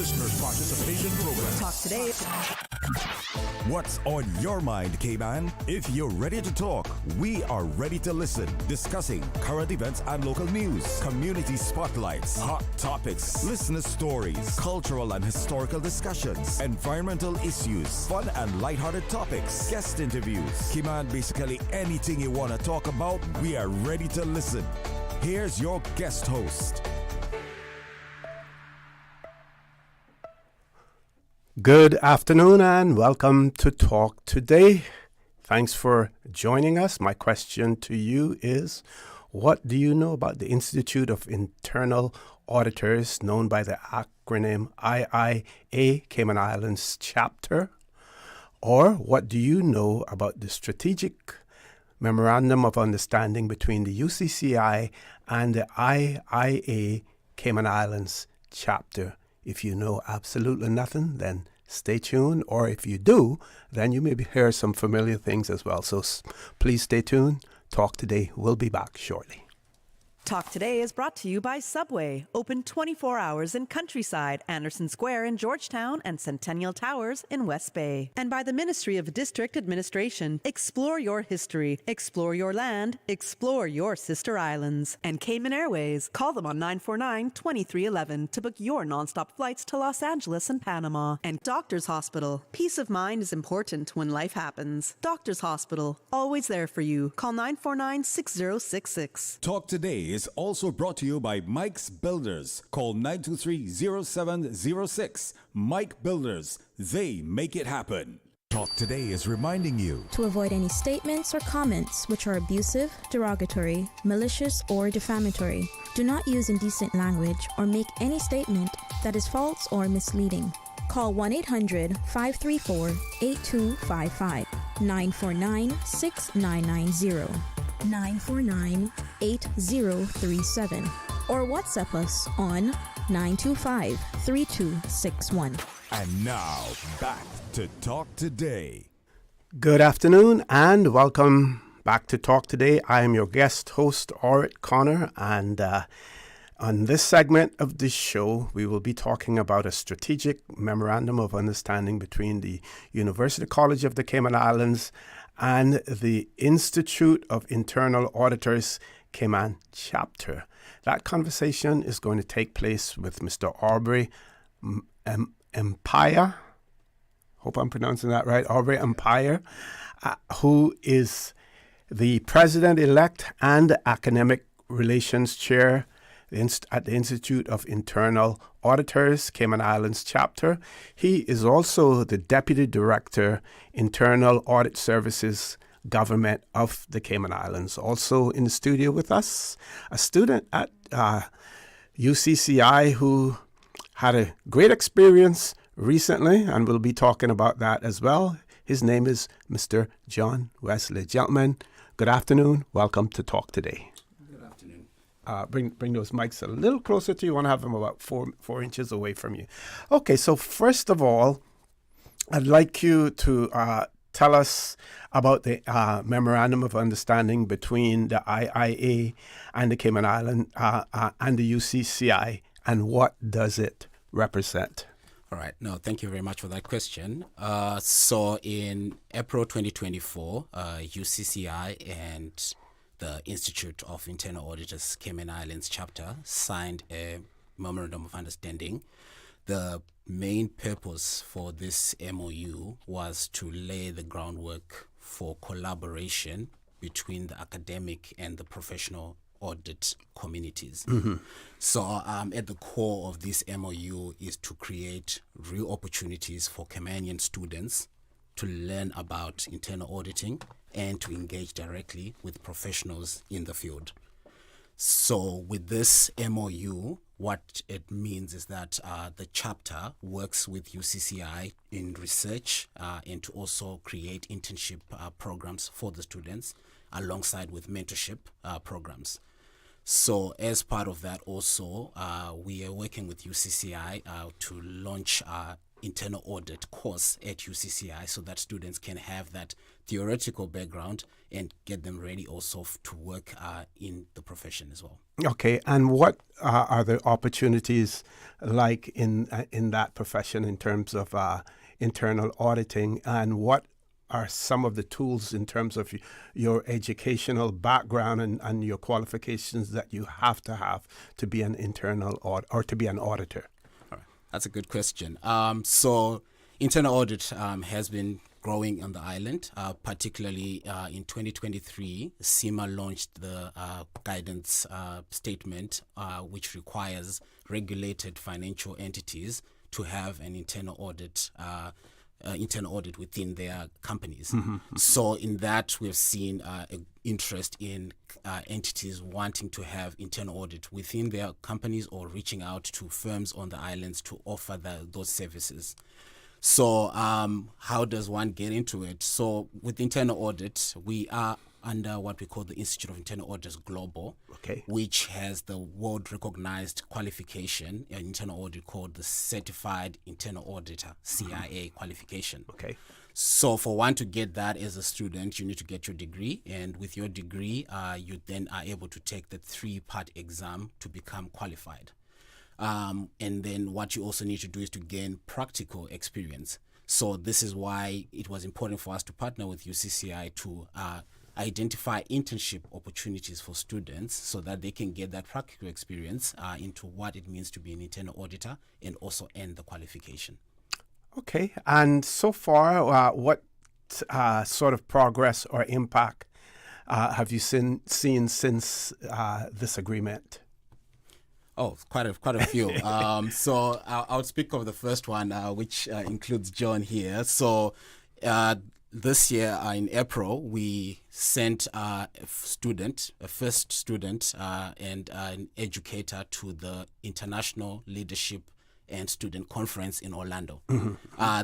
listeners' participation program. Talk today. What's on your mind, Cayman? If you're ready to talk, we are ready to listen. Discussing current events and local news, community spotlights, hot topics, listener stories, cultural and historical discussions, environmental issues, fun and lighthearted topics, guest interviews. Cayman, basically anything you want to talk about, we are ready to listen. Here's your guest host. Good afternoon and welcome to Talk Today. Thanks for joining us. My question to you is, what do you know about the Institute of Internal Auditors, known by the acronym IIA, Cayman Islands Chapter? Or what do you know about the strategic memorandum of understanding between the UCCI and the IIA, Cayman Islands Chapter? If you know absolutely nothing, then stay tuned. Or if you do, then you may hear some familiar things as well. So please stay tuned. Talk Today. We'll be back shortly. Talk Today is brought to you by Subway, open 24 hours in Countryside, Anderson Square in Georgetown, and Centennial Towers in West Bay. And by the Ministry of District Administration. Explore your history, explore your land, explore your sister islands. And Cayman Airways. Call them on 949-2311 to book your nonstop flights to Los Angeles and Panama. And Doctors Hospital. Peace of mind is important when life happens. Doctors Hospital, always there for you. Call 949-6066. Talk Today is also brought to you by Mike's Builders. Call 923-0706. Mike Builders. They make it happen. Talk Today is reminding you to avoid any statements or comments which are abusive, derogatory, malicious, or defamatory. Do not use indecent language or make any statement that is false or misleading. Call 1-800-534-8255, 949-6990. 949-8037 or WhatsApp us on 925-3261. And now, back to Talk Today. Good afternoon and welcome back to Talk Today. I am your guest host, Orrett Connor, and on this segment of the show, we will be talking about a strategic memorandum of understanding between the University College of the Cayman Islands and the Institute of Internal Auditors, Cayman Chapter. That conversation is going to take place with Mr. Aubrey Empire. Hope I'm pronouncing that right. Aubrey Empire, who is the president-elect and academic relations chair at the Institute of Internal Auditors, Cayman Islands Chapter. He is also the Deputy Director, Internal Audit Services, Government of the Cayman Islands. Also in the studio with us, a student at UCCI who had a great experience recently, and we'll be talking about that as well. His name is Mr. John Wesley. Gentlemen, good afternoon. Welcome to Talk Today. Bring those mics a little closer to you. You want to have them about four inches away from you. Okay, so first of all, I'd like you to tell us about the Memorandum of Understanding between the IIA and the Cayman Island and the UCCI, and what does it represent? All right. No, thank you very much for that question. So in April 2024, UCCI and the Institute of Internal Auditors, Cayman Islands Chapter, signed a memorandum of understanding. The main purpose for this MOU was to lay the groundwork for collaboration between the academic and the professional audit communities. Mm-hmm. So at the core of this MOU is to create real opportunities for Caymanian students to learn about internal auditing and to engage directly with professionals in the field. So with this MOU, what it means is that the chapter works with UCCI in research and to also create internship programs for the students alongside with mentorship programs. So as part of that also, we are working with UCCI to launch internal audit course at UCCI so that students can have that theoretical background and get them ready also to work in the profession as well. Okay, and what are the opportunities like in that profession in terms of internal auditing, and what are some of the tools in terms of your educational background and your qualifications that you have to be an internal or to be an auditor? All right. That's a good question. So internal audit has been growing on the island, particularly in 2023. CIMA launched the guidance statement, which requires regulated financial entities to have an internal audit within their companies. So in that, we've seen interest in entities wanting to have internal audit within their companies or reaching out to firms on the islands to offer those services. So how does one get into it? So with internal audit, we are under what we call the Institute of Internal Auditors Global, which has the world-recognized qualification in internal audit called the Certified Internal Auditor, CIA qualification. So for one to get that as a student, you need to get your degree, and with your degree, you then are able to take the 3-part exam to become qualified. And then what you also need to do is to gain practical experience. So this is why it was important for us to partner with UCCI to identify internship opportunities for students so that they can get that practical experience into what it means to be an internal auditor and also earn the qualification. Okay, and so far, what sort of progress or impact have you seen since this agreement? Oh, quite a few. So I'll speak of the first one, which includes John here. So this year in April, we sent a first student and an educator to the International Leadership and Student Conference in Orlando.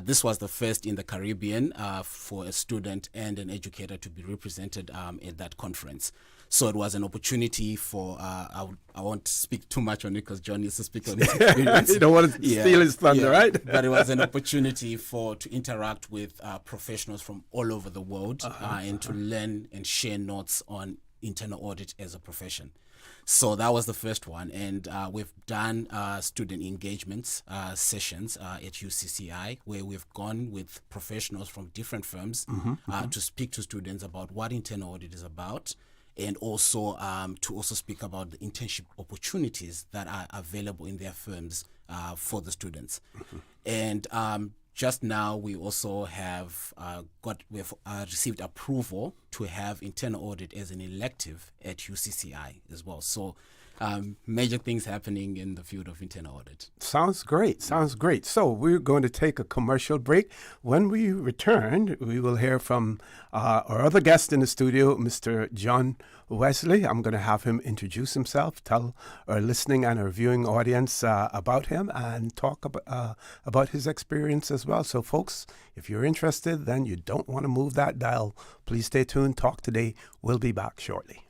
This was the first in the Caribbean for a student and an educator to be represented at that conference. So it was an opportunity for, I won't speak too much on it because John needs to speak on his experience. You don't want to steal his thunder, right? But it was an opportunity to interact with professionals from all over the world and to learn and share notes on internal audit as a profession. So that was the first one. And we've done student engagements sessions at UCCI where we've gone with professionals from different firms to speak to students about what internal audit is about, and also to also speak about the internship opportunities that are available in their firms for the students. And just now we also have we've received approval to have internal audit as an elective at UCCI as well. So major things happening in the field of internal audit. Sounds great. So we're going to take a commercial break. When we return, we will hear from our other guest in the studio, Mr. John Wesley. I'm going to have him introduce himself, tell our listening and our viewing audience about him, and talk about his experience as well. So folks, if you're interested, then you don't want to move that dial. Please stay tuned. Talk Today. We'll be back shortly.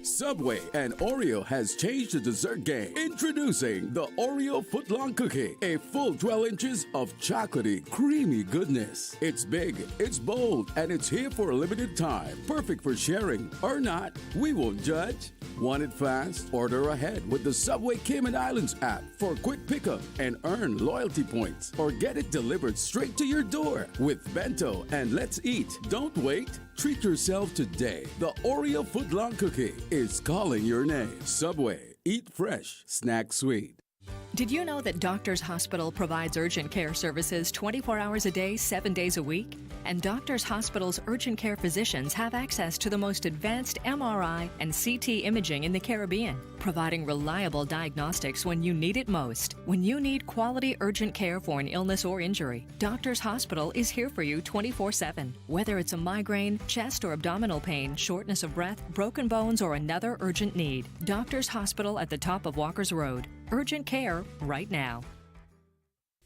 Subway and Oreo has changed the dessert game. Introducing the Oreo footlong cookie, a full 12 inches of chocolatey, creamy goodness. It's big, it's bold, and it's here for a limited time. Perfect for sharing or not. We won't judge. Want it fast? Order ahead with the Subway Cayman Islands app for quick pickup and earn loyalty points, or get it delivered straight to your door with Bento and Let's Eat. Don't wait. Treat yourself today. The Oreo footlong cookie is calling your name. Subway. Eat fresh. Snack sweet. Did you know that Doctors Hospital provides urgent care services 24 hours a day, 7 days a week? And Doctors Hospital's urgent care physicians have access to the most advanced MRI and CT imaging in the Caribbean, providing reliable diagnostics when you need it most. When you need quality urgent care for an illness or injury, Doctors Hospital is here for you 24/7. Whether it's a migraine, chest or abdominal pain, shortness of breath, broken bones, or another urgent need, Doctors Hospital at the top of Walker's Road. Urgent care right now.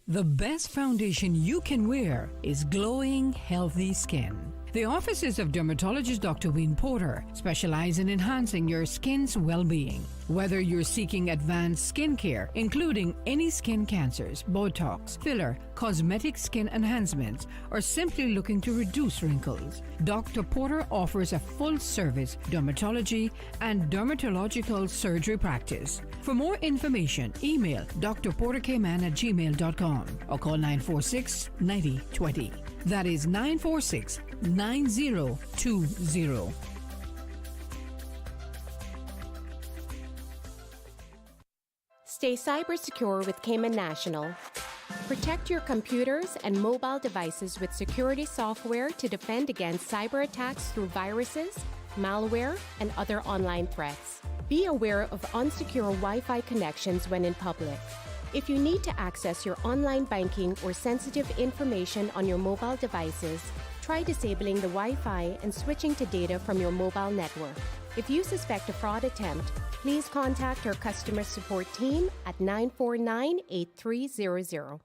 The best foundation you can wear is glowing, healthy skin. The offices of dermatologist Dr. Wayne Porter specialize in enhancing your skin's well-being. Whether you're seeking advanced skincare, including any skin cancers, Botox, filler, cosmetic skin enhancements, or simply looking to reduce wrinkles, Dr. Porter offers a full-service dermatology and dermatological surgery practice. For more information, email drportercayman@gmail.com or call 946-9020. That is 946-9020. Stay cyber secure with Cayman National. Protect your computers and mobile devices with security software to defend against cyber attacks through viruses, malware, and other online threats. Be aware of unsecure Wi-Fi connections when in public. If you need to access your online banking or sensitive information on your mobile devices, try disabling the Wi-Fi and switching to data from your mobile network. If you suspect a fraud attempt, please contact our customer support team at 949-8300.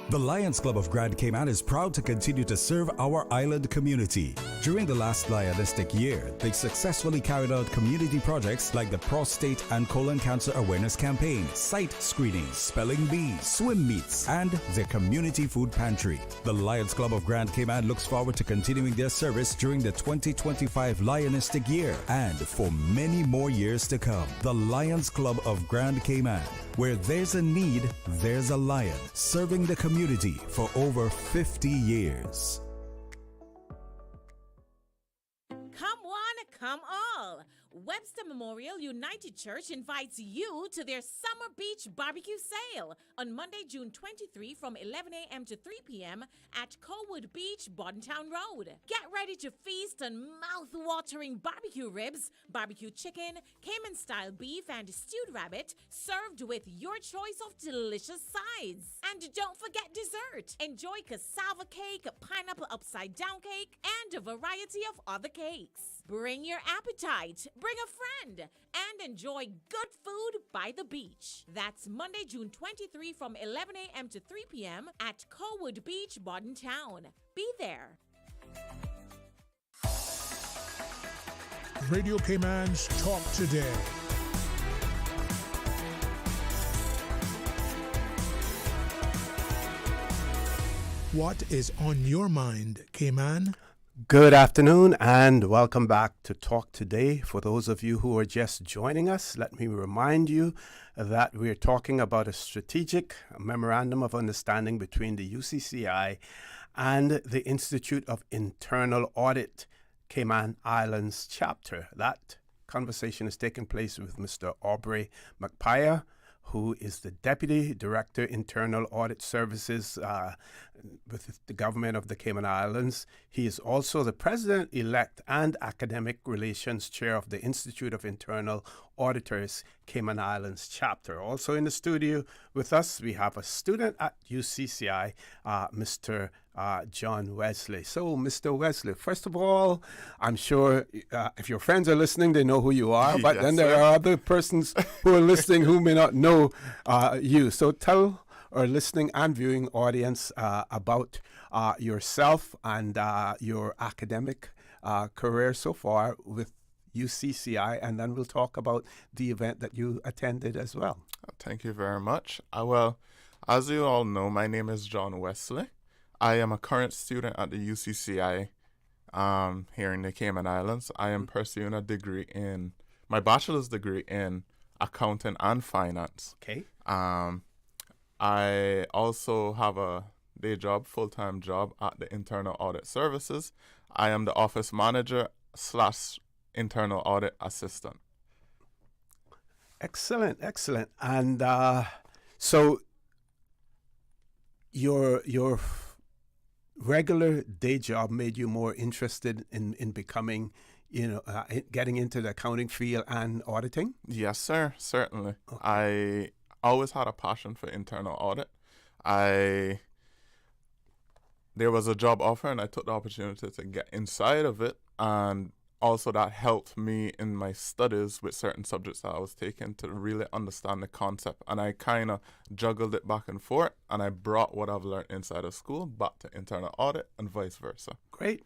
The Lions Club of Grand Cayman is proud to continue to serve our island community. During the last Lionistic year, they successfully carried out community projects like the Prostate and Colon Cancer Awareness Campaign, site screenings, spelling bees, swim meets, and their community food pantry. The Lions Club of Grand Cayman looks forward to continuing their service during the 2025 Lionistic year and for many more years to come. The Lions Club of Grand Cayman. Where there's a need, there's a lion, serving the community for over 50 years. Come one, come all. Webster Memorial United Church invites you to their Summer Beach Barbecue Sale on Monday, June 23 from 11 a.m. to 3 p.m. at Colwood Beach, Bordentown Road. Get ready to feast on mouth-watering barbecue ribs, barbecue chicken, Cayman-style beef, and stewed rabbit served with your choice of delicious sides. And don't forget dessert. Enjoy cassava cake, pineapple upside-down cake, and a variety of other cakes. Bring your appetite, bring a friend, and enjoy good food by the beach. That's Monday, June 23 from 11 a.m. to 3 p.m. at Colwood Beach, Bordentown. Be there. Radio Cayman's Talk Today. What is on your mind, Cayman? Good afternoon and welcome back to Talk Today. For those of you who are just joining us, let me remind you that we're talking about a strategic memorandum of understanding between the UCCI and the Institute of Internal Audit, Cayman Islands Chapter. That conversation is taking place with Mr. Aubrey McPire, who is the Deputy Director, Internal Audit Services with the government of the Cayman Islands. He is also the President-elect and Academic Relations Chair of the Institute of Internal Auditors, Cayman Islands Chapter. Also in the studio with us, we have a student at UCCI, Mr. John Wesley. So, Mr. Wesley, first of all, I'm sure if your friends are listening, they know who you are, but Yes, then there are other persons who are listening who may not know you. So tell our listening and viewing audience about yourself and your academic career so far with UCCI, and then we'll talk about the event that you attended as well. Thank you very much. Well, as you all know, my name is John Wesley. I am a current student at the UCCI here in the Cayman Islands. I am pursuing my bachelor's degree in accounting and finance. Okay. I also have a day job, full-time job at the Internal Audit Services. I am the office manager / internal audit assistant. Excellent, excellent. And so your regular day job made you more interested in becoming, getting into the accounting field and auditing? Yes, sir, certainly. Okay. I always had a passion for internal audit. There was a job offer and I took the opportunity to get inside of it, and also that helped me in my studies with certain subjects that I was taking to really understand the concept. And I kind of juggled it back and forth, and I brought what I've learned inside of school back to internal audit and vice versa. Great.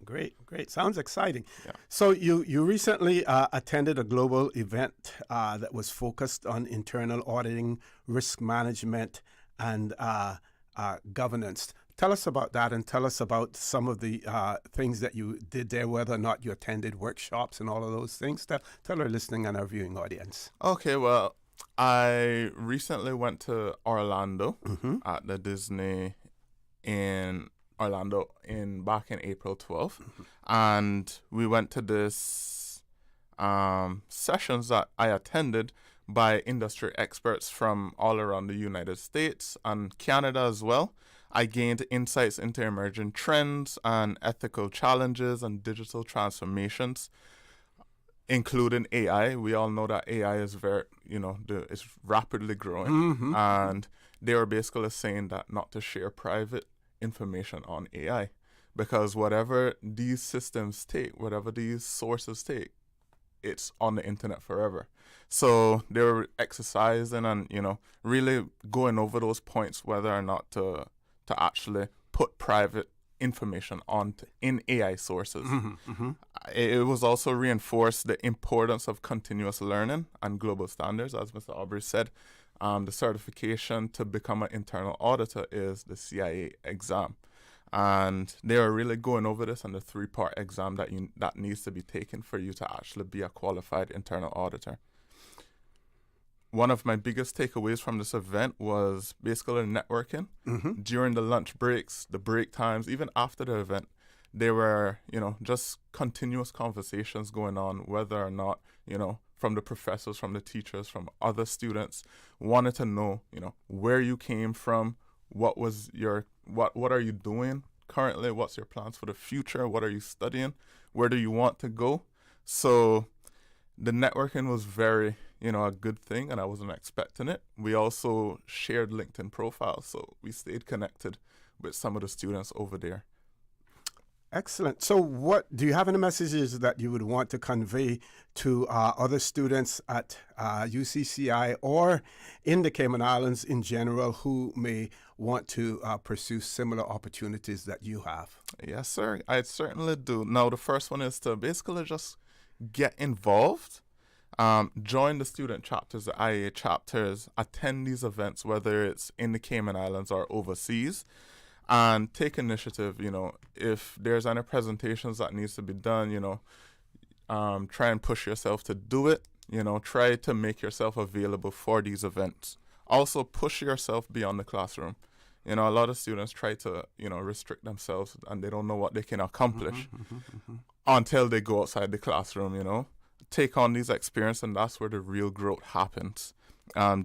Sounds exciting. Yeah. So you recently attended a global event that was focused on internal auditing, risk management, and governance. Tell us about that, and tell us about some of the things that you did there, whether or not you attended workshops and all of those things. Tell our listening and our viewing audience. Okay, well, I recently went to Orlando at the Disney in Orlando back in April 12th, and we went to this sessions that I attended by industry experts from all around the United States and Canada as well. I gained insights into emerging trends and ethical challenges and digital transformations, including AI. We all know that AI is it's rapidly growing, and they were basically saying that not to share private information on AI, because whatever these systems take, whatever these sources take, it's on the internet forever. So they were exercising and really going over those points, whether or not to actually put private information in AI sources. It was also reinforced the importance of continuous learning and global standards, as Mr. Aubrey said. The certification to become an internal auditor is the CIA exam, and they are really going over this on the 3-part exam that needs to be taken for you to actually be a qualified internal auditor. One of my biggest takeaways from this event was basically networking. During the lunch breaks, the break times, even after the event, there were, just continuous conversations going on, whether or not, from the professors, from the teachers, from other students, wanted to know, where you came from, what are you doing currently, what's your plans for the future, what are you studying, where do you want to go? So the networking was very, a good thing, and I wasn't expecting it. We also shared LinkedIn profiles, so we stayed connected with some of the students over there. Excellent. So what do you have any messages that you would want to convey to other students at UCCI or in the Cayman Islands in general who may want to pursue similar opportunities that you have? Yes, sir. I certainly do. Now, the first one is to basically just get involved. Join the student chapters, the IA chapters, attend these events, whether it's in the Cayman Islands or overseas, and take initiative. If there's any presentations that needs to be done, try and push yourself to do it. Try to make yourself available for these events. Also, push yourself beyond the classroom. A lot of students try to, restrict themselves, and they don't know what they can accomplish until they go outside the classroom, Take on these experiences, and that's where the real growth happens.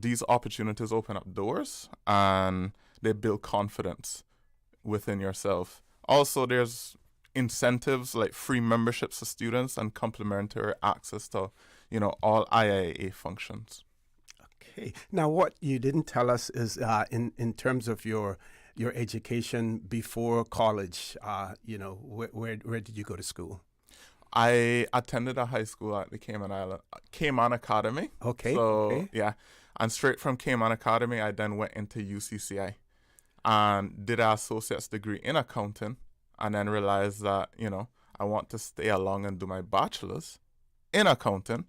These opportunities open up doors, and they build confidence within yourself. Also, there's incentives like free memberships for students and complimentary access to, all IIA functions. Okay. Now, what you didn't tell us is in terms of your education before college, where did you go to school? I attended a high school at the Cayman Academy. Okay. So, yeah. And straight from Cayman Academy, I then went into UCCI and did an associate's degree in accounting, and then realized that, I want to stay along and do my bachelor's in accounting.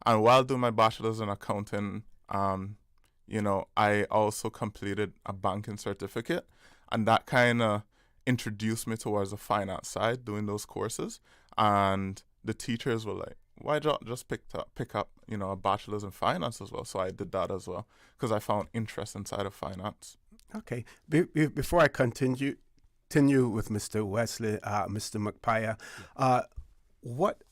And while doing my bachelor's in accounting, I also completed a banking certificate, and that kind of introduced me towards the finance side, doing those courses. And the teachers were like, why don't just pick up, a bachelor's in finance as well? So I did that as well, because I found interest inside of finance. Okay. Before I continue with Mr. Wesley, Mr. McPaya, what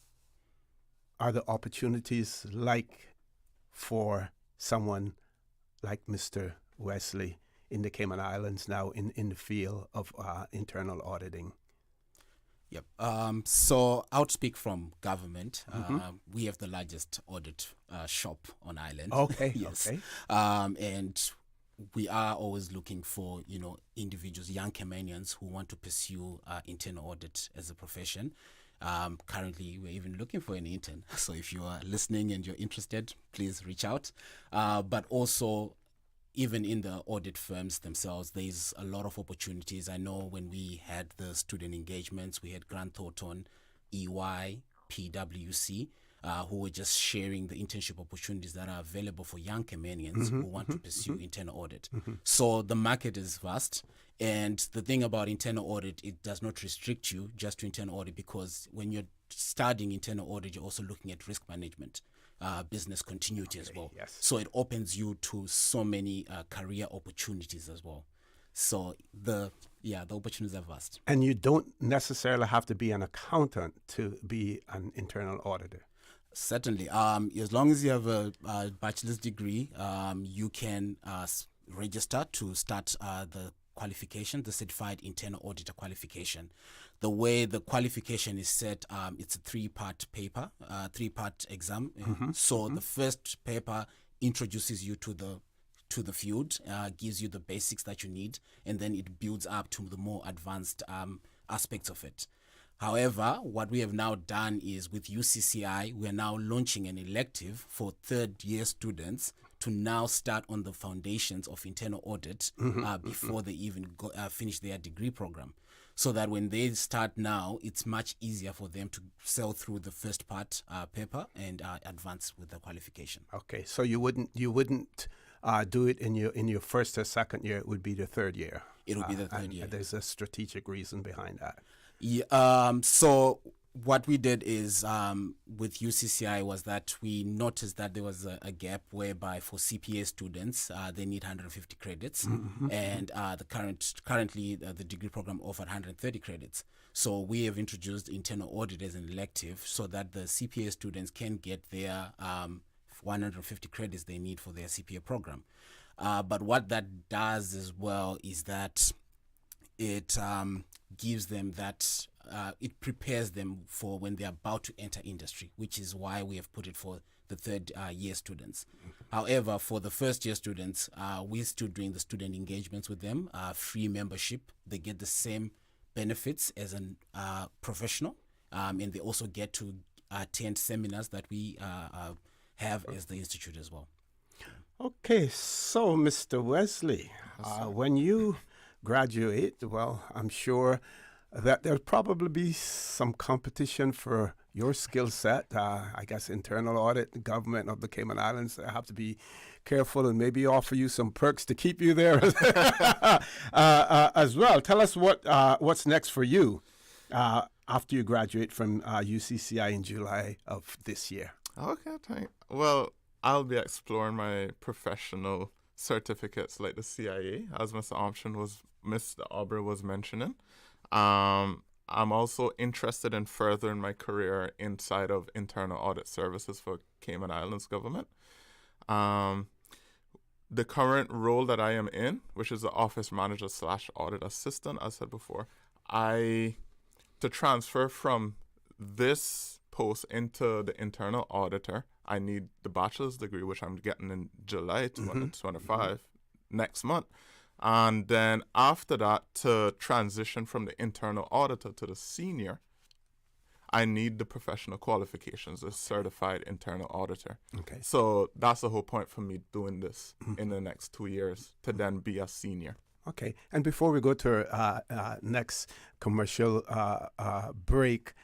are the opportunities like for someone like Mr. Wesley in the Cayman Islands now in the field of internal auditing? Yep. So I would speak from government. We have the largest audit shop on island. Okay. Yes. Okay. And we are always looking for, individuals, young Caymanians who want to pursue internal audit as a profession. Currently, we're even looking for an intern. So if you are listening and you're interested, please reach out. But also, even in the audit firms themselves, there's a lot of opportunities. I know when we had the student engagements, we had Grant Thornton, EY, PwC, who were just sharing the internship opportunities that are available for young Caymanians who want to pursue internal audit. So the market is vast. And the thing about internal audit, it does not restrict you just to internal audit, because when you're studying internal audit, you're also looking at risk management, business continuity as well. Yes. So it opens you to so many career opportunities as well. So the opportunities are vast. And you don't necessarily have to be an accountant to be an internal auditor. Certainly. As long as you have a bachelor's degree, you can register to start the qualification, the Certified Internal Auditor qualification. The way the qualification is set, it's a three-part paper, three-part exam. So the first paper introduces you to the field, gives you the basics that you need, and then it builds up to the more advanced aspects of it. However, what we have now done is with UCCI, we are now launching an elective for third-year students to now start on the foundations of internal audit before they even finish their degree program. So that when they start now, it's much easier for them to sail through the first part paper and advance with the qualification. Okay, so you wouldn't do it in your first or second year. It would be the third year. It would be the third year. There's a strategic reason behind that. Yeah, so what we did is with UCCI was that we noticed that there was a gap whereby for CPA students they need 150 credits, and currently the degree program offered 130 credits. So we have introduced internal audit as an elective so that the CPA students can get their 150 credits they need for their CPA program. But what that does as well is that it gives them that, it prepares them for when they're about to enter industry, which is why we have put it for the third year students. However, for the first year students, we're still doing the student engagements with them, free membership. They get the same benefits as a professional, and they also get to attend seminars that we have as the Institute as well. Okay, so Mr. Wesley, when you graduate, well, I'm sure that there'll probably be some competition for your skill set. I guess internal audit, the government of the Cayman Islands have to be careful and maybe offer you some perks to keep you there as well. Tell us what's next for you after you graduate from UCCI in July of this year. Okay, well, I'll be exploring my professional certificates like the CIA, as Mr. Aubrey was mentioning. I'm also interested in furthering my career inside of internal audit services for Cayman Islands government. The current role that I am in, which is the office manager / audit assistant, as I said before, to transfer from this post into the internal auditor, I need the bachelor's degree, which I'm getting in July 2025, next month. And then after that, to transition from the internal auditor to the senior, I need the professional qualifications, a certified internal auditor. Okay. So that's the whole point for me doing this in the next 2 years, to then be a senior. Okay. And before we go to our next commercial break,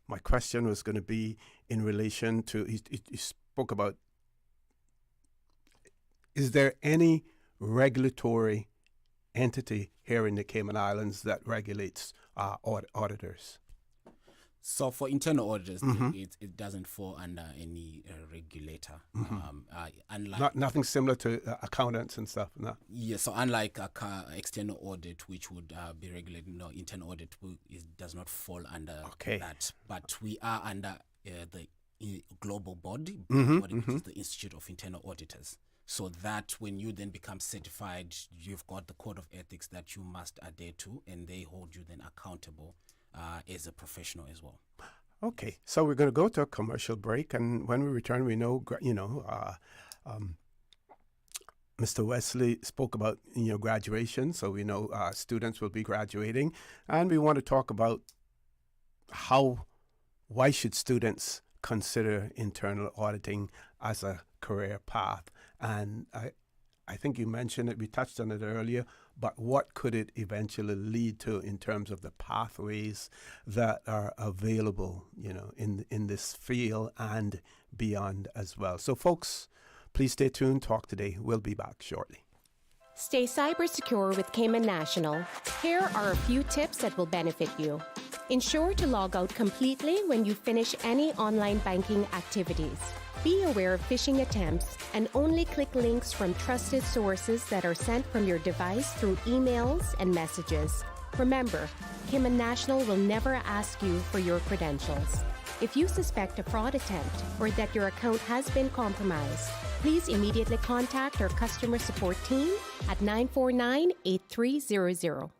my question was going to be in relation to, he spoke about, is there any regulatory entity here in the Cayman Islands that regulates auditors? So for internal auditors, it doesn't fall under any regulator. Unlike Nothing similar to accountants and stuff, no? Yeah, so unlike external audit, which would be regulated, no, internal audit it does not fall under that. But we are under the global body, which is the Institute of Internal Auditors. So that when you then become certified, you've got the code of ethics that you must adhere to, and they hold you then accountable as a professional as well. Okay, so we're going to go to a commercial break, and when we return, we know, Mr. Wesley spoke about graduation, so we know students will be graduating, and we want to talk about why should students consider internal auditing as a career path. And I think you mentioned it, we touched on it earlier, but what could it eventually lead to in terms of the pathways that are available, in this field and beyond as well. So folks, please stay tuned. Talk Today. We'll be back shortly. Stay cyber secure with Cayman National. Here are a few tips that will benefit you. Ensure to log out completely when you finish any online banking activities. Be aware of phishing attempts and only click links from trusted sources that are sent from your device through emails and messages. Remember, Cayman National will never ask you for your credentials. If you suspect a fraud attempt or that your account has been compromised, please immediately contact our customer support team at 949-8300.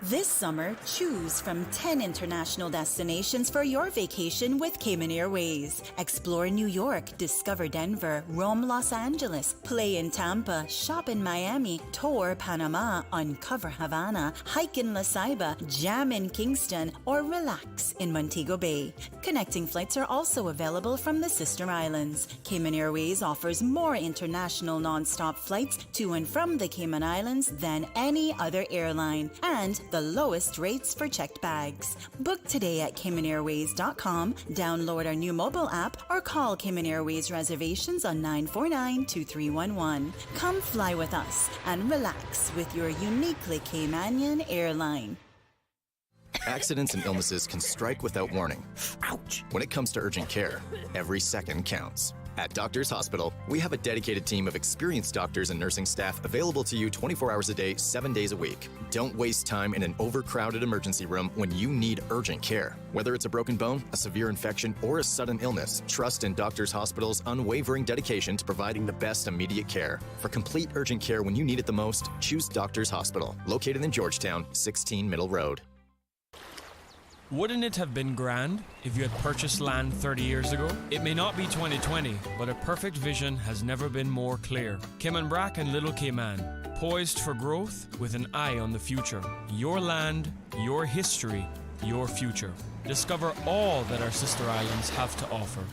This summer, choose from 10 international destinations for your vacation with Cayman Airways. Explore New York, discover Denver, roam Los Angeles, play in Tampa, shop in Miami, tour Panama, uncover Havana, hike in La Ceiba, jam in Kingston, or relax in Montego Bay. Connecting flights are also available from the sister islands. Cayman Airways offers more international non-stop flights to and from the Cayman Islands than any other airline, and the lowest rates for checked bags. Book today at CaymanAirways.com, download our new mobile app, or call Cayman Airways reservations on 949-2311. Come fly with us and relax with your uniquely Caymanian airline. Accidents and illnesses can strike without warning. Ouch! When it comes to urgent care, every second counts. At Doctors Hospital, we have a dedicated team of experienced doctors and nursing staff available to you 24 hours a day, 7 days a week. Don't waste time in an overcrowded emergency room when you need urgent care. Whether it's a broken bone, a severe infection, or a sudden illness, trust in Doctors Hospital's unwavering dedication to providing the best immediate care. For complete urgent care when you need it the most, choose Doctors Hospital, located in Georgetown, 16 Middle Road. Wouldn't it have been grand if you had purchased land 30 years ago? It may not be 2020, but a perfect vision has never been more clear. Cayman Brac and Little Cayman, poised for growth with an eye on the future. Your land, your history, your future. Discover all that our sister islands have to offer.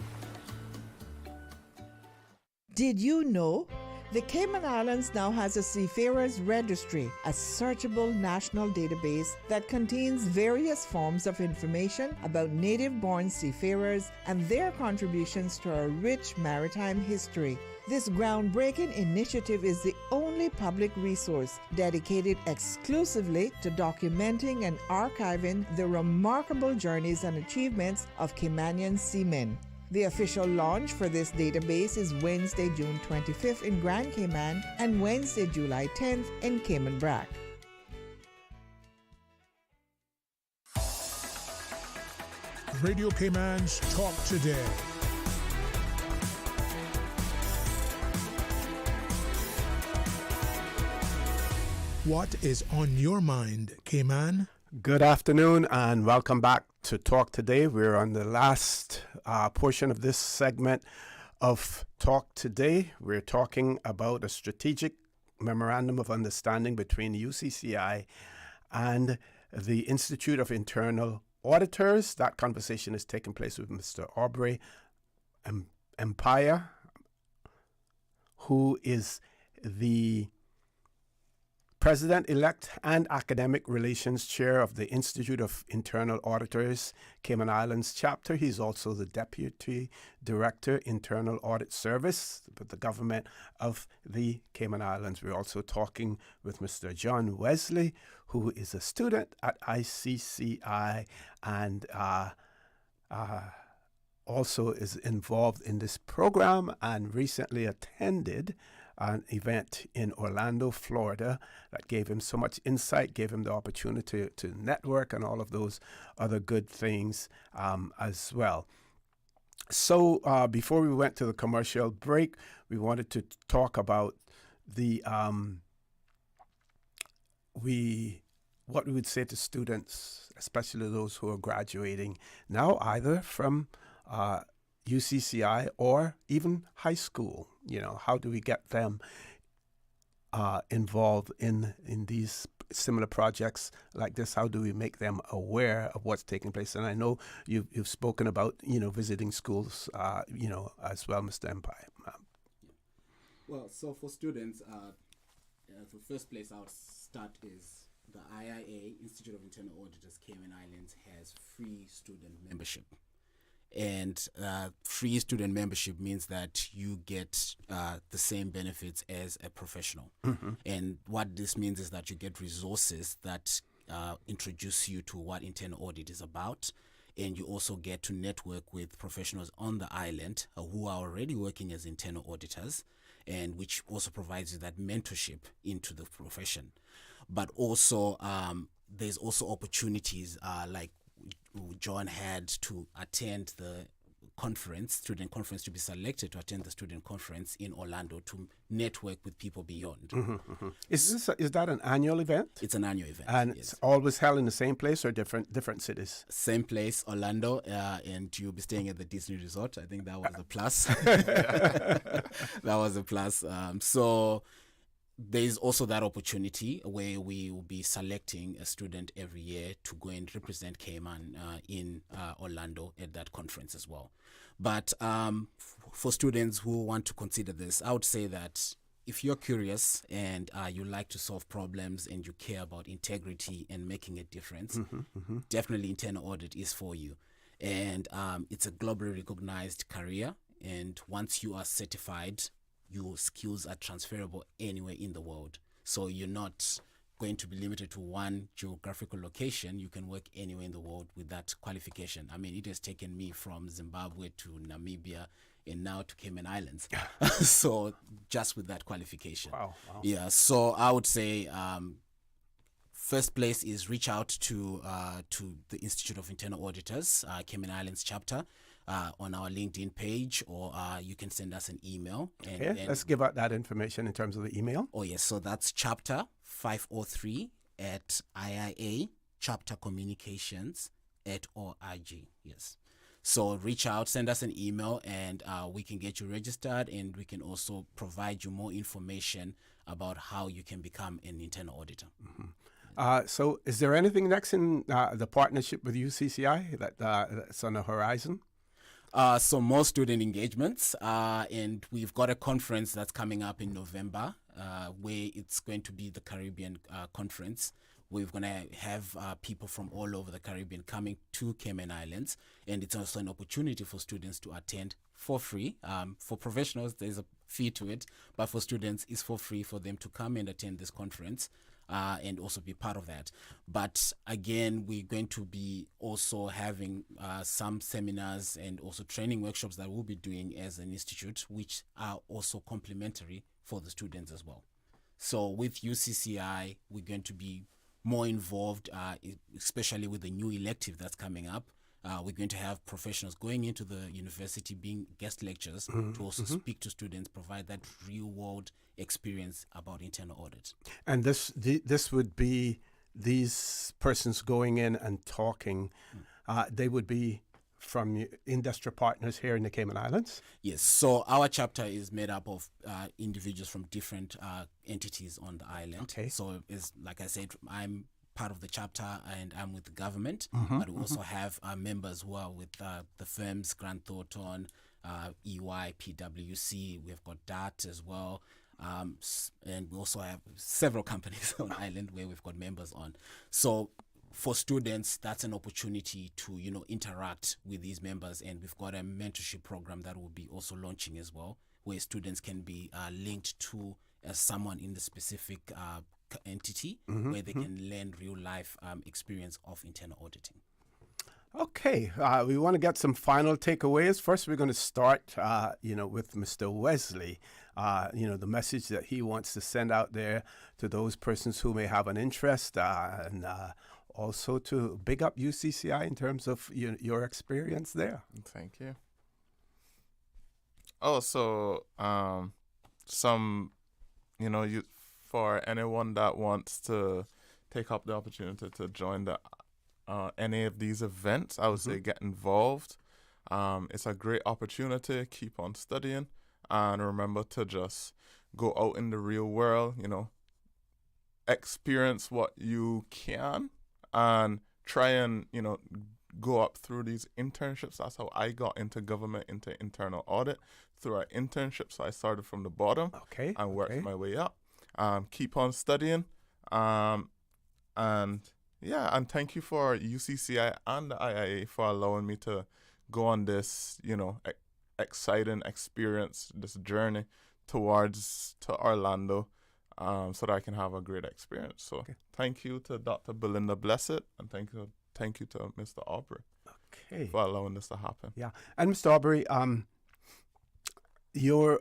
Did you know? The Cayman Islands now has a Seafarers Registry, a searchable national database that contains various forms of information about native-born seafarers and their contributions to our rich maritime history. This groundbreaking initiative is the only public resource dedicated exclusively to documenting and archiving the remarkable journeys and achievements of Caymanian seamen. The official launch for this database is Wednesday, June 25th in Grand Cayman and Wednesday, July 10th in Cayman Brac. Radio Cayman's Talk Today. What is on your mind, Cayman? Good afternoon and welcome back to Talk Today. We're on the last portion of this segment of Talk Today. We're talking about a strategic memorandum of understanding between the UCCI and the Institute of Internal Auditors. That conversation is taking place with Mr. Aubrey Empire, who is the President-elect and Academic Relations Chair of the Institute of Internal Auditors, Cayman Islands Chapter. He's also the Deputy Director, Internal Audit Service with the government of the Cayman Islands. We're also talking with Mr. John Wesley, who is a student at UCCI and also is involved in this program and recently attended an event in Orlando, Florida that gave him so much insight, gave him the opportunity to network and all of those other good things as well. So before we went to the commercial break, we wanted to talk about the what we would say to students, especially those who are graduating now, either from UCCI or even high school. You know, how do we get them involved in these similar projects like this? How do we make them aware of what's taking place? And I know you've spoken about visiting schools as well, Mr. Empire. Well, so for students, the first place I would start is the IIA, Institute of Internal Auditors, Cayman Islands, has free student membership. And free student membership means that you get the same benefits as a professional. Mm-hmm. And what this means is that you get resources that introduce you to what internal audit is about. And you also get to network with professionals on the island who are already working as internal auditors, and which also provides you that mentorship into the profession. But also, there's also opportunities like John had to attend the student conference, to be selected to attend the student conference in Orlando to network with people beyond. Mm-hmm, mm-hmm. Is that an annual event? It's an annual event. And yes. It's always held in the same place or different cities? Same place, Orlando, and you'll be staying at the Disney Resort. I think that was a plus. That was a plus. So there's also that opportunity where we will be selecting a student every year to go and represent Cayman in Orlando at that conference as well. But for students who want to consider this, I would say that if you're curious and you like to solve problems and you care about integrity and making a difference, definitely internal audit is for you. And it's a globally recognized career. And once you are certified, your skills are transferable anywhere in the world. So you're not going to be limited to one geographical location. You can work anywhere in the world with that qualification. I mean, it has taken me from Zimbabwe to Namibia and now to Cayman Islands. So just with that qualification. Wow. Yeah, so I would say first place is reach out to the Institute of Internal Auditors, Cayman Islands Chapter, on our LinkedIn page, or you can send us an email. And let's give out that information in terms of the email. Oh, yes. So that's chapter 503 at IIA Chapter Communications @org. Yes. So reach out, send us an email, and we can get you registered, and we can also provide you more information about how you can become an internal auditor. Mm-hmm. So is there anything next in the partnership with UCCI that's on the horizon? So more student engagements, and we've got a conference that's coming up in November, where it's going to be the Caribbean conference. We're going to have people from all over the Caribbean coming to Cayman Islands, and it's also an opportunity for students to attend for free. For professionals, there's a fee to it, but for students, it's for free for them to come and attend this conference. And also be part of that. But again, we're going to be also having some seminars and also training workshops that we'll be doing as an institute, which are also complementary for the students as well. So with UCCI, we're going to be more involved, especially with the new elective that's coming up. We're going to have professionals going into the university being guest lecturers to also speak to students, provide that real-world experience about internal audit. And this would be these persons going in and talking. They would be from industry partners here in the Cayman Islands? Yes. So our chapter is made up of individuals from different entities on the island. Okay. So it's, like I said, I'm part of the chapter and I'm with the government, but we also have members who are with the firms Grant Thornton, EY, PwC. We've got DART as well, and we also have several companies on the island where we've got members on. So for students, that's an opportunity to interact with these members, and we've got a mentorship program that will be also launching as well, where students can be linked to someone in the specific entity where they can learn real life experience of internal auditing. Okay, we want to get some final takeaways. First, we're going to start, with Mr. Wesley. The message that he wants to send out there to those persons who may have an interest, and also to big up UCCI in terms of your experience there. Thank you. Also, for anyone that wants to take up the opportunity to join any of these events, I would say get involved. It's a great opportunity. Keep on studying, and remember to just go out in the real world. experience what you can and try and, go up through these internships. That's how I got into government, into internal audit, through our internship. So I started from the bottom and worked my way up. Keep on studying. And thank you for UCCI and the IIA for allowing me to go on this, exciting experience, this journey to Orlando, so that I can have a great experience. So thank you to Dr. Belinda Blessed, and thank you to Mr. Aubrey for allowing this to happen. Yeah. And Mr. Aubrey, your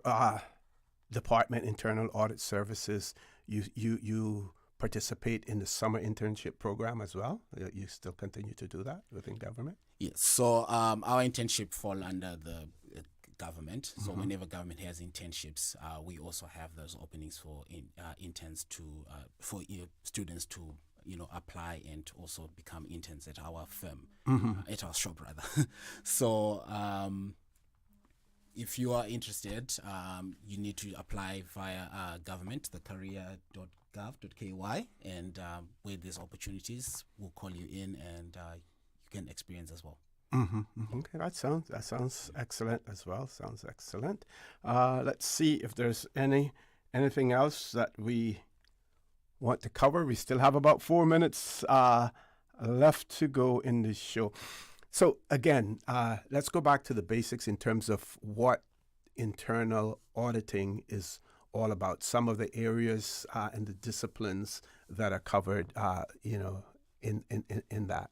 department, Internal Audit Services, you participate in the summer internship program as well? You still continue to do that within government? Yes. So our internship fall under the government. So whenever government has internships, we also have those openings for interns for students to apply and also become interns at our firm, at our shop rather. So if you are interested, you need to apply via government, the career.gov.ky, and where there's opportunities, we'll call you in and you can experience as well. Okay, that sounds excellent as well. Sounds excellent. Let's see if there's anything else that we want to cover. We still have about 4 minutes left to go in this show. So again, let's go back to the basics in terms of what internal auditing is all about. Some of the areas and the disciplines that are covered, in that.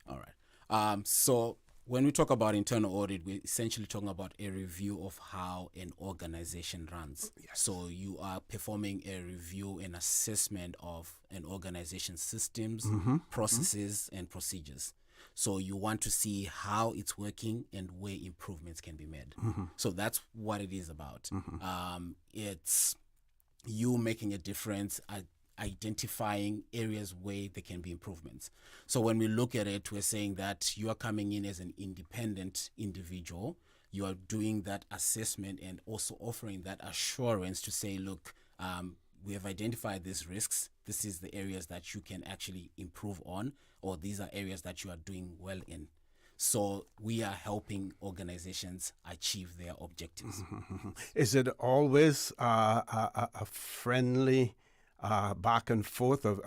All right. So when we talk about internal audit, we're essentially talking about a review of how an organization runs. Yes. So you are performing a review and assessment of an organization's systems, processes, and procedures. So you want to see how it's working and where improvements can be made. So that's what it is about. It's you making a difference, identifying areas where there can be improvements. So when we look at it, we're saying that you are coming in as an independent individual. You are doing that assessment and also offering that assurance to say, look, we have identified these risks. This is the areas that you can actually improve on, or these are areas that you are doing well in. So we are helping organizations achieve their objectives. Is it always a friendly back and forth of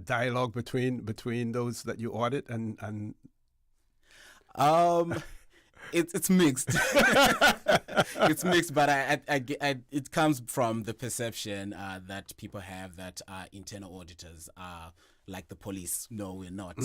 dialogue between those that you audit and it's mixed. It's mixed, but it comes from the perception that people have that internal auditors are like the police. No, we're not.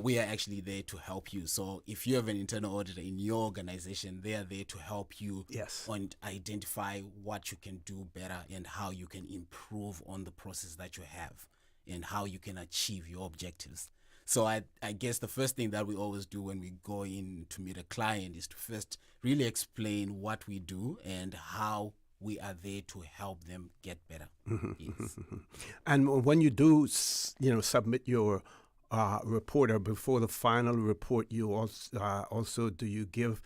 We are actually there to help you. So if you have an internal auditor in your organization, they are there to help you and identify what you can do better and how you can improve on the process that you have and how you can achieve your objectives. So I guess the first thing that we always do when we go in to meet a client is to first really explain what we do and how we are there to help them get better. Yes. And when you do, submit your report, or before the final report, you also do you give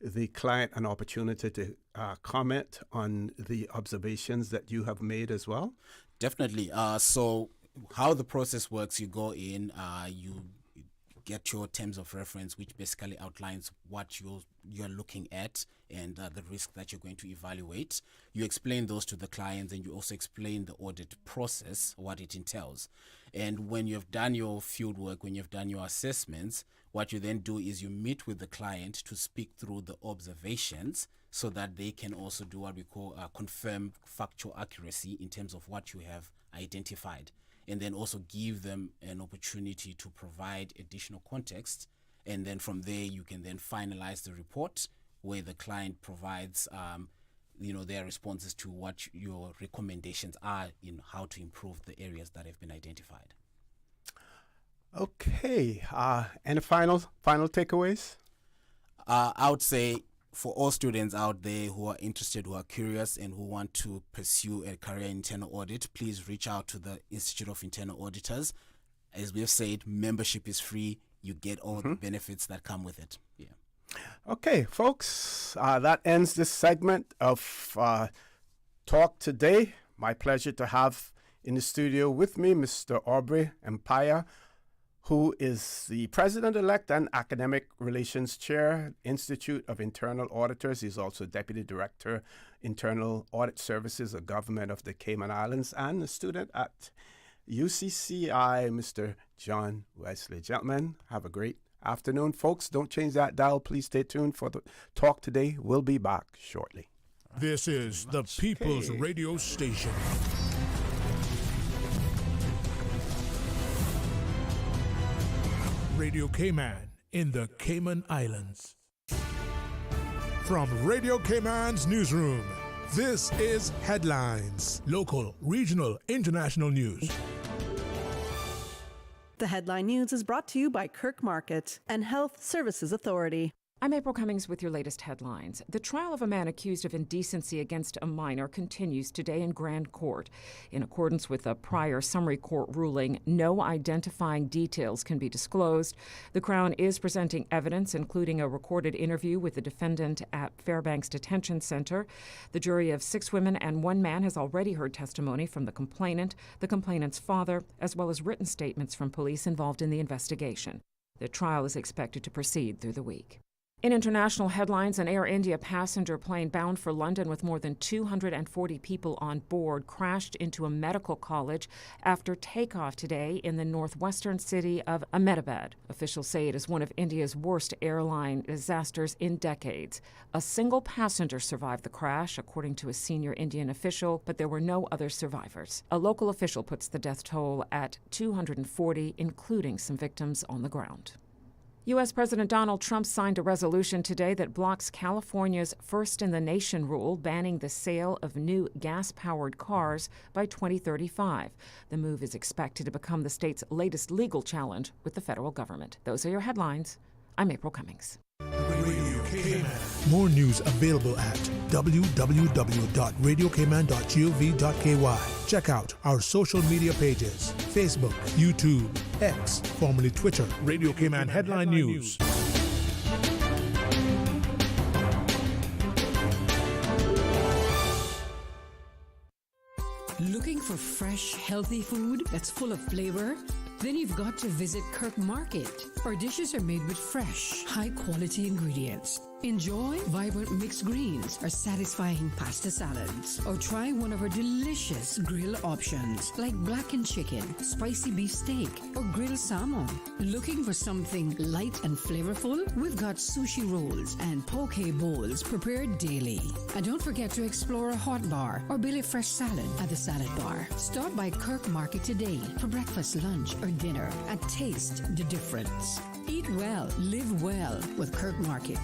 the client an opportunity to comment on the observations that you have made as well? Definitely. So how the process works, you go in, you get your terms of reference, which basically outlines what you're looking at and the risk that you're going to evaluate. You explain those to the clients, and you also explain the audit process, what it entails. And when you've done your field work, when you've done your assessments, what you then do is you meet with the client to speak through the observations so that they can also do what we call confirm factual accuracy in terms of what you have identified. And then also give them an opportunity to provide additional context. And then from there, you can then finalize the report where the client provides, their responses to what your recommendations are in how to improve the areas that have been identified. Okay. Any final takeaways? I would say for all students out there who are interested, who are curious, and who want to pursue a career in internal audit, please reach out to the Institute of Internal Auditors. As we've said, membership is free. You get all the benefits that come with it. Yeah. Okay, folks, that ends this segment of Talk Today. My pleasure to have in the studio with me, Mr. Aubrey Empire, who is the President-elect and Academic Relations Chair, Institute of Internal Auditors. He's also Deputy Director, Internal Audit Services, a government of the Cayman Islands, and a student at UCCI, Mr. John Wesley. Gentlemen, have a great afternoon. Folks, don't change that dial. Please stay tuned for the talk today. We'll be back shortly. This is the People's Radio Station. Radio Cayman in the Cayman Islands. From Radio Cayman's newsroom, this is Headlines. Local, regional, international news. The Headline News is brought to you by Kirk Market and Health Services Authority. I'm April Cummings with your latest headlines. The trial of a man accused of indecency against a minor continues today in Grand Court. In accordance with a prior summary court ruling, no identifying details can be disclosed. The Crown is presenting evidence, including a recorded interview with the defendant at Fairbanks Detention Center. The jury of 6 women and 1 man has already heard testimony from the complainant's father, as well as written statements from police involved in the investigation. The trial is expected to proceed through the week. In international headlines, an Air India passenger plane bound for London with more than 240 people on board crashed into a medical college after takeoff today in the northwestern city of Ahmedabad. Officials say it is one of India's worst airline disasters in decades. A single passenger survived the crash, according to a senior Indian official, but there were no other survivors. A local official puts the death toll at 240, including some victims on the ground. U.S. President Donald Trump signed a resolution today that blocks California's first-in-the-nation rule banning the sale of new gas-powered cars by 2035. The move is expected to become the state's latest legal challenge with the federal government. Those are your headlines. I'm April Cummings. More news available at www.radiocayman.gov.ky. Check out our social media pages: Facebook, YouTube, X, formerly Twitter, Radio Cayman Headline News. Looking for fresh, healthy food that's full of flavor? Then you've got to visit Kirk Market. Our dishes are made with fresh, high-quality ingredients. Enjoy vibrant mixed greens or satisfying pasta salads. Or try one of our delicious grill options like blackened chicken, spicy beef steak, or grilled salmon. Looking for something light and flavorful? We've got sushi rolls and poke bowls prepared daily. And don't forget to explore a hot bar or Billy Fresh salad at the salad bar. Stop by Kirk Market today for breakfast, lunch, or dinner and taste the difference. Eat well, live well with Kirk Market.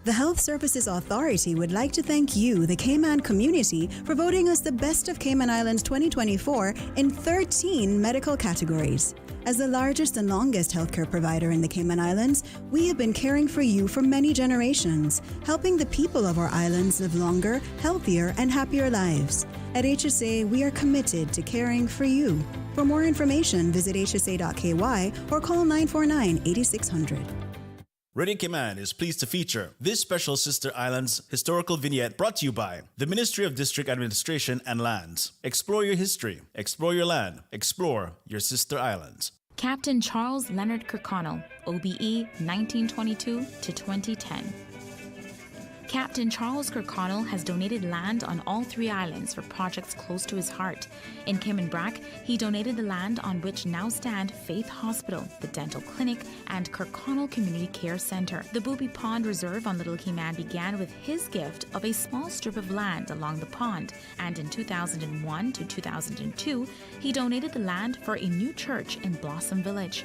The Health Services Authority would like to thank you, the Cayman community, for voting us the Best of Cayman Islands 2024 in 13 medical categories. As the largest and longest healthcare provider in the Cayman Islands, we have been caring for you for many generations, helping the people of our islands live longer, healthier, and happier lives. At HSA, we are committed to caring for you. For more information, visit hsa.ky or call 949-8600. Radio Cayman is pleased to feature this special Sister Islands historical vignette brought to you by the Ministry of District Administration and Lands. Explore your history, explore your land, explore your Sister Islands. Captain Charles Leonard Kirkconnell, OBE 1922 to 2010. Captain Charles Kirkconnell has donated land on all 3 islands for projects close to his heart. In Cayman Brac, he donated the land on which now stand Faith Hospital, the Dental Clinic, and Kirkconnell Community Care Centre. The Booby Pond Reserve on Little Cayman began with his gift of a small strip of land along the pond, and in 2001 to 2002, he donated the land for a new church in Blossom Village.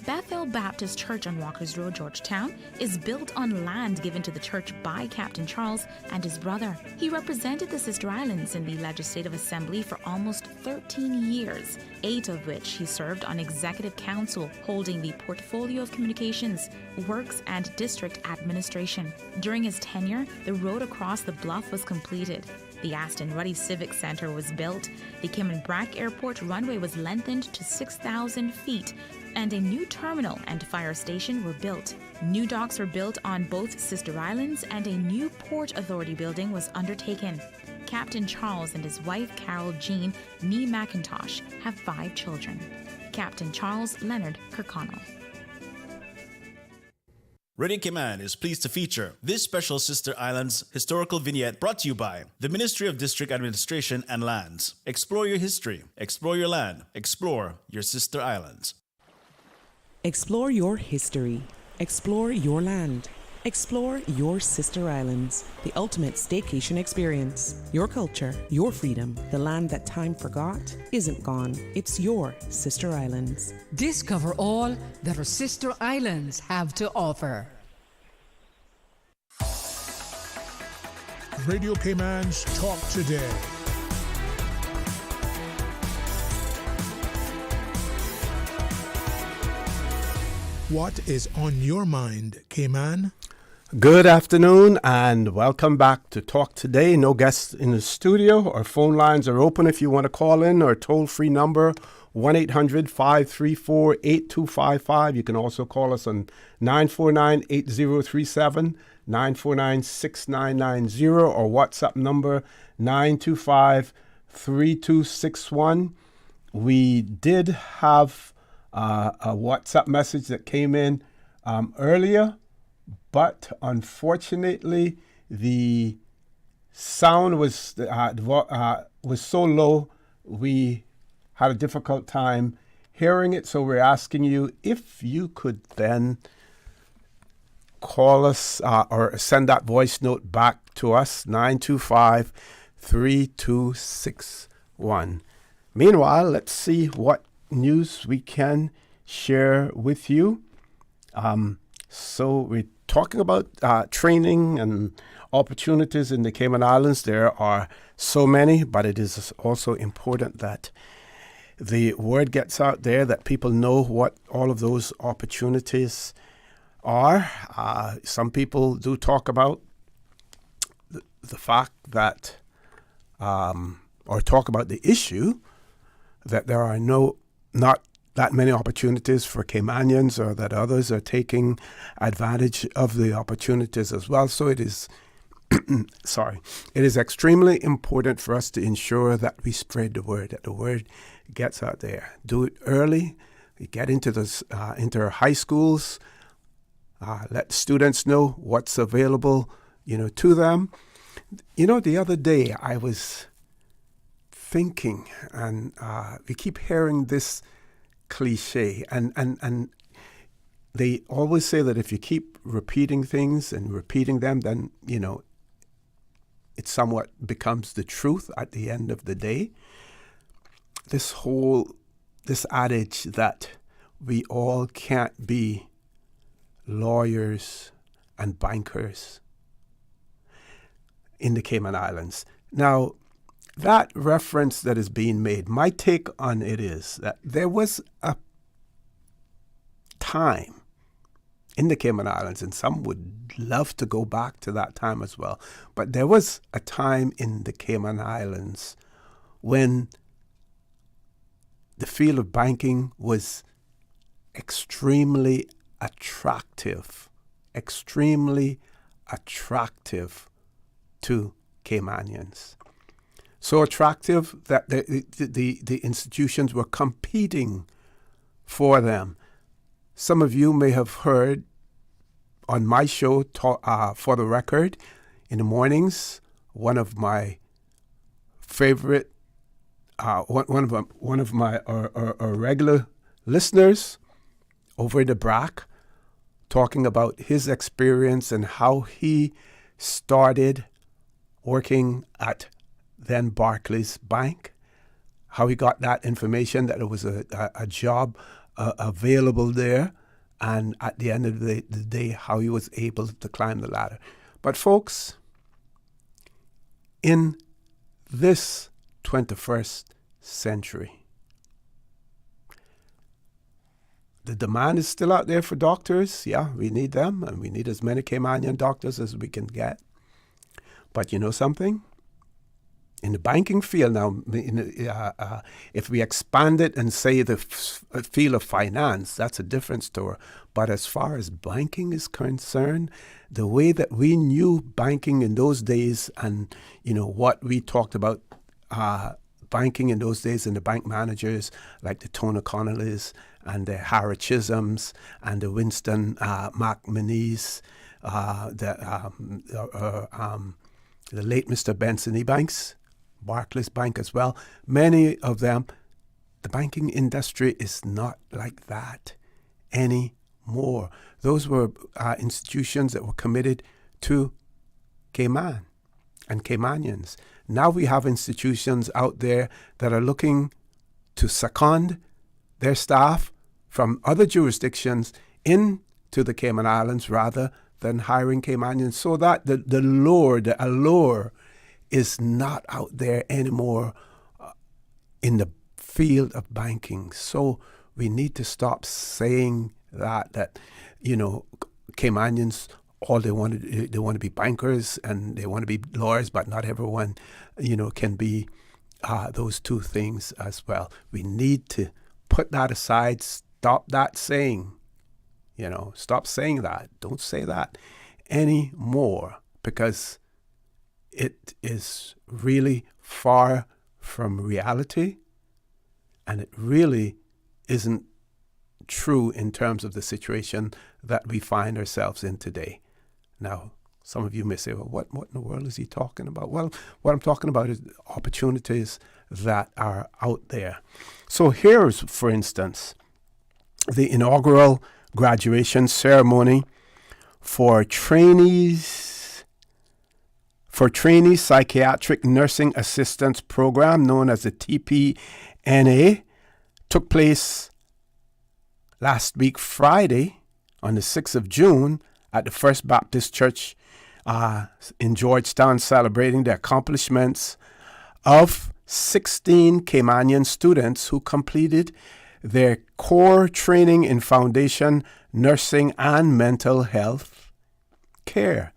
Bethel Baptist Church on Walkers Road, Georgetown, is built on land given to the church by Captain Charles and his brother. He represented the Sister Islands in the Legislative Assembly for almost 13 years, 8 of which he served on Executive Council, holding the portfolio of communications, works, and district administration. During his tenure, the road across the bluff was completed. The Aston Ruddy Civic Center was built, the Cayman Brac Airport runway was lengthened to 6,000 feet, and a new terminal and fire station were built. New docks were built on both sister islands, and a new Port Authority building was undertaken. Captain Charles and his wife Carol Jean Nee McIntosh have 5 children. Captain Charles Leonard Kirkconnell. Radio Cayman is pleased to feature this special Sister Islands historical vignette brought to you by the Ministry of District Administration and Lands. Explore your history, explore your land, explore your sister islands. Explore your history, explore your land, explore your sister islands, the ultimate staycation experience. Your culture, your freedom, the land that time forgot isn't gone. It's your sister islands. Discover all that our sister islands have to offer. Radio Cayman's Talk Today. What is on your mind, Cayman? Good afternoon and welcome back to Talk Today. No guests in the studio. Our phone lines are open if you want to call in. Our toll-free number, 1-800-534-8255. You can also call us on 949-8037, 949-6990, or WhatsApp number 925-3261. We did have a WhatsApp message that came in earlier, but unfortunately the sound was so low we had a difficult time hearing it. So we're asking you if you could then call us or send that voice note back to us, 925-3261. Meanwhile, let's see what news we can share with you. So we're talking about training and opportunities in the Cayman Islands. There are so many, but it is also important that the word gets out there, that people know what all of those opportunities are. Some people do talk about the fact that, or talk about the issue that there are not that many opportunities for Caymanians, or that others are taking advantage of the opportunities as well. So it is, it is extremely important for us to ensure that we spread the word, that the word gets out there. Do it early. Get into into our high schools. Let students know what's available, to them. The other day I was thinking, and we keep hearing this cliche, and they always say that if you keep repeating things and repeating them, then it somewhat becomes the truth at the end of the day. This adage that we all can't be lawyers and bankers in the Cayman Islands. Now, that reference that is being made, my take on it is that there was a time in the Cayman Islands, and some would love to go back to that time as well, but there was a time in the Cayman Islands when the field of banking was extremely attractive to Caymanians. So attractive that the institutions were competing for them. Some of you may have heard on my show, For the Record, in the mornings, one of my favorite, one of my regular listeners over in the BRAC, talking about his experience and how he started working at then Barclays Bank, how he got that information that there was a job available there, and at the end of the day, how he was able to climb the ladder. But folks, in this 21st century, the demand is still out there for doctors. Yeah, we need them, and we need as many Caymanian doctors as we can get. But you know something? In the banking field now, if we expand it and say the field of finance, that's a different story. But as far as banking is concerned, the way that we knew banking in those days, and what we talked about banking in those days, and the bank managers like the Tony Connellys and the Harry Chisholms and the Winston McManees, the late Mr. Benson Ebanks, Barclays Bank as well. Many of them, the banking industry is not like that anymore. Those were institutions that were committed to Cayman and Caymanians. Now we have institutions out there that are looking to second their staff from other jurisdictions into the Cayman Islands rather than hiring Caymanians, so that the allure is not out there anymore in the field of banking. So we need to stop saying that Caymanians, all they want to be bankers and they want to be lawyers, but not everyone can be those two things as well. We need to put that aside. Stop that saying. Stop saying that. Don't say that anymore, because it is really far from reality, and it really isn't true in terms of the situation that we find ourselves in today. Now, some of you may say, well, what in the world is he talking about? Well, what I'm talking about is opportunities that are out there. So here's, for instance, the inaugural graduation ceremony for trainee psychiatric nursing assistance program known as the TPNA took place last week Friday on the 6th of June at the First Baptist Church in Georgetown, celebrating the accomplishments of 16 Caymanian students who completed their core training in foundation nursing and mental health care.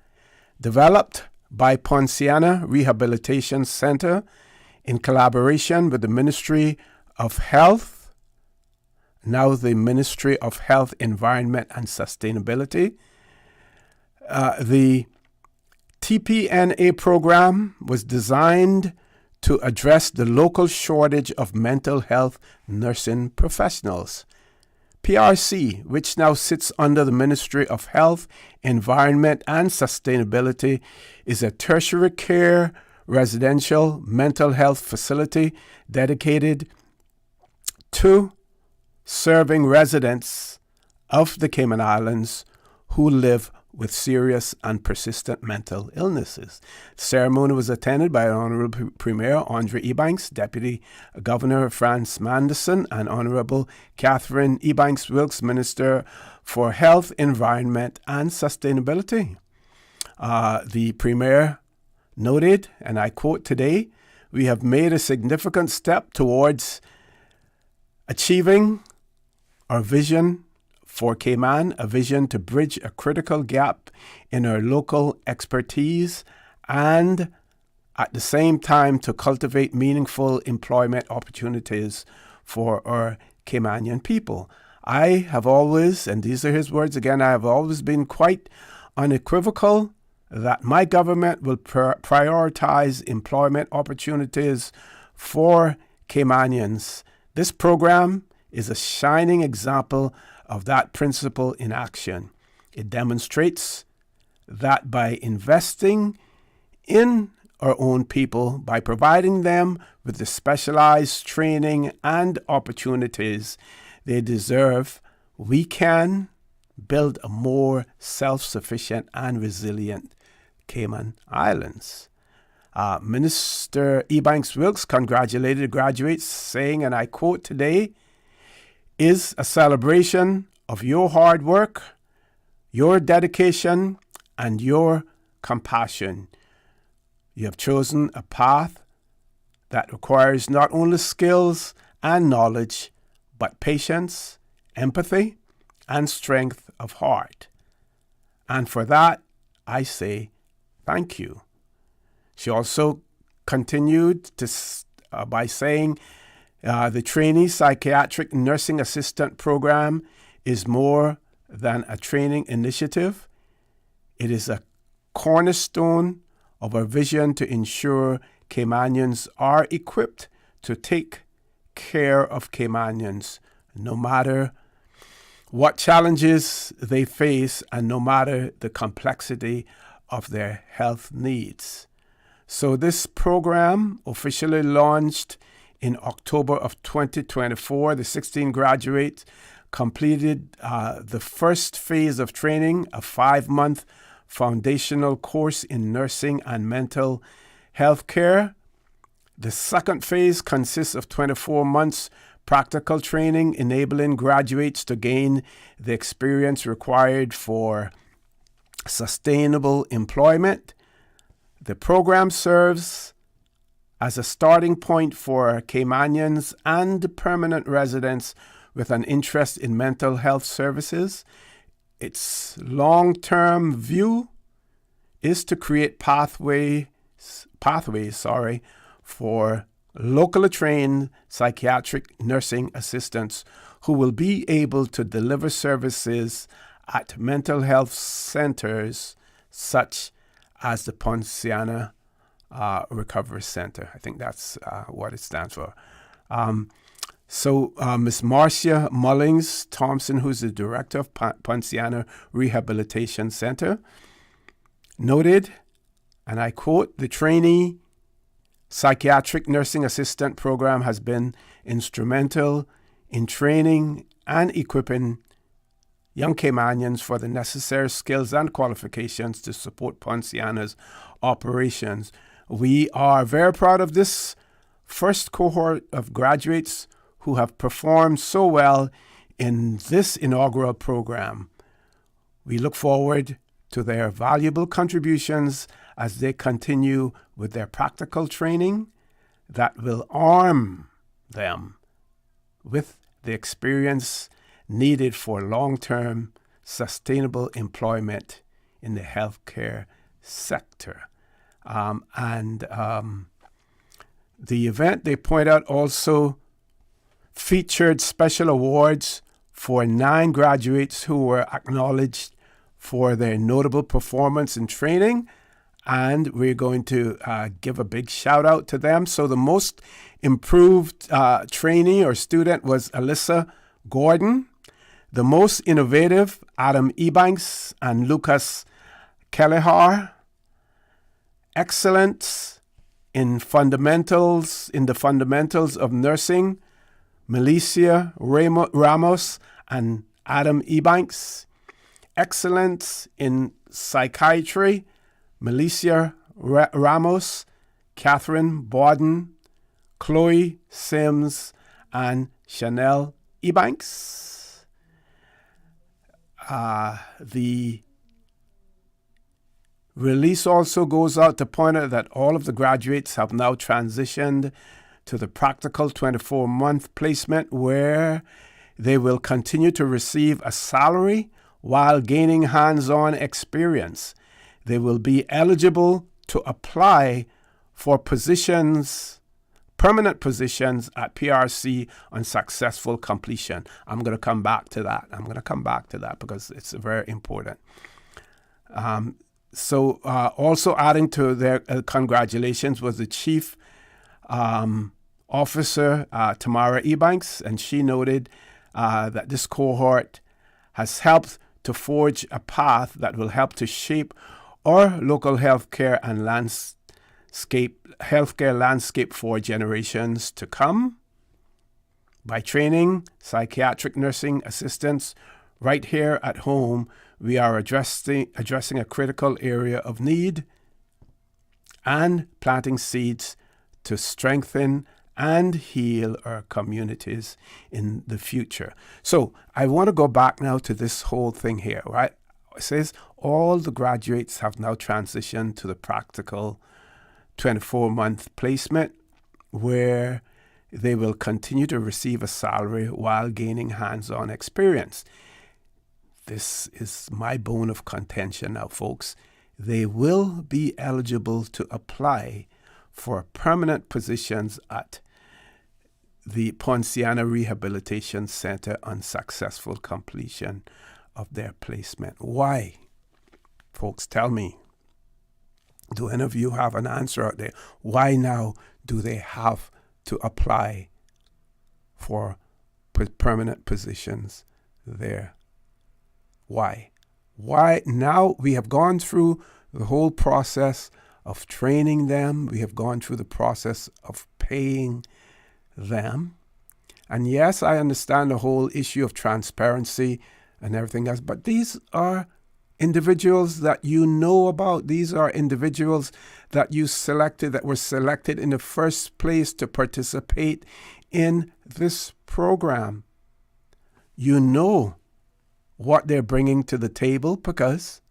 Developed by Ponciana Rehabilitation Center in collaboration with the Ministry of Health, now the Ministry of Health, Environment and Sustainability. The TPNA program was designed to address the local shortage of mental health nursing professionals. PRC, which now sits under the Ministry of Health, Environment and Sustainability, is a tertiary care residential mental health facility dedicated to serving residents of the Cayman Islands who live with serious and persistent mental illnesses. The ceremony was attended by Honorable Premier Andre Ebanks, Deputy Governor Franz Manderson, and Honorable Catherine Ebanks-Wilkes, Minister for Health, Environment and Sustainability. The Premier noted, and I quote today, "We have made a significant step towards achieving our vision for Cayman, a vision to bridge a critical gap in our local expertise and at the same time to cultivate meaningful employment opportunities for our Caymanian people. I have always," and these are his words again, "I have always been quite unequivocal that my government will prioritize employment opportunities for Caymanians. This program is a shining example of that principle in action. It demonstrates that by investing in our own people, by providing them with the specialized training and opportunities they deserve, we can build a more self-sufficient and resilient Cayman Islands." Minister Ebanks-Wilkes congratulated graduates, saying, and I quote, "Today is a celebration of your hard work, your dedication, and your compassion. You have chosen a path that requires not only skills and knowledge, but patience, empathy, and strength of heart. And for that, I say thank you." She also continued by saying the trainee psychiatric nursing assistant program is more than a training initiative. It is a cornerstone of our vision to ensure Caymanians are equipped to take care of Caymanians no matter what challenges they face and no matter the complexity of their health needs. So this program officially launched in October of 2024. The 16 graduates completed the first phase of training, a 5-month foundational course in nursing and mental health care. The second phase consists of 24 months practical training, enabling graduates to gain the experience required for sustainable employment. The program serves as a starting point for Caymanians and permanent residents with an interest in mental health services. Its long-term view is to create pathways for locally trained psychiatric nursing assistants who will be able to deliver services at mental health centers such as the Ponciana Recovery Center. I think that's what it stands for. Ms. Marcia Mullings Thompson, who's the director of Ponciana Rehabilitation Center, noted, and I quote, "The trainee psychiatric nursing assistant program has been instrumental in training and equipping young Caymanians for the necessary skills and qualifications to support Ponciana's operations. We are very proud of this first cohort of graduates who have performed so well in this inaugural program. We look forward to their valuable contributions as they continue with their practical training that will arm them with the experience needed for long-term sustainable employment in the healthcare sector." The event, they point out, also featured special awards for 9 graduates who were acknowledged for their notable performance in training, and we're going to give a big shout out to them. So the most improved trainee or student was Alyssa Gordon. The most innovative, Adam Ebanks and Lucas Kelleher. Excellence in the fundamentals of nursing, Milicia Ramos and Adam Ebanks. Excellence in psychiatry, Milicia Ramos, Catherine Borden, Chloe Sims, and Chanel Ebanks. The release also goes out to point out that all of the graduates have now transitioned to the practical 24-month placement where they will continue to receive a salary while gaining hands-on experience. They will be eligible to apply for permanent positions at PRC on successful completion. I'm going to come back to that because it's very important. Also adding to their congratulations was the Chief Officer, Tamara Ebanks, and she noted that this cohort has helped to forge a path that will help to shape our local healthcare landscape for generations to come. By training psychiatric nursing assistants right here at home, we are addressing a critical area of need and planting seeds to strengthen and heal our communities in the future. So I want to go back now to this whole thing here, right? It says all the graduates have now transitioned to the practical 24-month placement where they will continue to receive a salary while gaining hands-on experience. This is my bone of contention now, folks. They will be eligible to apply for permanent positions at the Poinciana Rehabilitation Center on successful completion of their placement. Why? Folks, tell me. Do any of you have an answer out there? Why now do they have to apply for permanent positions there? Why? Why now? We have gone through the whole process of training them. We have gone through the process of paying them. And yes, I understand the whole issue of transparency and everything else, but these are individuals that you know about. These are individuals that you selected, that were selected in the first place to participate in this program. You know what they're bringing to the table because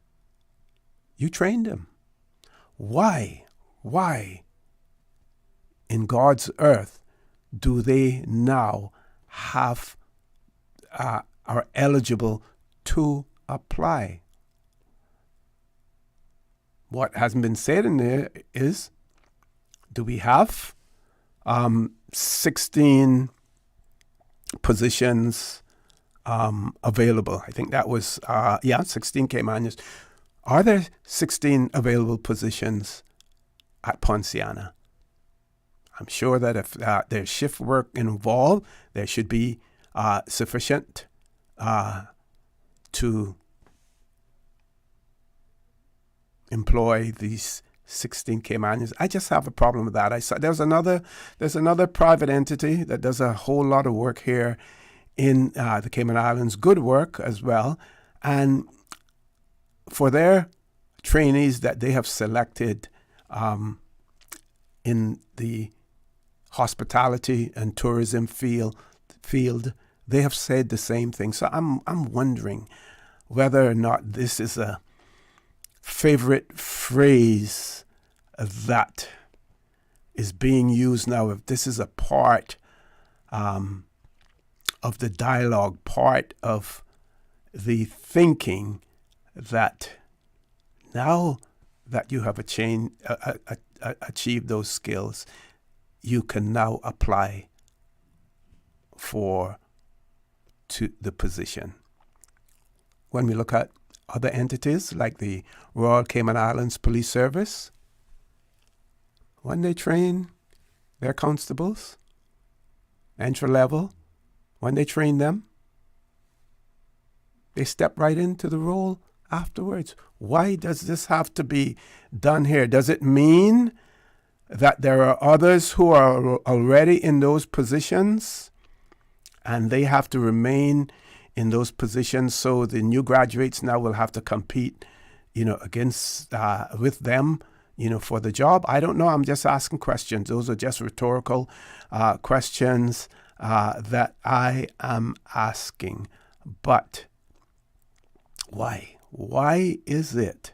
you trained them. Why in God's earth do they now are eligible to apply? What hasn't been said in there is, do we have 16 positions available? I think that was, 16 Cayman. Are there 16 available positions at Poinciana? I'm sure that if there's shift work involved, there should be sufficient to employ these 16 Caymanians. I just have a problem with that. I saw there's another private entity that does a whole lot of work here in the Cayman Islands, good work as well, and for their trainees that they have selected in the hospitality and tourism field, they have said the same thing. So I'm wondering whether or not this is a favorite phrase that is being used now, if this is a part of the dialogue, part of the thinking that now that you have achieved those skills, you can now apply to the position. When we look at other entities like the Royal Cayman Islands Police Service, when they train their constables, entry level, when they train them, they step right into the role afterwards. Why does this have to be done here? Does it mean that there are others who are already in those positions and they have to remain in those positions, so the new graduates now will have to compete, against with them, for the job? I don't know. I'm just asking questions. Those are just rhetorical questions that I am asking. But why? Why is it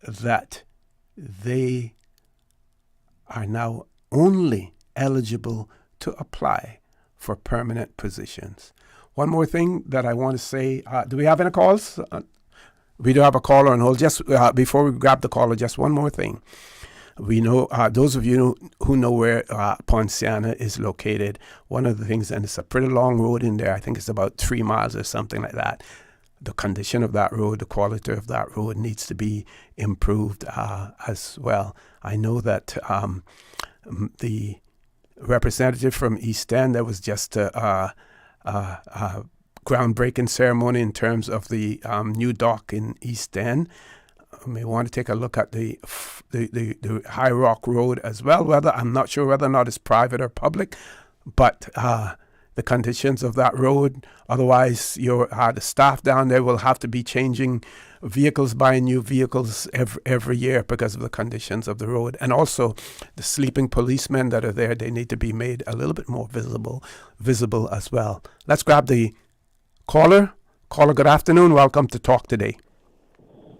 that they are now only eligible to apply for permanent positions? One more thing that I want to say, do we have any calls? We do have a caller on hold. Just before we grab the caller, just one more thing. We know, those of you who know where Poinciana is located, one of the things, and it's a pretty long road in there, I think it's about 3 miles or something like that. The condition of that road, the quality of that road needs to be improved as well. I know that the representative from East End, there was just a groundbreaking ceremony in terms of the new dock in East End. You may want to take a look at the High Rock Road as well. I'm not sure whether or not it's private or public, but the conditions of that road. Otherwise, the staff down there will have to be changing vehicles, buying new vehicles every year because of the conditions of the road. And also, the sleeping policemen that are there, they need to be made a little bit more visible as well. Let's grab the caller. Caller, good afternoon. Welcome to Talk Today.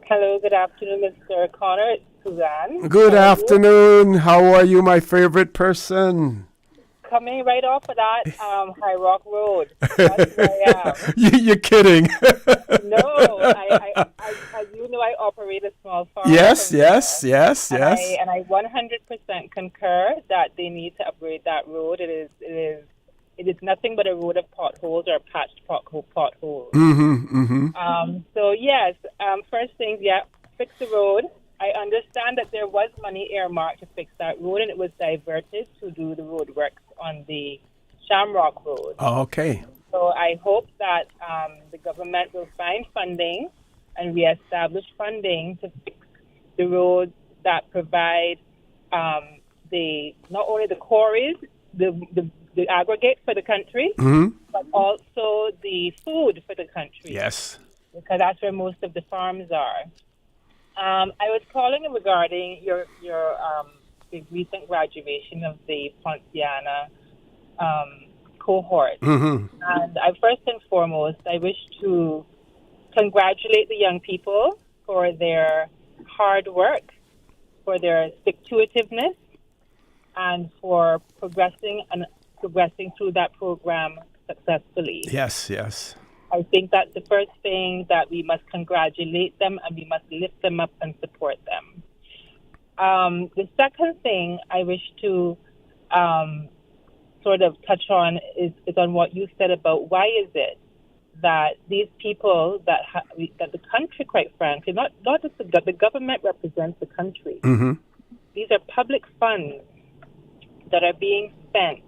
Hello, good afternoon, Mr. Connor. It's Suzanne. Good afternoon. How are you, my favorite person? Coming right off of that High Rock Road. That's where I am. You're kidding. No, as you know, I operate operate a small farm. Yes, from yes, there. yes, And yes. I 100% concur that they need to upgrade that road. It is nothing but a road of potholes or patched potholes. So yes, first things, fix the road. I understand that there was money earmarked to fix that road, and it was diverted to do the road works on the Shamrock Road. Oh, okay. So I hope that the government will find funding and reestablish funding to fix the roads that provide not only the quarries, the aggregate for the country, but also the food for the country. Yes. Because that's where most of the farms are. I was calling regarding your the recent graduation of the Ponciana cohort. And first and foremost, I wish to congratulate the young people for their hard work, for their stick-to-itiveness, and for progressing through that program successfully. Yes, yes. I think that's the first thing, that we must congratulate them and we must lift them up and support them. The second thing I wish to sort of touch on is on what you said about why is it that these people that the country, quite frankly, not just the government represents the country. These are public funds that are being spent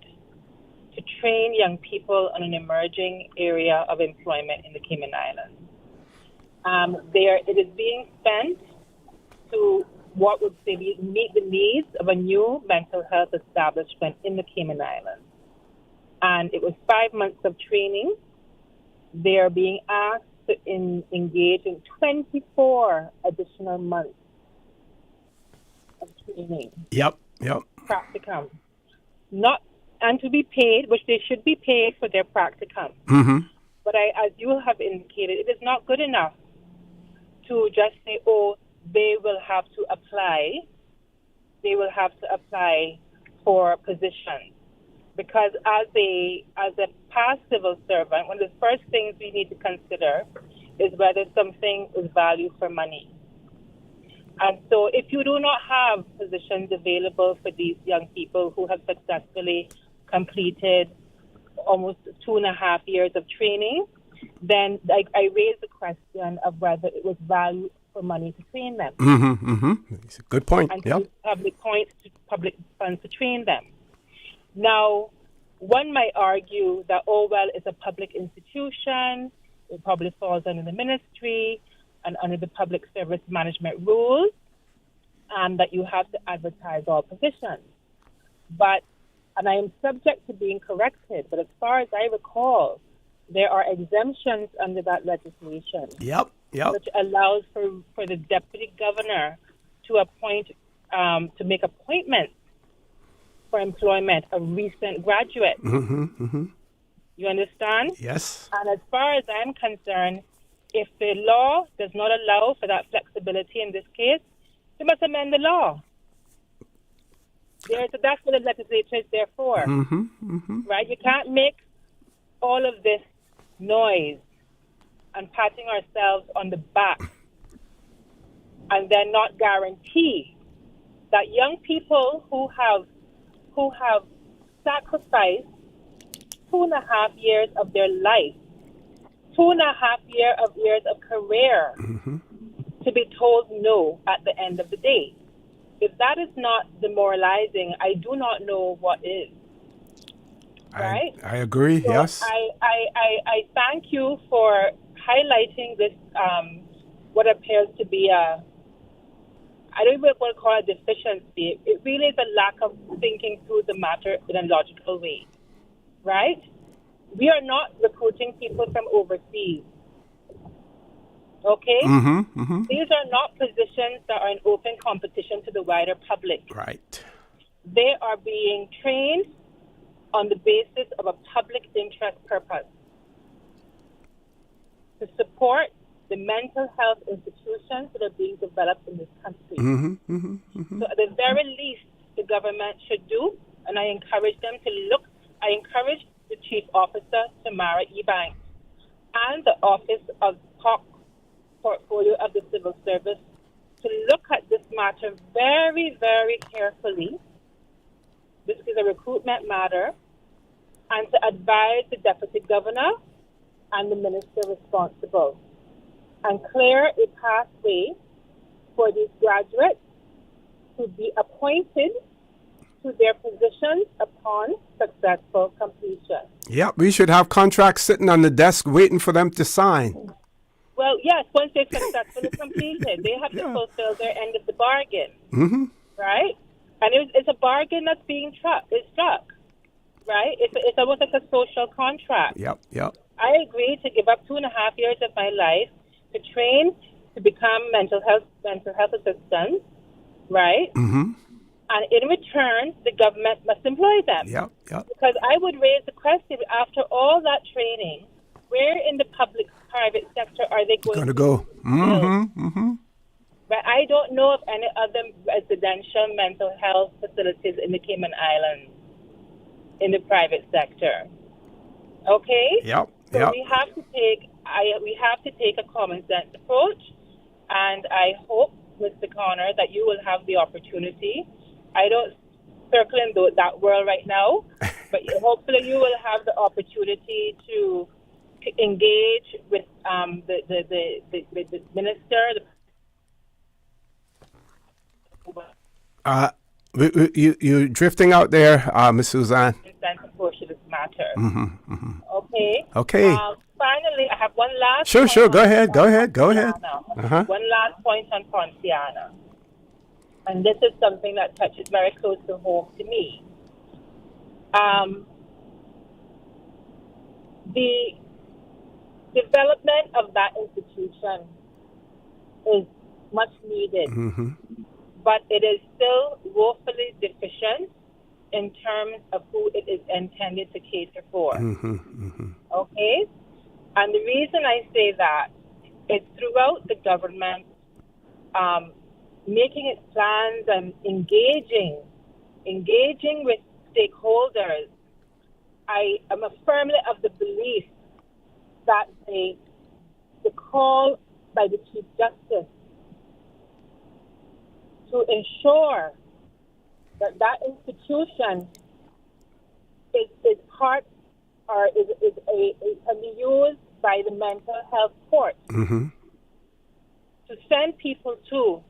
to train young people on an emerging area of employment in the Cayman Islands. It is being spent to what would say meet the needs of a new mental health establishment in the Cayman Islands. And it was 5 months of training. They are being asked to engage in 24 additional months of training. Yep. Practicum. And to be paid, which they should be paid for their practicum. But as you have indicated, it is not good enough to just say, they will have to apply. They will have to apply for positions. Because as a past civil servant, one of the first things we need to consider is whether something is value for money. And so if you do not have positions available for these young people who have successfully completed almost 2.5 years of training, then I raise the question of whether it was value for money to train them. It's a good point. And to public funds to train them. Now, one might argue that, it's a public institution, it probably falls under the ministry and under the public service management rules, and that you have to advertise all positions. And I am subject to being corrected, but as far as I recall, there are exemptions under that legislation. Yep. Which allows for the deputy governor to appoint, to make appointments for employment of recent graduates. You understand? Yes. And as far as I'm concerned, if the law does not allow for that flexibility in this case, they must amend the law. That's what the legislature is there for. Right? You can't make all of this noise and patting ourselves on the back and then not guarantee that young people who have sacrificed 2.5 years of their life, 2.5 years of career, to be told no at the end of the day. If that is not demoralizing, I do not know what is. Right? I agree, So yes. I thank you for highlighting this, what appears to be I don't even want to call it deficiency. It really is a lack of thinking through the matter in a logical way. Right? We are not recruiting people from overseas. Okay? These are not positions that are in open competition to the wider public. Right. They are being trained on the basis of a public interest purpose to support the mental health institutions that are being developed in this country. So at the very least, the government should do, and I encourage them to look, I encourage the Chief Officer, Tamara Ebanks, and the Office of Portfolio of the Civil Service to look at this matter very, very carefully. This is a recruitment matter, and to advise the Deputy Governor and the Minister responsible and clear a pathway for these graduates to be appointed to their positions upon successful completion. Yeah, we should have contracts sitting on the desk waiting for them to sign. Well, yes, once they're successfully completed, they have to fulfill their end of the bargain, right? And it's a bargain that's being struck, right? It's almost like a social contract. Yep. I agree to give up 2.5 years of my life to train to become mental health assistants, right? And in return, the government must employ them. Yep. Because I would raise the question, after all that training, where in the public-private sector are they going to go? But I don't know of any other residential mental health facilities in the Cayman Islands in the private sector. Okay? Yep. So we have to take a common sense approach, and I hope, Mr. Connor, that you will have the opportunity. I don't circle in that world right now, but hopefully you will have the opportunity to engage with the minister. You're drifting out there, Ms. Suzanne. Approach to this matter. Okay. Finally, I have one last. Sure. Go ahead. One last point on Ponciana. And this is something that touches very close to home to me. The development of that institution is much needed, but it is still woefully deficient in terms of who it is intended to cater for. Okay? And the reason I say that is throughout the government, making its plans and engaging with stakeholders, I am firmly of the belief that the call by the Chief Justice to ensure that institution is part or can be used by the mental health court to send people to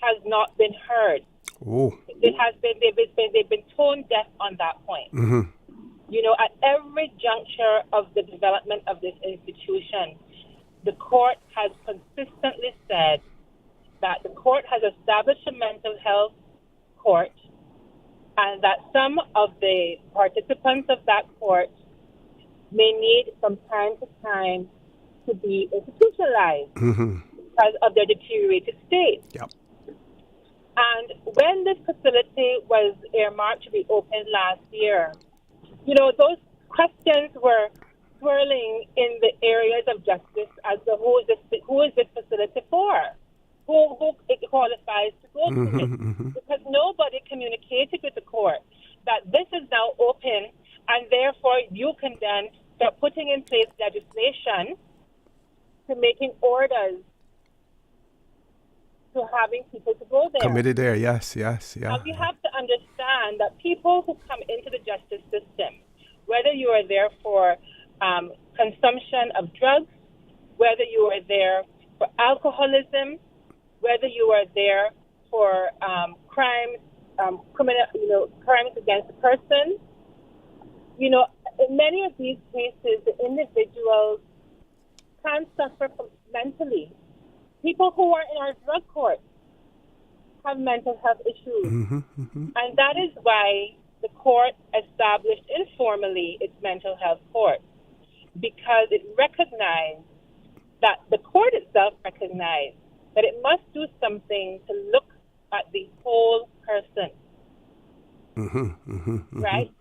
has not been heard. They've been tone deaf on that point. You know, at every juncture of the development of this institution, the court has consistently said that the court has established a mental health court and that some of the participants of that court may need from time to time to be institutionalized because of their deteriorated state. And when this facility was earmarked to be opened last year, you know, those questions were swirling in the areas of justice as to who is this facility for? Who it qualifies to go to it? Because nobody communicated with the court that this is now open and therefore you can then start putting in place legislation to making orders to having people to go there. Committee there, yes. And we have to understand that people who come into the justice system, whether you are there for consumption of drugs, whether you are there for alcoholism, whether you are there for crimes against the person, you know, in many of these cases, the individuals can suffer mentally. People who are in our drug court have mental health issues. And that is why the court established informally its mental health court, because it recognized that the court itself recognized that it must do something to look at the whole person. Right?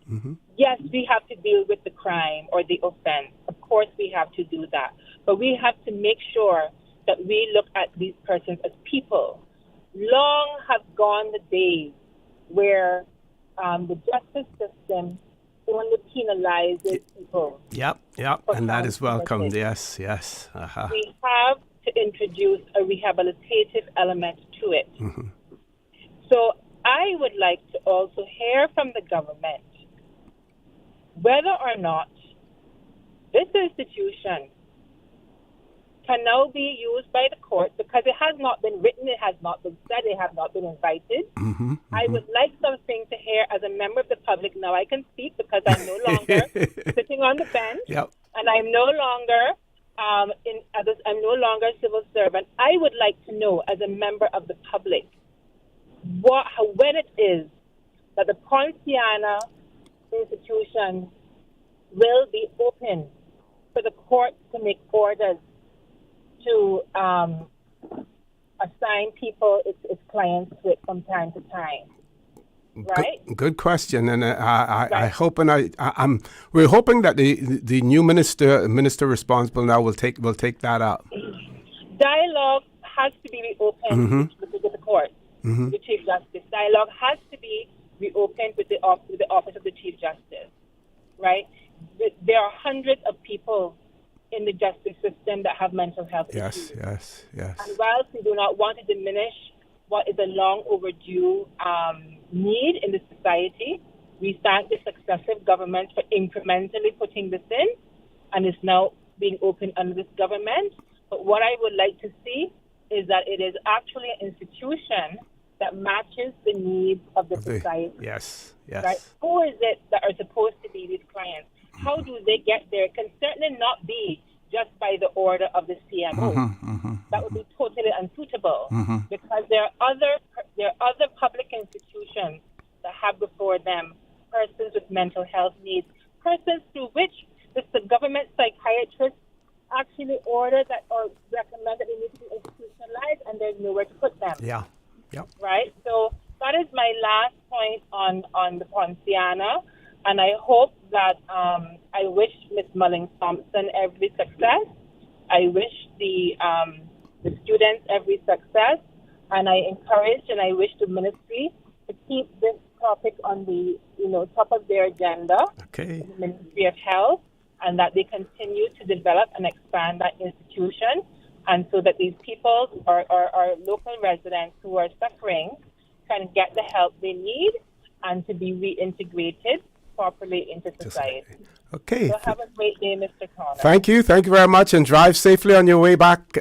Yes, we have to deal with the crime or the offense. Of course we have to do that. But we have to make sure that we look at these persons as people. Long have gone the days where the justice system only penalizes people. Yep. And that is welcomed. Yes. We have to introduce a rehabilitative element to it. Mm-hmm. So I would like to also hear from the government whether or not this institution can now be used by the court, because it has not been written, it has not been said, they have not been invited. Mm-hmm. I would like something to hear as a member of the public. Now I can speak because I'm no longer sitting on the bench, Yep. and I'm no longer I'm no longer a civil servant. I would like to know, as a member of the public, when it is that the Poinciana institution will be open for the court to make orders to assign people its clients with from time to time. Right? Good question, and I hope, and we're hoping that the new minister responsible now will take that up. Dialogue has to be reopened with the court, the Chief Justice. Dialogue has to be reopened with the Office of the Chief Justice. Right? There are hundreds of people in the justice system that have mental health issues. Yes. And whilst we do not want to diminish what is a long overdue need in the society, we thank the successive governments for incrementally putting this in, and it's now being opened under this government. But what I would like to see is that it is actually an institution that matches the needs of the society. Yes. Right? Who is it that are supposed to be these clients? How do they get there? It can certainly not be just by the order of the CMO. That would be totally unsuitable, because there are other public institutions that have before them persons with mental health needs, persons through which the government psychiatrists actually order that or recommend that they need to be institutionalized, and there's nowhere to put them. Yeah. Yep. Right? So that is my last point on the Poinciana. And I hope that I wish Ms. Mullings-Thompson every success. I wish the students every success. And I encourage and I wish the ministry to keep this topic on the top of their agenda. Okay. The Ministry of Health, and that they continue to develop and expand that institution, and so that these people or local residents who are suffering can get the help they need and to be reintegrated properly into society. Okay. So have a great day, Mr. Connor. Thank you very much, and drive safely on your way back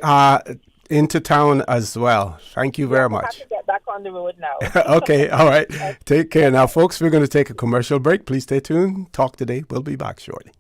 into town as well. Thank you very much. I have to get back on the road now. Okay, all right. Take care. Now, folks, we're going to take a commercial break. Please stay tuned. Talk today. We'll be back shortly.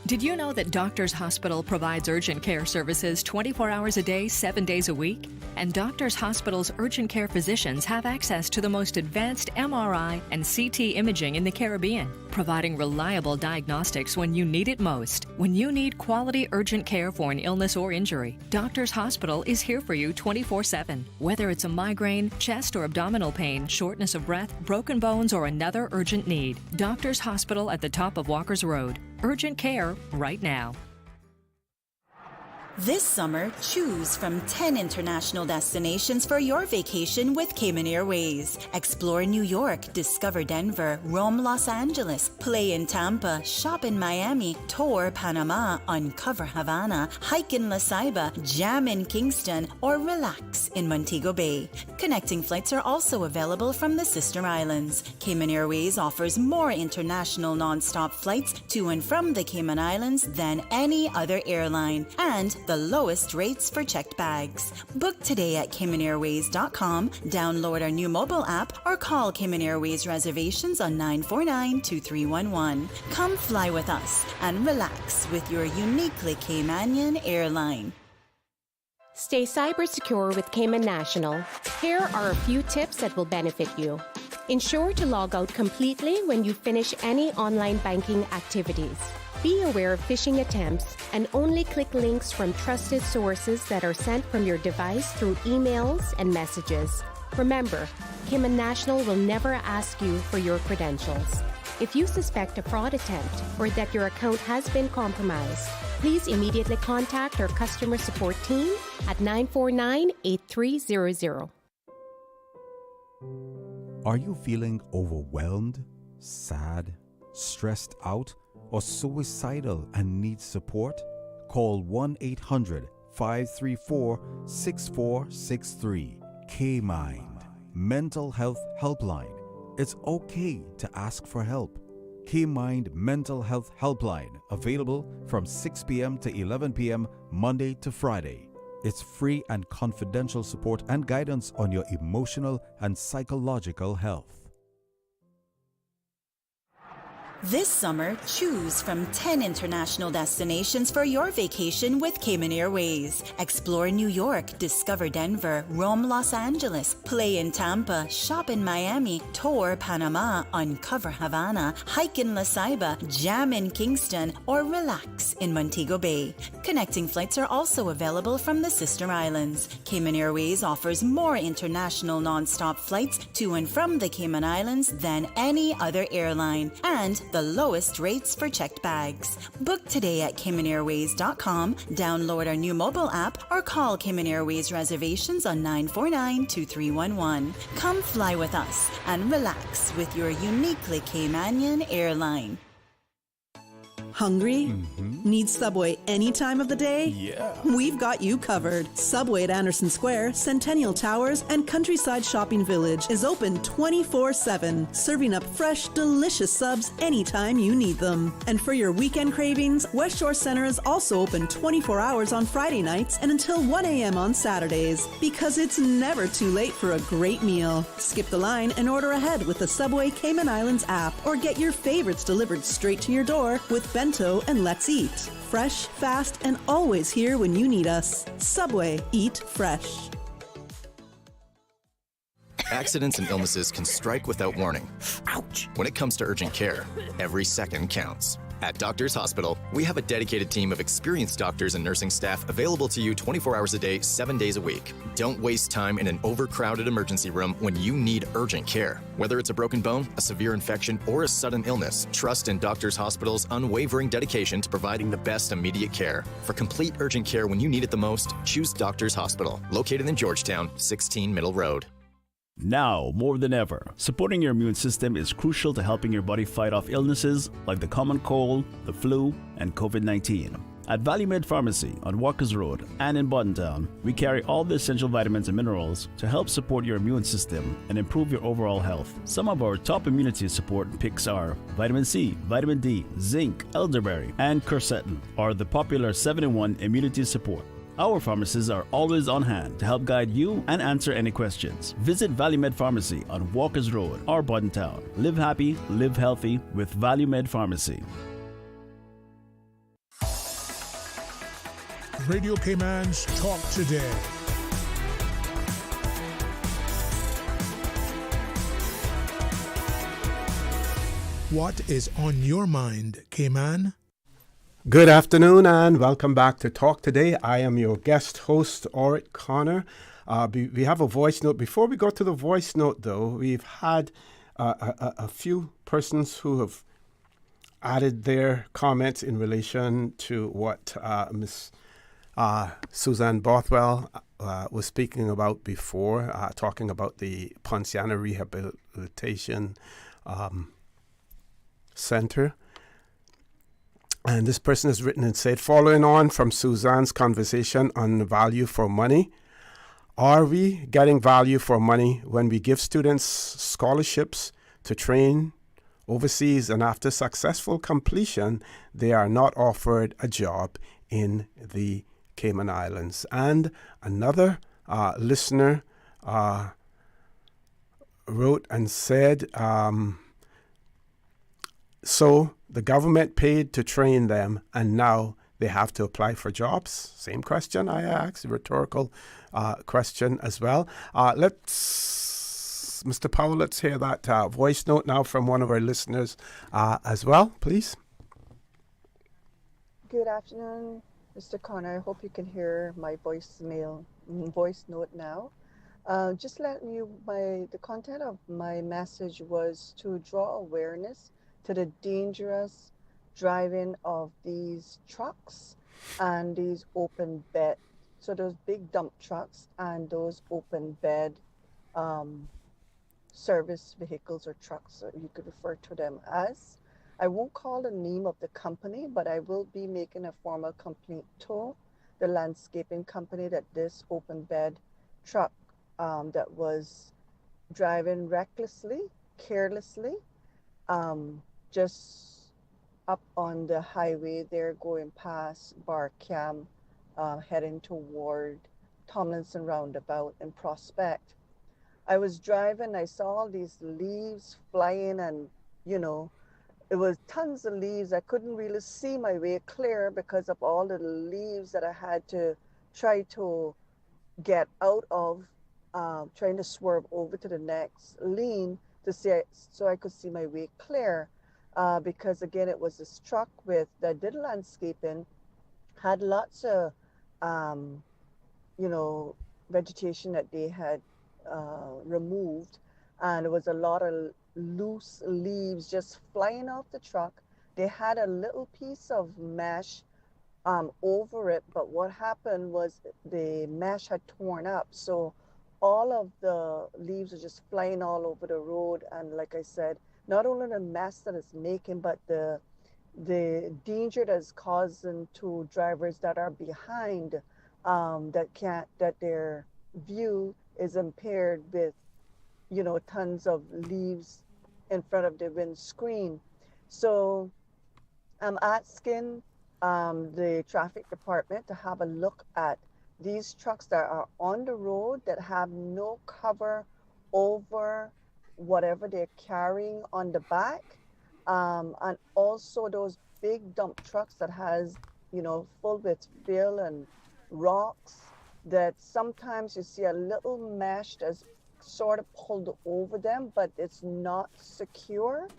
Did you know that Doctors Hospital provides urgent care services 24 hours a day, 7 days a week? And Doctors Hospital's urgent care physicians have access to the most advanced MRI and CT imaging in the Caribbean, providing reliable diagnostics when you need it most. When you need quality urgent care for an illness or injury, Doctors Hospital is here for you 24/7. Whether it's a migraine, chest or abdominal pain, shortness of breath, broken bones, or another urgent need, Doctors Hospital at the top of Walker's Road. Urgent care right now. This summer, choose from 10 international destinations for your vacation with Cayman Airways. Explore New York, discover Denver, roam Los Angeles, play in Tampa, shop in Miami, tour Panama, uncover Havana, hike in La Ceiba, jam in Kingston, or relax in Montego Bay. Connecting flights are also available from the sister islands. Cayman Airways offers more international non-stop flights to and from the Cayman Islands than any other airline, and the lowest rates for checked bags. Book today at CaymanAirways.com, download our new mobile app, or call Cayman Airways reservations on 949-2311. Come fly with us and relax with your uniquely Caymanian airline. Stay cyber secure with Cayman National. Here are a few tips that will benefit you. Ensure to log out completely when you finish any online banking activities. Be aware of phishing attempts and only click links from trusted sources that are sent from your device through emails and messages. Remember, Cayman National will never ask you for your credentials. If you suspect a fraud attempt or that your account has been compromised, please immediately contact our customer support team at 949-8300. Are you feeling overwhelmed, sad, stressed out, or suicidal and need support? Call 1-800 534-6463. K-Mind, Mental Health Helpline. It's okay to ask for help. K-Mind Mental Health Helpline, available from 6 p.m. to 11 p.m. Monday to Friday. It's free and confidential support and guidance on your emotional and psychological health. This summer, choose from 10 international destinations for your vacation with Cayman Airways. Explore New York, discover Denver, roam Los Angeles, play in Tampa, shop in Miami, tour Panama, uncover Havana, hike in La Ceiba, jam in Kingston, or relax in Montego Bay. Connecting flights are also available from the sister islands. Cayman Airways offers more international non-stop flights to and from the Cayman Islands than any other airline, and the lowest rates for checked bags. Book today at CaymanAirways.com, download our new mobile app, or call Cayman Airways reservations on 949-2311. Come fly with us and relax with your uniquely Caymanian airline. Hungry? Need Subway any time of the day? Yeah. We've got you covered. Subway at Anderson Square, Centennial Towers, and Countryside Shopping Village is open 24/7, serving up fresh, delicious subs anytime you need them. And for your weekend cravings, West Shore Center is also open 24 hours on Friday nights and until 1 a.m. on Saturdays, because it's never too late for a great meal. Skip the line and order ahead with the Subway Cayman Islands app, or get your favorites delivered straight to your door with Bento and Let's Eat. Fresh, fast, and always here when you need us. Subway, eat fresh. Accidents and illnesses can strike without warning. Ouch! When it comes to urgent care, every second counts. At Doctors Hospital, we have a dedicated team of experienced doctors and nursing staff available to you 24 hours a day, 7 days a week. Don't waste time in an overcrowded emergency room when you need urgent care. Whether it's a broken bone, a severe infection, or a sudden illness, trust in Doctors Hospital's unwavering dedication to providing the best immediate care. For complete urgent care when you need it the most, choose Doctors Hospital, located in Georgetown, 16 Middle Road. Now, more than ever, supporting your immune system is crucial to helping your body fight off illnesses like the common cold, the flu, and COVID-19. At ValueMed Pharmacy on Walkers Road and in Buttontown, we carry all the essential vitamins and minerals to help support your immune system and improve your overall health. Some of our top immunity support picks are vitamin C, vitamin D, zinc, elderberry, and quercetin, or the popular 7-in-1 immunity support. Our pharmacists are always on hand to help guide you and answer any questions. Visit ValueMed Pharmacy on Walkers Road or Buttontown. Live happy, live healthy with ValueMed Pharmacy. Radio Cayman's Talk Today. What is on your mind, Cayman? Good afternoon and welcome back to Talk Today. I am your guest host, Orrett Connor. We have a voice note. Before we go to the voice note, though, we've had a few persons who have added their comments in relation to what Miss Suzanne Bothwell was speaking about before, talking about the Ponciana Rehabilitation Center. And this person has written and said, following on from Suzanne's conversation on value for money, are we getting value for money when we give students scholarships to train overseas and after successful completion, they are not offered a job in the Cayman Islands? And another listener wrote and said, so the government paid to train them, and now they have to apply for jobs? Same question I asked, rhetorical question as well. Mr. Powell, let's hear that voice note now from one of our listeners as well, please. Good afternoon, Mr. Connor. I hope you can hear my voice note now. Just letting you, the content of my message was to draw awareness to the dangerous driving of these trucks and these open bed. So those big dump trucks and those open bed service vehicles or trucks, you could refer to them as. I won't call the name of the company, but I will be making a formal complaint to the landscaping company that this open bed truck that was driving recklessly, carelessly, just up on the highway there going past Barcam, heading toward Tomlinson Roundabout and Prospect. I was driving, I saw all these leaves flying and, you know, it was tons of leaves. I couldn't really see my way clear because of all the leaves that I had to try to get out of, trying to swerve over to the next lane to see so I could see my way clear. Because again, it was this truck that did landscaping, had lots of, you know, vegetation that they had removed, and there was a lot of loose leaves just flying off the truck. They had a little piece of mesh over it, but what happened was the mesh had torn up, so all of the leaves are just flying all over the road. And like I said, not only the mess that it's making, but the danger that is causing to drivers that are behind, that their view is impaired with, you know, tons of leaves in front of the windscreen. So I'm asking the traffic department to have a look at these trucks that are on the road that have no cover over whatever they're carrying on the back, and also those big dump trucks that has, you know, full with fill and rocks, that sometimes you see a little mesh that's sort of pulled over them, but it's not secure.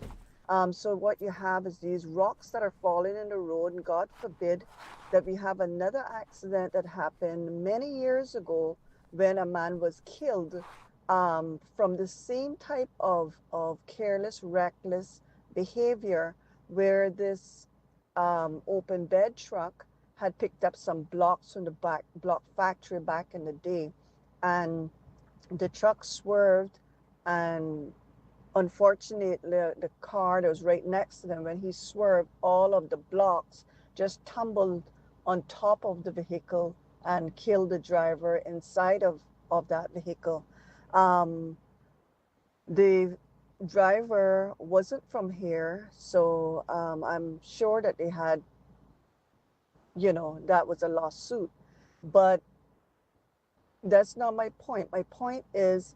So what you have is these rocks that are falling in the road, and God forbid that we have another accident that happened many years ago when a man was killed from the same type of careless, reckless behavior, where this open bed truck had picked up some blocks from the block factory back in the day, and the truck swerved, and unfortunately the car that was right next to them, when he swerved, all of the blocks just tumbled on top of the vehicle and killed the driver inside of that vehicle. The driver wasn't from here, so I'm sure that they had, you know, that was a lawsuit. But that's not my point. My point is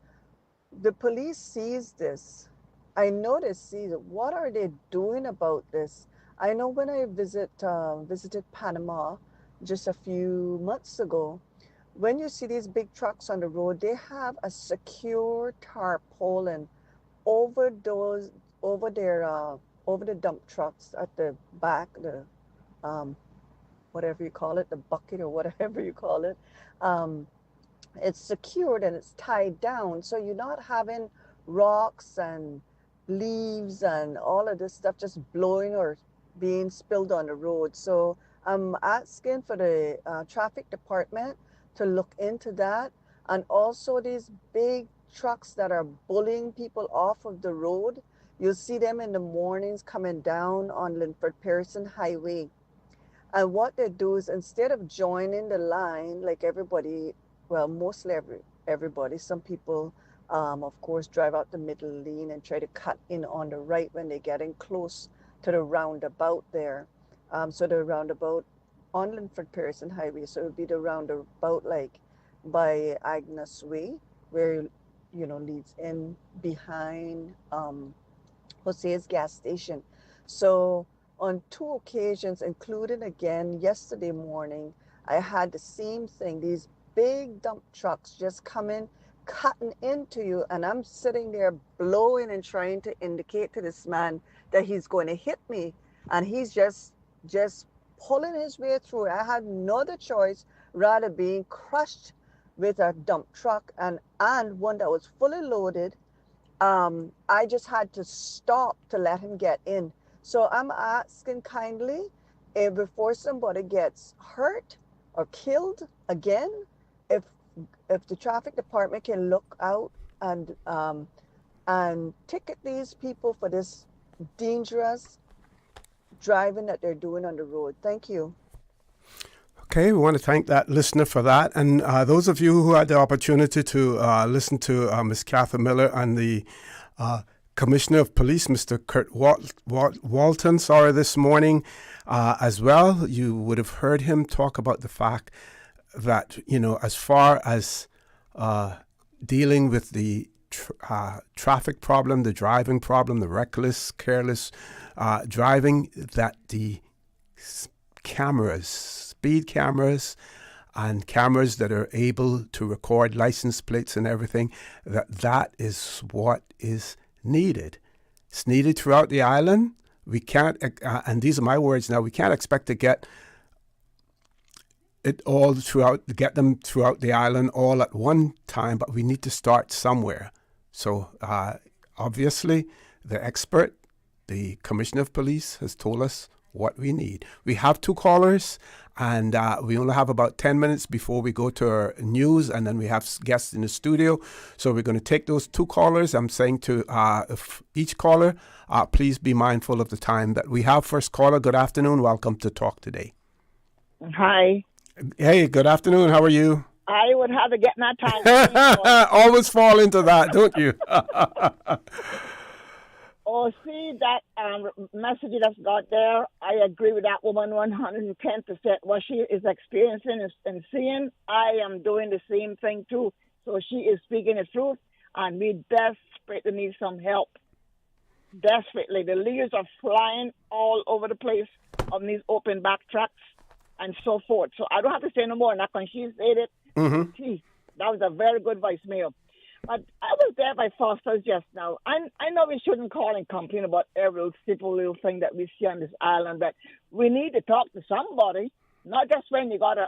the police sees this. I know they see it. What are they doing about this? I know when I visited Panama just a few months ago, when you see these big trucks on the road, they have a secure tarpaulin over the dump trucks at the back, the whatever you call it, the bucket or whatever you call it. It's secured and it's tied down, so you're not having rocks and leaves and all of this stuff just blowing or being spilled on the road. So I'm asking for the traffic department to look into that, and also these big trucks that are bullying people off of the road. You'll see them in the mornings coming down on Linford Pearson Highway, and what they do is, instead of joining the line like everybody, well, mostly everybody, some people of course drive out the middle lane and try to cut in on the right when they're getting close to the roundabout there. So the roundabout on Linford Pearson Highway, so it would be the roundabout like by Agnes Way, where, you know, leads in behind Jose's gas station. So on 2 occasions, including again yesterday morning, I had the same thing. These big dump trucks just coming, cutting into you, and I'm sitting there blowing and trying to indicate to this man that he's going to hit me, and he's just pulling his way through. I had no other choice rather being crushed with a dump truck and one that was fully loaded. I just had to stop to let him get in. So I'm asking kindly, before somebody gets hurt or killed again, if the traffic department can look out and ticket these people for this dangerous driving that they're doing on the road. Thank you. Okay, we want to thank that listener for that. And those of you who had the opportunity to listen to Ms. Catherine Miller and the Commissioner of Police, Mr. Kurt Walton, this morning as well, you would have heard him talk about the fact that, as far as dealing with the traffic problem, the driving problem, the reckless, careless driving, that the cameras, speed cameras, and cameras that are able to record license plates and everything, that is what is needed. It's needed throughout the island. We can't, and these are my words now, we can't expect to get it all throughout, get them throughout the island all at one time, but we need to start somewhere. So obviously, the expert, the Commissioner of Police, has told us what we need. We have 2 callers, and we only have about 10 minutes before we go to our news, and then we have guests in the studio. So we're going to take those 2 callers. I'm saying to each caller, please be mindful of the time that we have. First caller, good afternoon. Welcome to Talk Today. Hi. Hey, good afternoon. How are you? I would have to get my time. Always fall into that, don't you? Oh, see that message that's got there. I agree with that woman 110%. What she is experiencing and seeing, I am doing the same thing too. So she is speaking the truth, and we desperately need some help. Desperately. The leaves are flying all over the place on these open back tracks and so forth. So I don't have to say no more. Not when she said it. Mm-hmm. That was a very good voicemail. But I was there by Foster's just now. I know we shouldn't call and complain about every simple little thing that we see on this island, but we need to talk to somebody, not just when you got a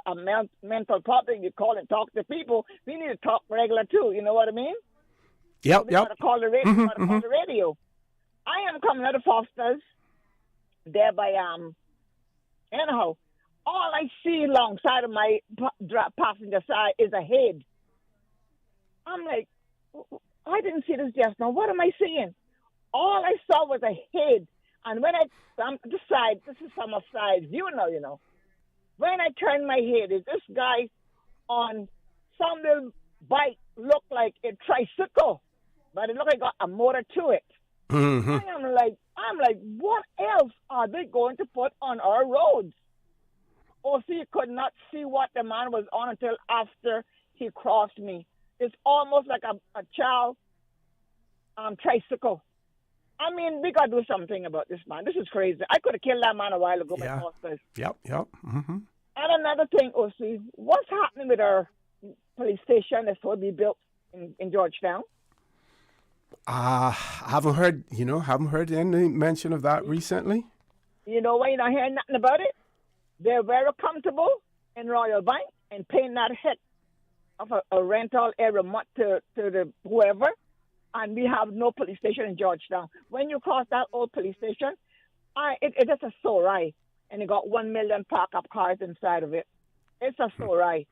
mental problem, you call and talk to people. We need to talk regular too, you know what I mean? Yep, so gotta call the radio, call the radio. I am coming out of Foster's there by, anyhow, all I see alongside of my passenger side is a head. I'm like, I didn't see this just now. What am I seeing? All I saw was a head. And when this is some of sides, you know. When I turned my head, is this guy on some little bike looked like a tricycle, but it looked like got a motor to it. Mm-hmm. I'm like, what else are they going to put on our roads? Or see, could not see what the man was on until after he crossed me. It's almost like a child tricycle. I mean, we got to do something about this, man. This is crazy. I could have killed that man a while ago. Yeah. Yep. Mm-hmm. And another thing, OC, what's happening with our police station that's going to be built in Georgetown? Haven't heard any mention of that recently. You know why you're not hearing nothing about it? They're very comfortable in Royal Bank and paying that heck of a rental every month to the whoever, and we have no police station in Georgetown. When you cross that old police station, it is a Sorai, and it got 1 million park-up cars inside of it. It's a Sorai.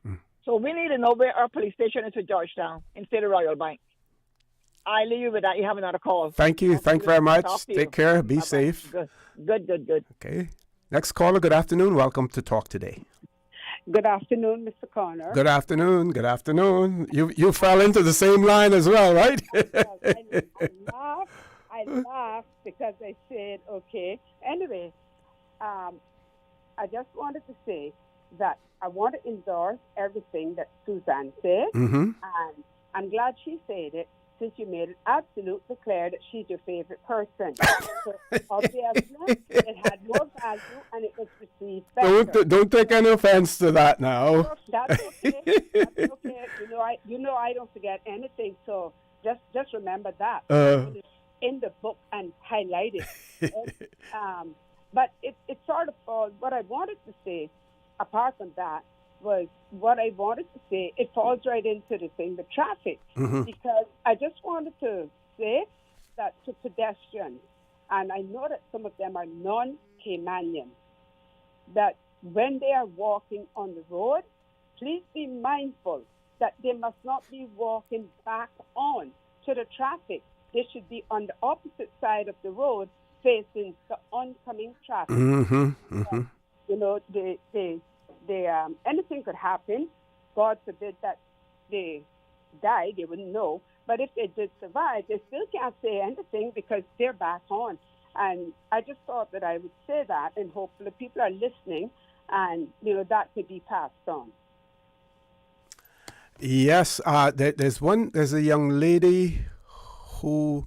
So we need to know where our police station is in Georgetown instead of Royal Bank. I leave you with that. You have another call. Thank you. Thank you very much. Take care. Be safe. Good. Okay. Next caller, good afternoon. Welcome to Talk Today. Good afternoon, Mr. Connor. Good afternoon. You fell into the same line as well, right? I laughed because I said, okay. Anyway, I just wanted to say that I want to endorse everything that Suzanne said. Mm-hmm. And I'm glad she said it, since you made it absolutely clear that she's your favorite person. So obviously, it had more value and it was received better. Don't take any offense to that now. That's okay. That's okay. You know I don't forget anything, so just remember that. In the book and highlight it. But it's sort of what I wanted to say, apart from that, was what I wanted to say. It falls right into the thing, the traffic, because I just wanted to say that to pedestrians, and I know that some of them are non-Caymanians, that when they are walking on the road, please be mindful that they must not be walking back on to the traffic. They should be on the opposite side of the road facing the oncoming traffic. Mm-hmm. You know, they anything could happen. God forbid that they die, they wouldn't know. But if they did survive, they still can't say anything because they're back on. And I just thought that I would say that, and hopefully people are listening, and that could be passed on. Yes, there's a young lady who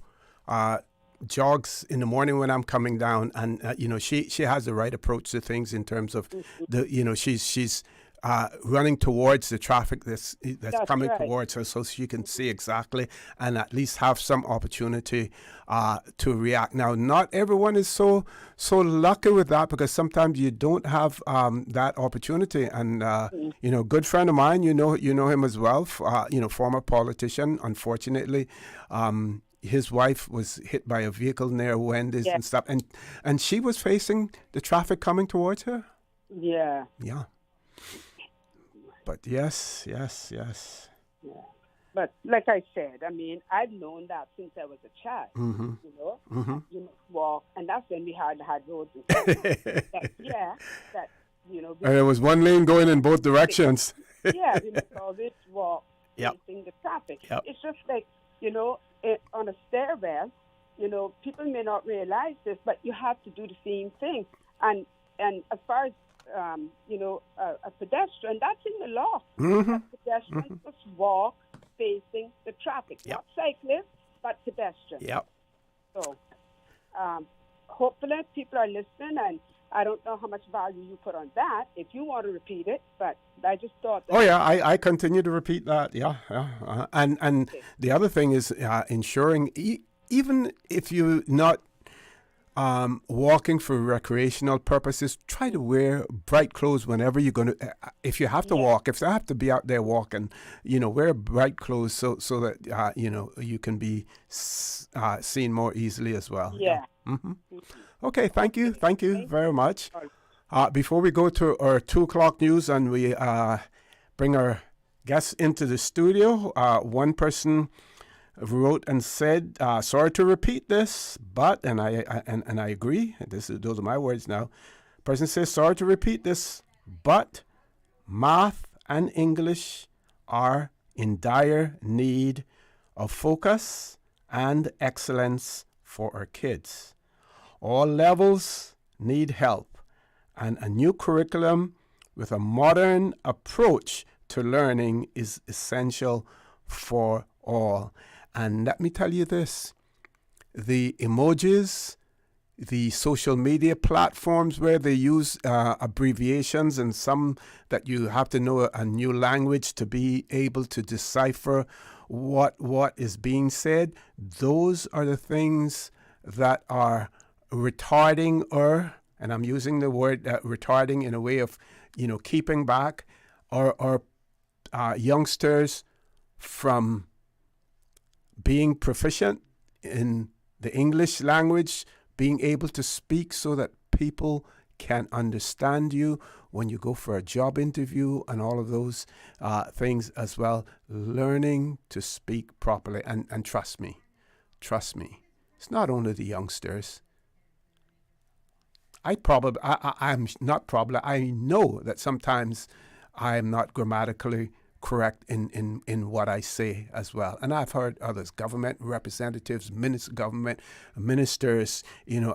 jogs in the morning when I'm coming down, and she has the right approach to things in terms of she's running towards the traffic that's coming right. towards her, so she can see exactly and at least have some opportunity to react. Now, not everyone is so lucky with that, because sometimes you don't have that opportunity. And good friend of mine, you know him as well. Former politician. Unfortunately, his wife was hit by a vehicle near Wendy's and stuff, and she was facing the traffic coming towards her. Yeah. Yeah. But yes. Yeah. But like I said, I mean, I've known that since I was a child. Mm-hmm. Mm-hmm. You must walk, and that's when we had roads. And and there was one lane going in both directions. Yeah, we must always walk Yep. facing the traffic. Yep. It's just like, on a stairwell, people may not realize this, but you have to do the same thing. And as far as a pedestrian, that's in the law. Mm-hmm. Pedestrians must walk facing the traffic, Yep. not cyclists, but pedestrians. Yep. So, hopefully people are listening, and I don't know how much value you put on that, if you want to repeat it, but I just thought that... Oh, yeah, I continue to repeat that, yeah. And Okay. the other thing is ensuring, even if you're not walking for recreational purposes, try to wear bright clothes whenever you're going to, if you have to walk, if you have to be out there walking, wear bright clothes so that, you can be seen more easily as well. Yeah. Mm-hmm. Okay, thank you very much. Before we go to our 2:00 news and we bring our guests into the studio, one person wrote and said, sorry to repeat this, but, and I agree, those are my words now. Person says, sorry to repeat this, but math and English are in dire need of focus and excellence for our kids. All levels need help, and a new curriculum with a modern approach to learning is essential for all. And let me tell you this, the emojis, the social media platforms where they use abbreviations, and some that you have to know a new language to be able to decipher what is being said, those are the things that are retarding, and I'm using the word retarding in a way of, keeping back our youngsters from being proficient in the English language, being able to speak so that people can understand you when you go for a job interview, and all of those things as well. Learning to speak properly, and trust me, it's not only the youngsters. I know that sometimes I'm not grammatically correct in what I say as well. And I've heard others, government representatives, government ministers,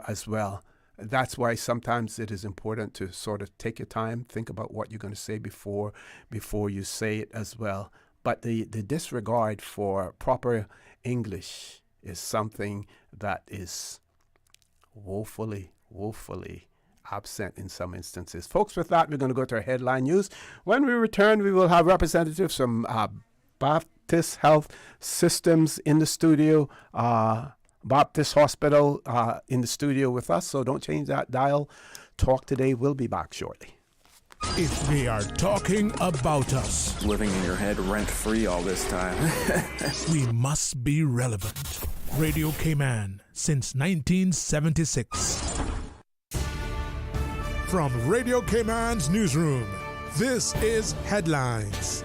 as well. That's why sometimes it is important to sort of take your time, think about what you're going to say before you say it as well. But the disregard for proper English is something that is woefully absent in some instances. Folks, with that, we're going to go to our headline news. When we return, we will have representatives from Baptist Health Systems in the studio, Baptist Hospital in the studio with us, so don't change that dial. Talk Today will be back shortly. If they are talking about us, living in your head rent-free all this time, we must be relevant. Radio Cayman since 1976. From Radio Cayman's newsroom, this is Headlines.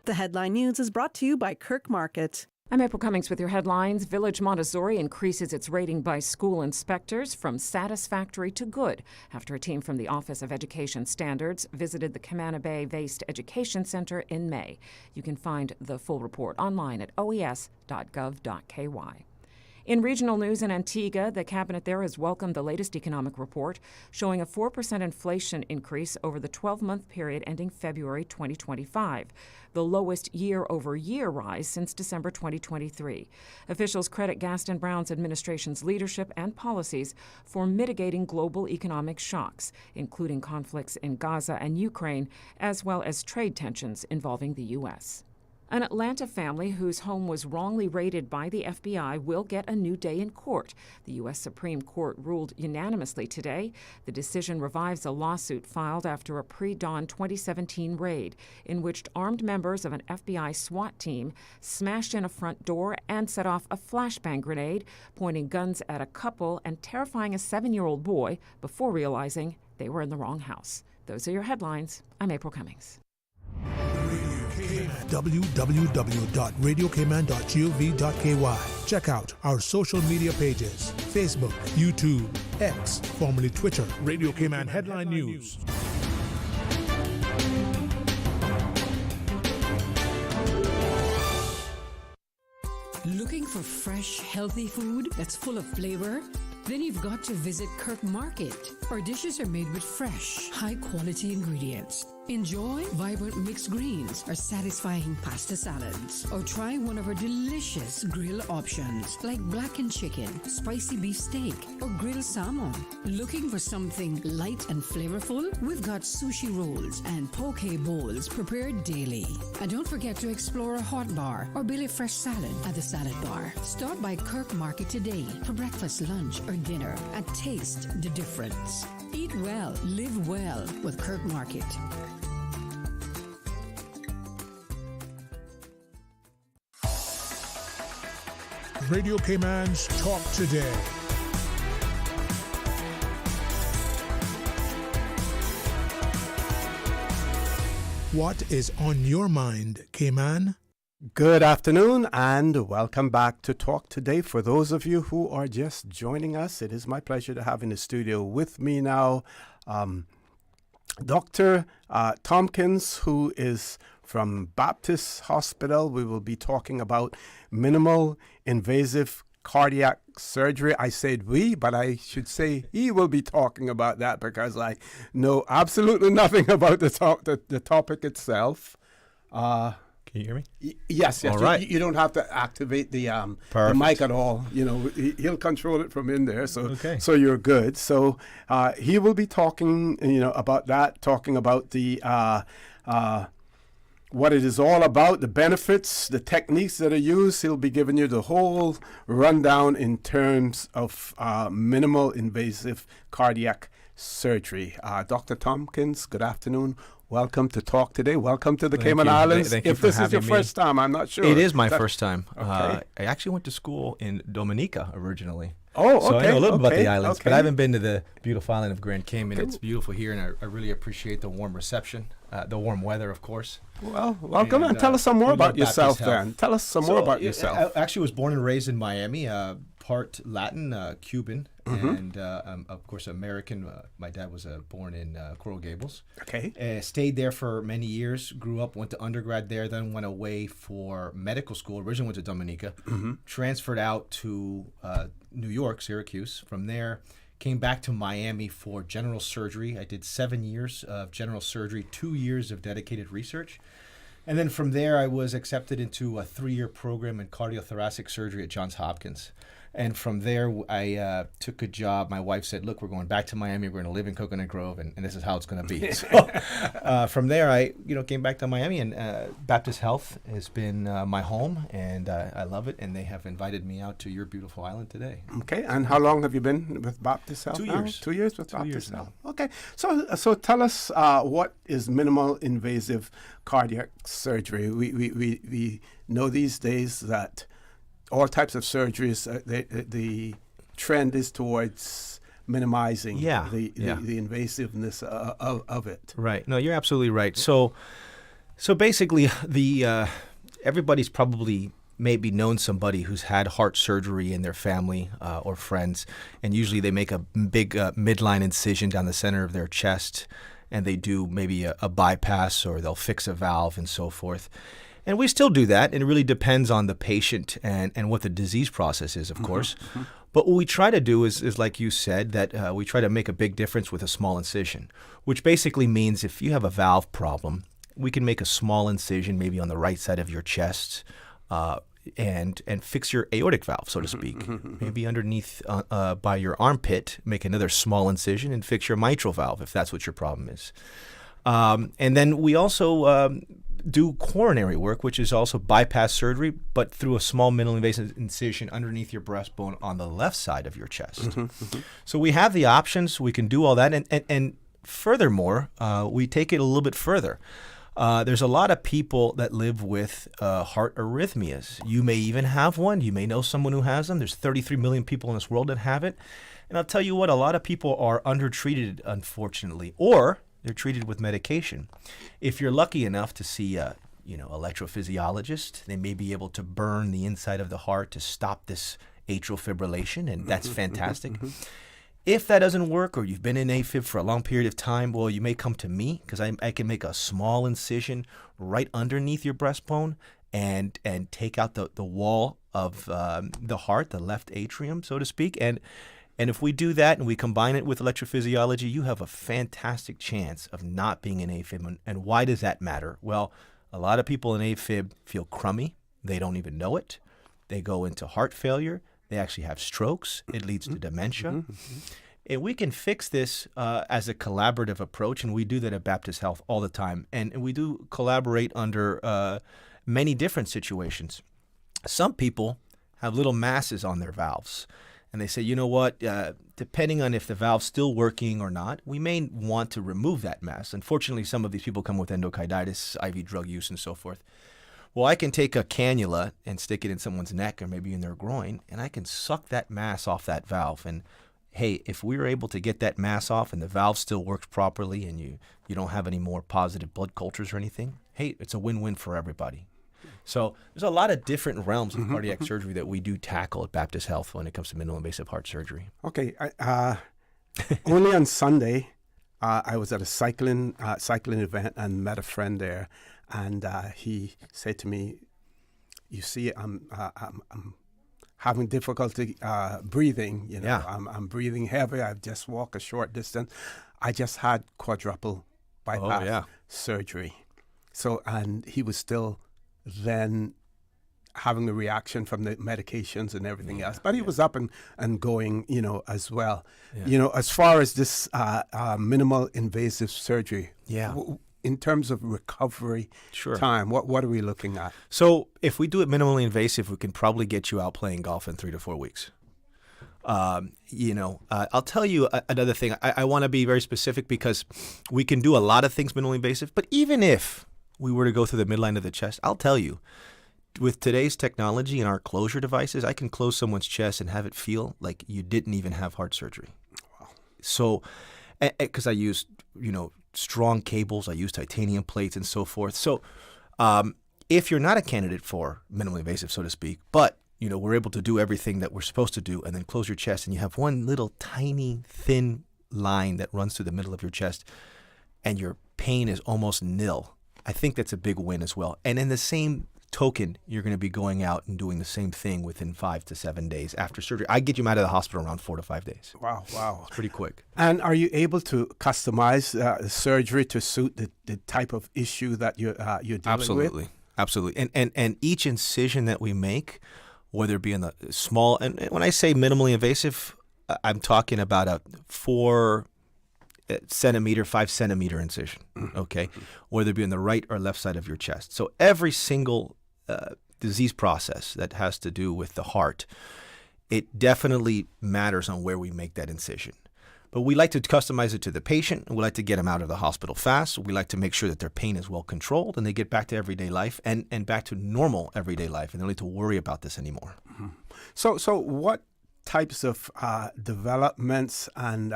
The Headline News is brought to you by Kirk Market. I'm April Cummings with your headlines. Village Montessori increases its rating by school inspectors from satisfactory to good after a team from the Office of Education Standards visited the Camana Bay-based Education Center in May. You can find the full report online at oes.gov.ky. In regional news in Antigua, the cabinet there has welcomed the latest economic report showing a 4% inflation increase over the 12-month period ending February 2025, the lowest year-over-year rise since December 2023. Officials credit Gaston Brown's administration's leadership and policies for mitigating global economic shocks, including conflicts in Gaza and Ukraine, as well as trade tensions involving the U.S. An Atlanta family whose home was wrongly raided by the FBI will get a new day in court. The U.S. Supreme Court ruled unanimously today. The decision revives a lawsuit filed after a pre-dawn 2017 raid in which armed members of an FBI SWAT team smashed in a front door and set off a flashbang grenade, pointing guns at a couple and terrifying a 7-year-old boy before realizing they were in the wrong house. Those are your headlines. I'm April Cummings. www.radiocayman.gov.ky. Check out our social media pages: Facebook, YouTube, X, formerly Twitter, Radio Cayman Headline News. Looking for fresh, healthy food that's full of flavor? Then you've got to visit Kirk Market. Our dishes are made with fresh, high-quality ingredients. Enjoy vibrant mixed greens or satisfying pasta salads. Or try one of our delicious grill options like blackened chicken, spicy beef steak, or grilled salmon. Looking for something light and flavorful? We've got sushi rolls and poke bowls prepared daily. And don't forget to explore a hot bar or Billy Fresh salad at the salad bar. Stop by Kirk Market today for breakfast, lunch, or dinner and taste the difference. Eat well, live well with Kirk Market. Radio Cayman's Talk Today. What is on your mind, Cayman? Good afternoon and welcome back to Talk Today. For those of you who are just joining us, it is my pleasure to have in the studio with me now Dr. Tompkins, who is from Baptist Hospital. We will be talking about minimal invasive cardiac surgery. I said we, but I should say he will be talking about that because I know absolutely nothing about the topic itself. Can you hear me? Yes. All right. You don't have to activate the mic at all. You know, he'll control it from in there. So, okay. So you're good. So he will be talking, about that, talking about the what it is all about, the benefits, the techniques that are used. He'll be giving you the whole rundown in terms of minimal invasive cardiac surgery. Dr. Tompkins, good afternoon. Welcome to Talk Today. Welcome to the Cayman Islands. If this is your first time, I'm not sure. It is my first time. Okay. I actually went to school in Dominica originally. Oh, okay. So I know a little bit about the islands, but I haven't been to the beautiful island of Grand Cayman. It's beautiful here, and I really appreciate the warm reception, the warm weather, of course. Well, welcome, and tell us some more about yourself then. Tell us some more about yourself. I actually was born and raised in Miami, part Latin, Cuban, and of course American. My dad was born in Coral Gables. Okay. Stayed there for many years, grew up, went to undergrad there, then went away for medical school. Originally went to Dominica, transferred out to New York, Syracuse. From there, came back to Miami for general surgery. I did 7 years of general surgery, 2 years of dedicated research. And then from there, I was accepted into a 3-year program in cardiothoracic surgery at Johns Hopkins. And from there, I took a job. My wife said, look, we're going back to Miami. We're going to live in Coconut Grove, and this is how it's going to be. So from there, I came back to Miami, and Baptist Health has been my home, and I love it. And they have invited me out to your beautiful island today. Okay. And how long have you been with Baptist Health? 2 years. 2 years with 2 Baptist years Health. now. Okay. So tell us what is minimal invasive cardiac surgery? We know these days that all types of surgeries, the trend is towards minimizing the invasiveness of it. Right. No, you're absolutely right. So basically, everybody's probably maybe known somebody who's had heart surgery in their family or friends, and usually they make a big midline incision down the center of their chest, and they do maybe a bypass, or they'll fix a valve and so forth. And we still do that, and it really depends on the patient and what the disease process is, of course. But what we try to do is like you said, that we try to make a big difference with a small incision, which basically means if you have a valve problem, we can make a small incision maybe on the right side of your chest and fix your aortic valve, so to speak. Maybe underneath by your armpit, make another small incision and fix your mitral valve if that's what your problem is. And then we also do coronary work, which is also bypass surgery, but through a small minimally invasive incision underneath your breastbone on the left side of your chest. So we have the options. We can do all that. And furthermore, we take it a little bit further. There's a lot of people that live with heart arrhythmias. You may even have one. You may know someone who has them. There's 33 million people in this world that have it. And I'll tell you what, a lot of people are undertreated, unfortunately, or they're treated with medication. If you're lucky enough to see a electrophysiologist, they may be able to burn the inside of the heart to stop this atrial fibrillation, and that's fantastic. If that doesn't work, or you've been in AFib for a long period of time, well, you may come to me, because I can make a small incision right underneath your breastbone and take out the wall of the heart, the left atrium, so to speak. And if we do that and we combine it with electrophysiology, you have a fantastic chance of not being in AFib. And why does that matter? Well, a lot of people in AFib feel crummy. They don't even know it. They go into heart failure. They actually have strokes. It leads to dementia. And we can fix this as a collaborative approach, and we do that at Baptist Health all the time. And we do collaborate under many different situations. Some people have little masses on their valves. And they say, you know what, depending on if the valve's still working or not, we may want to remove that mass. Unfortunately, some of these people come with endocarditis, IV drug use, and so forth. Well, I can take a cannula and stick it in someone's neck or maybe in their groin, and I can suck that mass off that valve. And hey, if we were able to get that mass off and the valve still works properly and you don't have any more positive blood cultures or anything, hey, it's a win-win for everybody. So there's a lot of different realms of cardiac surgery that we do tackle at Baptist Health when it comes to minimally invasive heart surgery. Okay. Only on Sunday, I was at a cycling event and met a friend there, and he said to me, "You see, I'm having difficulty breathing. Yeah. I'm breathing heavy. I've just walked a short distance. I just had quadruple bypass surgery." So, and he was still then having the reaction from the medications and everything else. But he was up and going, as well. Yeah. As far as this minimal invasive surgery, in terms of recovery time, what are we looking at? So if we do it minimally invasive, we can probably get you out playing golf in 3 to 4 weeks. I'll tell you another thing. I want to be very specific because we can do a lot of things minimally invasive, but even if we were to go through the midline of the chest, I'll tell you, with today's technology and our closure devices, I can close someone's chest and have it feel like you didn't even have heart surgery. Wow. So, because I use, strong cables, I use titanium plates and so forth. So, if you're not a candidate for minimally invasive, so to speak, but, we're able to do everything that we're supposed to do and then close your chest and you have one little tiny thin line that runs through the middle of your chest and your pain is almost nil, I think that's a big win as well. And in the same token, you're going to be going out and doing the same thing within 5 to 7 days after surgery. I get you out of the hospital around 4 to 5 days. Wow. It's pretty quick. And are you able to customize the surgery to suit the type of issue that you're dealing with? Absolutely. And each incision that we make, whether it be in the small, and when I say minimally invasive, I'm talking about a 4 centimeter, 5 centimeter incision, okay? Whether it be on the right or left side of your chest. So every single disease process that has to do with the heart, it definitely matters on where we make that incision. But we like to customize it to the patient, and we like to get them out of the hospital fast. We like to make sure that their pain is well controlled and they get back to everyday life and back to normal everyday life, and they don't need to worry about this anymore. So what types of developments and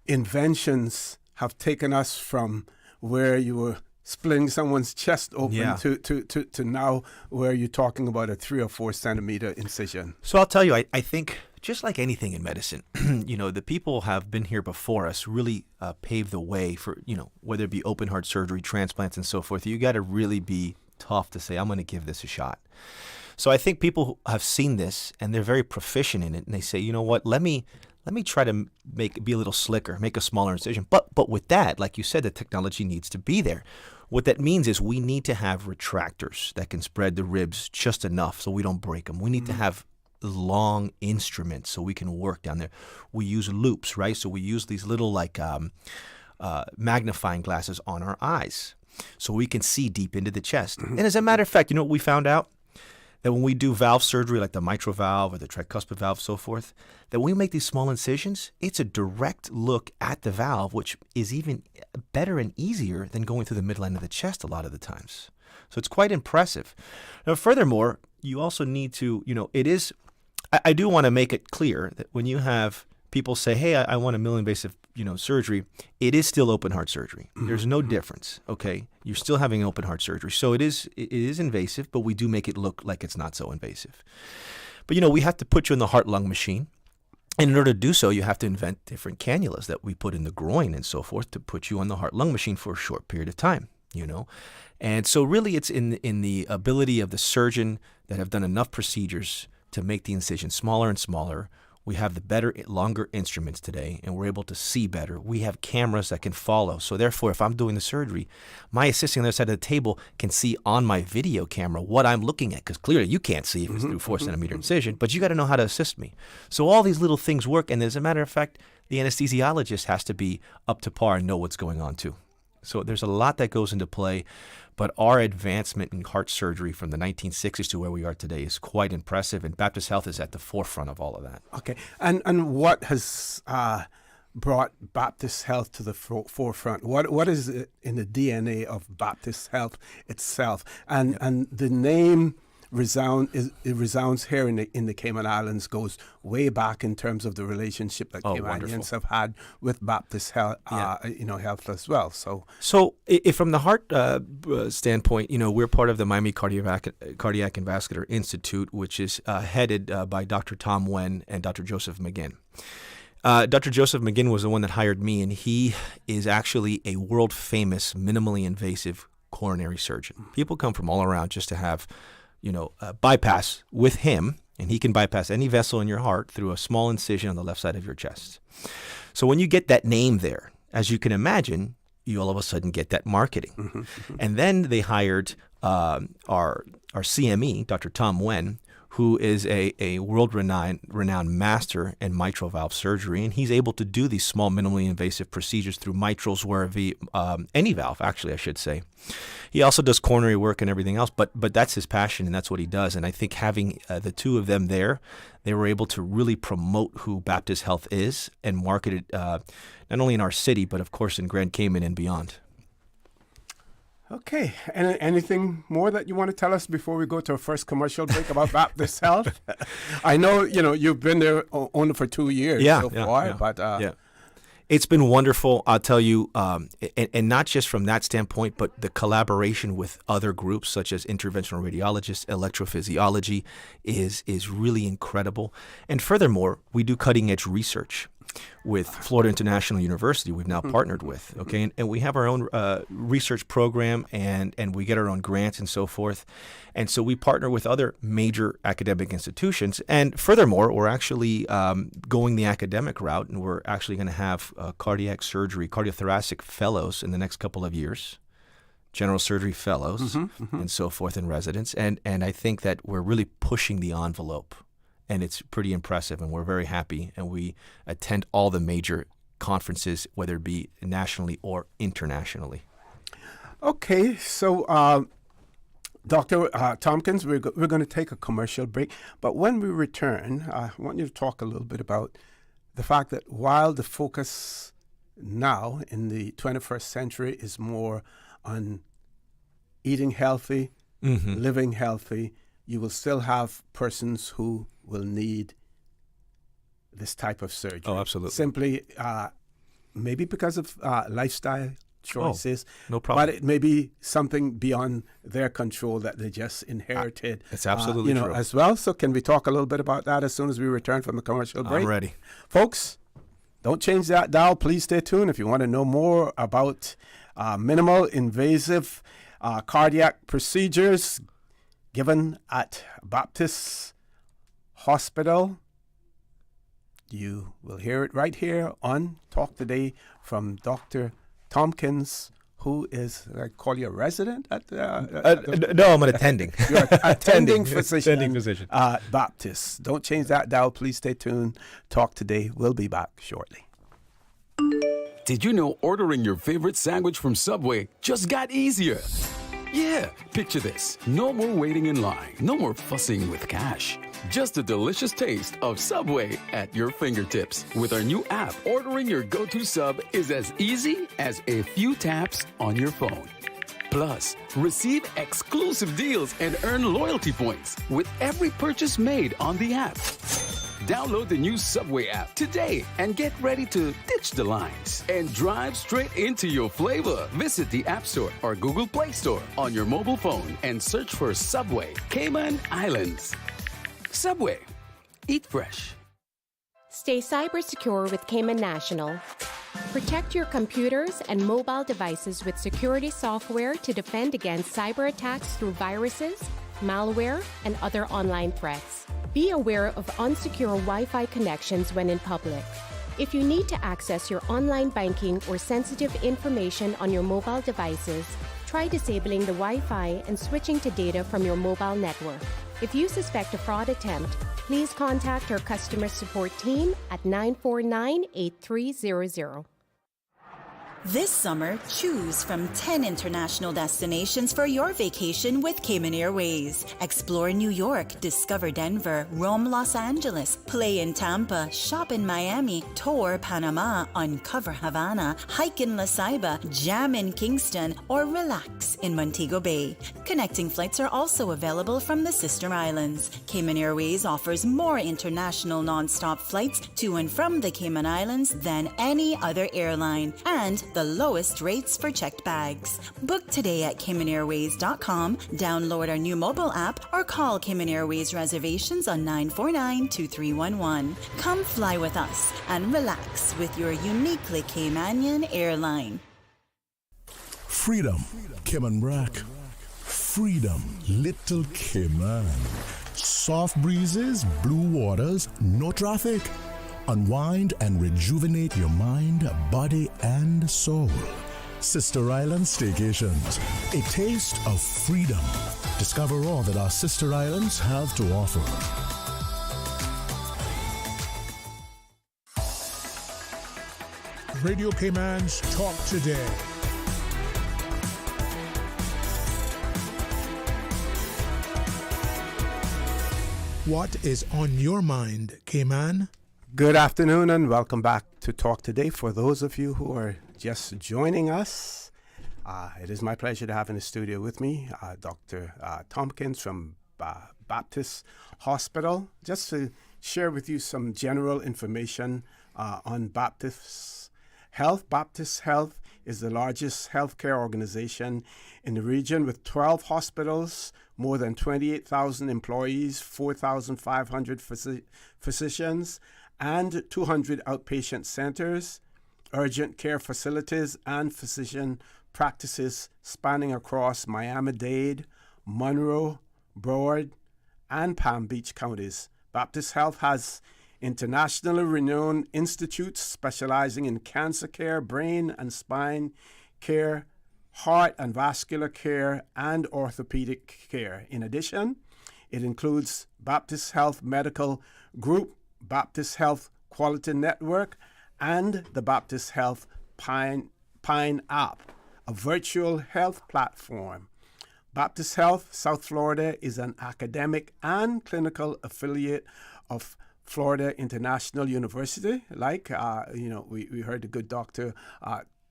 inventions have taken us from where you were splitting someone's chest open Yeah. to now where you're talking about a 3 or 4 centimeter incision. So I'll tell you, I think just like anything in medicine, the people have been here before us really paved the way for, whether it be open heart surgery, transplants, and so forth. You got to really be tough to say, I'm going to give this a shot. So I think people have seen this and they're very proficient in it, and they say, you know what, let me try to be a little slicker, make a smaller incision. But with that, like you said, the technology needs to be there. What that means is we need to have retractors that can spread the ribs just enough so we don't break them. We need to have long instruments so we can work down there. We use loops, right? So we use these little magnifying glasses on our eyes so we can see deep into the chest. And as a matter of fact, you know what we found out? That when we do valve surgery like the mitral valve or the tricuspid valve, so forth, that when we make these small incisions, it's a direct look at the valve, which is even better and easier than going through the middle end of the chest a lot of the times. So it's quite impressive. Now, furthermore, you also need to, I do want to make it clear that when you have people say, hey, I want a minimally invasive, surgery, it is still open heart surgery. There's no difference, okay? You're still having open heart surgery. So it is invasive, but we do make it look like it's not so invasive. But, we have to put you in the heart-lung machine. And in order to do so, you have to invent different cannulas that we put in the groin and so forth to put you on the heart-lung machine for a short period of time, And so really it's in the ability of the surgeon that have done enough procedures to make the incision smaller and smaller. We have the better, longer instruments today, and we're able to see better. We have cameras that can follow. So therefore, if I'm doing the surgery, my assistant on the other side of the table can see on my video camera what I'm looking at, because clearly you can't see if it's through 4 centimeter incision, but you got to know how to assist me. So all these little things work, and as a matter of fact, the anesthesiologist has to be up to par and know what's going on too. So there's a lot that goes into play, but our advancement in heart surgery from the 1960s to where we are today is quite impressive, and Baptist Health is at the forefront of all of that. Okay, and what has brought Baptist Health to the forefront? What is it in the DNA of Baptist Health itself? And the name resounds here in the Cayman Islands, goes way back in terms of the relationship that Caymanians have had with Baptist Health, Health as well. So if from the heart standpoint, we're part of the Miami Cardiac and Vascular Institute, which is headed by Dr. Tom Wen and Dr. Joseph McGinn. Dr. Joseph McGinn was the one that hired me, and he is actually a world-famous minimally invasive coronary surgeon. People come from all around just to have bypass with him, and he can bypass any vessel in your heart through a small incision on the left side of your chest. So when you get that name there, as you can imagine, you all of a sudden get that marketing. And then they hired our CME, Dr. Tom Wen, who is a world-renowned master in mitral valve surgery, and he's able to do these small, minimally invasive procedures through mitrals, any valve, actually, I should say. He also does coronary work and everything else, but that's his passion, and that's what he does. And I think having the two of them there, they were able to really promote who Baptist Health is and market it not only in our city, but of course in Grand Cayman and beyond. Okay. Anything more that you want to tell us before we go to our first commercial break about Baptist Health? I know, you've been there only for 2 years so far, but... It's been wonderful, I'll tell you, and not just from that standpoint, but the collaboration with other groups such as interventional radiologists, electrophysiology is really incredible. And furthermore, we do cutting-edge research with Florida International University we've now partnered with, okay? And we have our own research program, and we get our own grants and so forth. And so we partner with other major academic institutions. And furthermore, we're actually going the academic route, and we're actually going to have cardiac surgery, cardiothoracic fellows in the next couple of years, general surgery fellows, and so forth in residence. And I think that we're really pushing the envelope. And it's pretty impressive, and we're very happy. And we attend all the major conferences, whether it be nationally or internationally. Okay, so Dr. Tompkins, we're going to take a commercial break. But when we return, I want you to talk a little bit about the fact that while the focus now in the 21st century is more on eating healthy, living healthy, you will still have persons who will need this type of surgery. Oh, absolutely. Simply, maybe because of lifestyle choices. no problem. But it may be something beyond their control that they just inherited. It's absolutely true. As well. So can we talk a little bit about that as soon as we return from the commercial break? I'm ready. Folks, don't change that dial. Please stay tuned if you want to know more about minimal invasive cardiac procedures given at Baptist Hospital. You will hear it right here on Talk Today from Dr. Tompkins, who is, I call you a resident at no, I'm an attending. You're attending physician. Attending physician. Baptist. Don't change that dial. Please stay tuned. Talk Today. We'll be back shortly. Did you know ordering your favorite sandwich from Subway just got easier? Yeah, picture this. No more waiting in line. No more fussing with cash. Just a delicious taste of Subway at your fingertips. With our new app, ordering your go-to sub is as easy as a few taps on your phone. Plus, receive exclusive deals and earn loyalty points with every purchase made on the app. Download the new Subway app today and get ready to ditch the lines and drive straight into your flavor. Visit the App Store or Google Play Store on your mobile phone and search for Subway Cayman Islands. Subway. Eat fresh. Stay cyber secure with Cayman National. Protect your computers and mobile devices with security software to defend against cyber attacks through viruses, malware, and other online threats. Be aware of unsecure Wi-Fi connections when in public. If you need to access your online banking or sensitive information on your mobile devices, try disabling the Wi-Fi and switching to data from your mobile network. If you suspect a fraud attempt, please contact our customer support team at 949-8300. This summer, choose from 10 international destinations for your vacation with Cayman Airways. Explore New York, discover Denver, roam Los Angeles, play in Tampa, shop in Miami, tour Panama, uncover Havana, hike in La Ceiba, jam in Kingston, or relax in Montego Bay. Connecting flights are also available from the sister islands. Cayman Airways offers more international non-stop flights to and from the Cayman Islands than any other airline, and the lowest rates for checked bags. Book today at CaymanAirways.com, download our new mobile app, or call Cayman Airways reservations on 949-2311. Come fly with us and relax with your uniquely Caymanian airline. Freedom, Cayman Brack. Freedom, Little Cayman. Soft breezes, blue waters, no traffic. Unwind and rejuvenate your mind, body, and soul. Sister Island Staycations, a taste of freedom. Discover all that our sister islands have to offer. Radio Cayman's Talk Today. What is on your mind, Cayman? Good afternoon and welcome back to Talk Today. For those of you who are just joining us, it is my pleasure to have in the studio with me Dr. Tompkins from Baptist Hospital, just to share with you some general information on Baptist Health. Baptist Health is the largest healthcare organization in the region with 12 hospitals, more than 28,000 employees, 4,500 physicians, and 200 outpatient centers, urgent care facilities, and physician practices spanning across Miami-Dade, Monroe, Broward, and Palm Beach counties. Baptist Health has internationally renowned institutes specializing in cancer care, brain and spine care, heart and vascular care, and orthopedic care. In addition, it includes Baptist Health Medical Group, Baptist Health Quality Network, and the Baptist Health Pine app, a virtual health platform. Baptist Health South Florida is an academic and clinical affiliate of Florida International University, like we heard the good doctor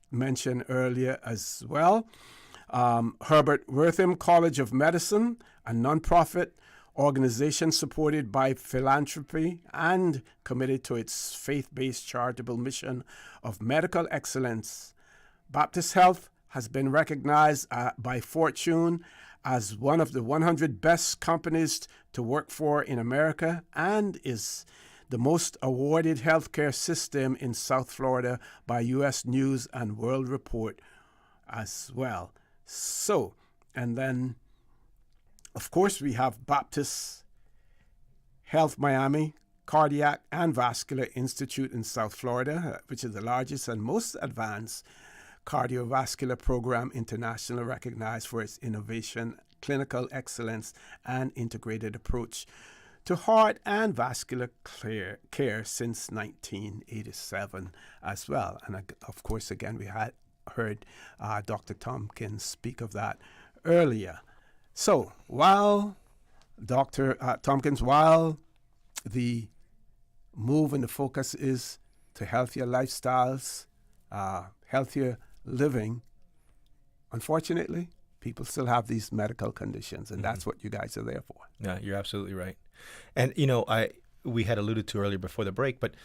mention earlier as well. Herbert Wortham College of Medicine, a nonprofit organization supported by philanthropy and committed to its faith-based charitable mission of medical excellence. Baptist Health has been recognized by Fortune as one of the 100 best companies to work for in America and is the most awarded healthcare system in South Florida by U.S. News and World Report as well. So, and then, of course, we have Baptist Health Miami, Cardiac and Vascular Institute in South Florida, which is the largest and most advanced cardiovascular program internationally recognized for its innovation, clinical excellence, and integrated approach to heart and vascular care since 1987 as well. And of course, again, we had heard Dr. Tompkins speak of that earlier. So while Dr. Tompkins, while the move and the focus is to healthier lifestyles, healthier living, unfortunately, people still have these medical conditions, and that's what you guys are there for. Yeah, you're absolutely right. And, we had alluded to earlier before the break, but,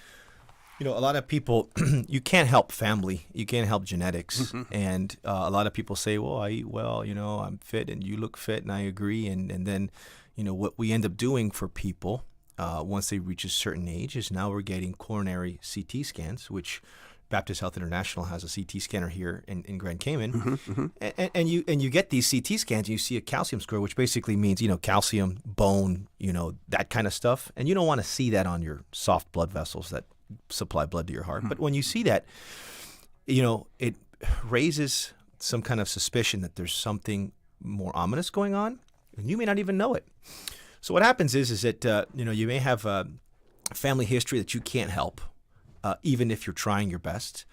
a lot of people, you can't help family. You can't help genetics. And a lot of people say, well, I eat well, I'm fit, and you look fit, and I agree. And then, what we end up doing for people once they reach a certain age is now we're getting coronary CT scans, which Baptist Health International has a CT scanner here in Grand Cayman, and you get these CT scans and you see a calcium score, which basically means calcium, bone, that kind of stuff, and you don't want to see that on your soft blood vessels that supply blood to your heart. But when you see that, it raises some kind of suspicion that there's something more ominous going on, and you may not even know it. So what happens is that you may have a family history that you can't help. Even if you're trying your best.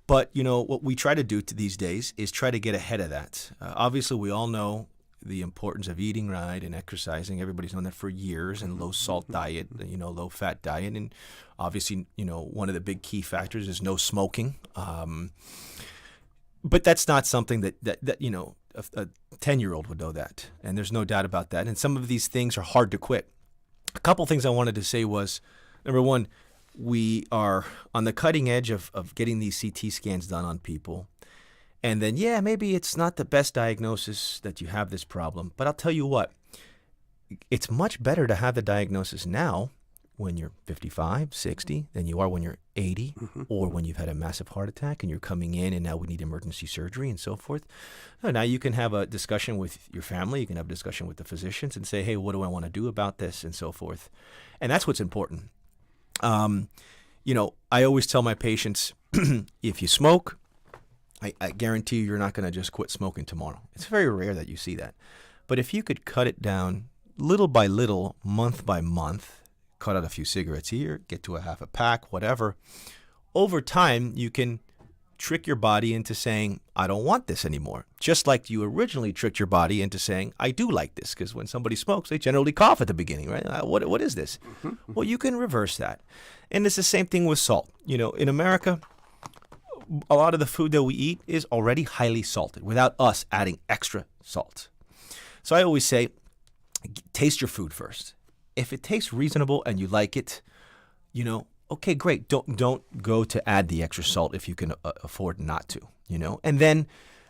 But, what we try to do these days is try to get ahead of that. Obviously, we all know the importance of eating right and exercising. Everybody's known that for years, and low-salt diet, low-fat diet. And obviously, one of the big key factors is no smoking. But that's not something that a 10-year-old would know that. And there's no doubt about that. And some of these things are hard to quit. A couple things I wanted to say was, number one, we are on the cutting edge of getting these CT scans done on people. And then, maybe it's not the best diagnosis that you have this problem. But I'll tell you what, it's much better to have the diagnosis now when you're 55, 60 than you are when you're 80 or when you've had a massive heart attack and you're coming in and now we need emergency surgery and so forth. Now you can have a discussion with your family. You can have a discussion with the physicians and say, hey, what do I want to do about this and so forth. And that's what's important. I always tell my patients, if you smoke, I guarantee you're not going to just quit smoking tomorrow. It's very rare that you see that. But if you could cut it down little by little, month by month, cut out a few cigarettes here, get to a half a pack, whatever, over time, you can trick your body into saying, I don't want this anymore. Just like you originally tricked your body into saying, I do like this. Because when somebody smokes, they generally cough at the beginning, right? What is this? Well, you can reverse that. And it's the same thing with salt. In America, a lot of the food that we eat is already highly salted without us adding extra salt. So I always say, taste your food first. If it tastes reasonable and you like it, okay, great. Don't go to add the extra salt if you can afford not to, And then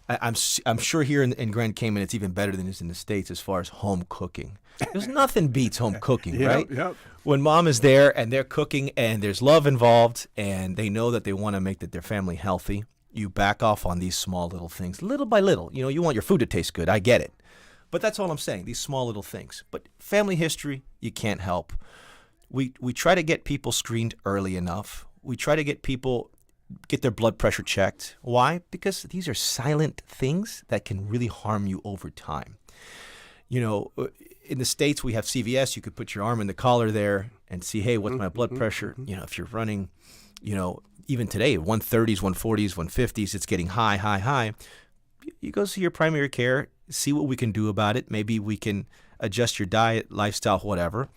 I'm sure here in Grand Cayman it's even better than it is in the States as far as home cooking. There's nothing beats home cooking, right? Yep. When mom is there and they're cooking and there's love involved and they know that they want to make their family healthy, you back off on these small little things, little by little. You want your food to taste good. I get it. But that's all I'm saying, these small little things. But family history, you can't help. We try to get people screened early enough. We try to get people get their blood pressure checked. Why? Because these are silent things that can really harm you over time. In the States, we have CVS. You could put your arm in the collar there and see, hey, what's my blood pressure? If you're running, even today, 130s, 140s, 150s, it's getting high. You go see your primary care, see what we can do about it. Maybe we can adjust your diet, lifestyle, whatever.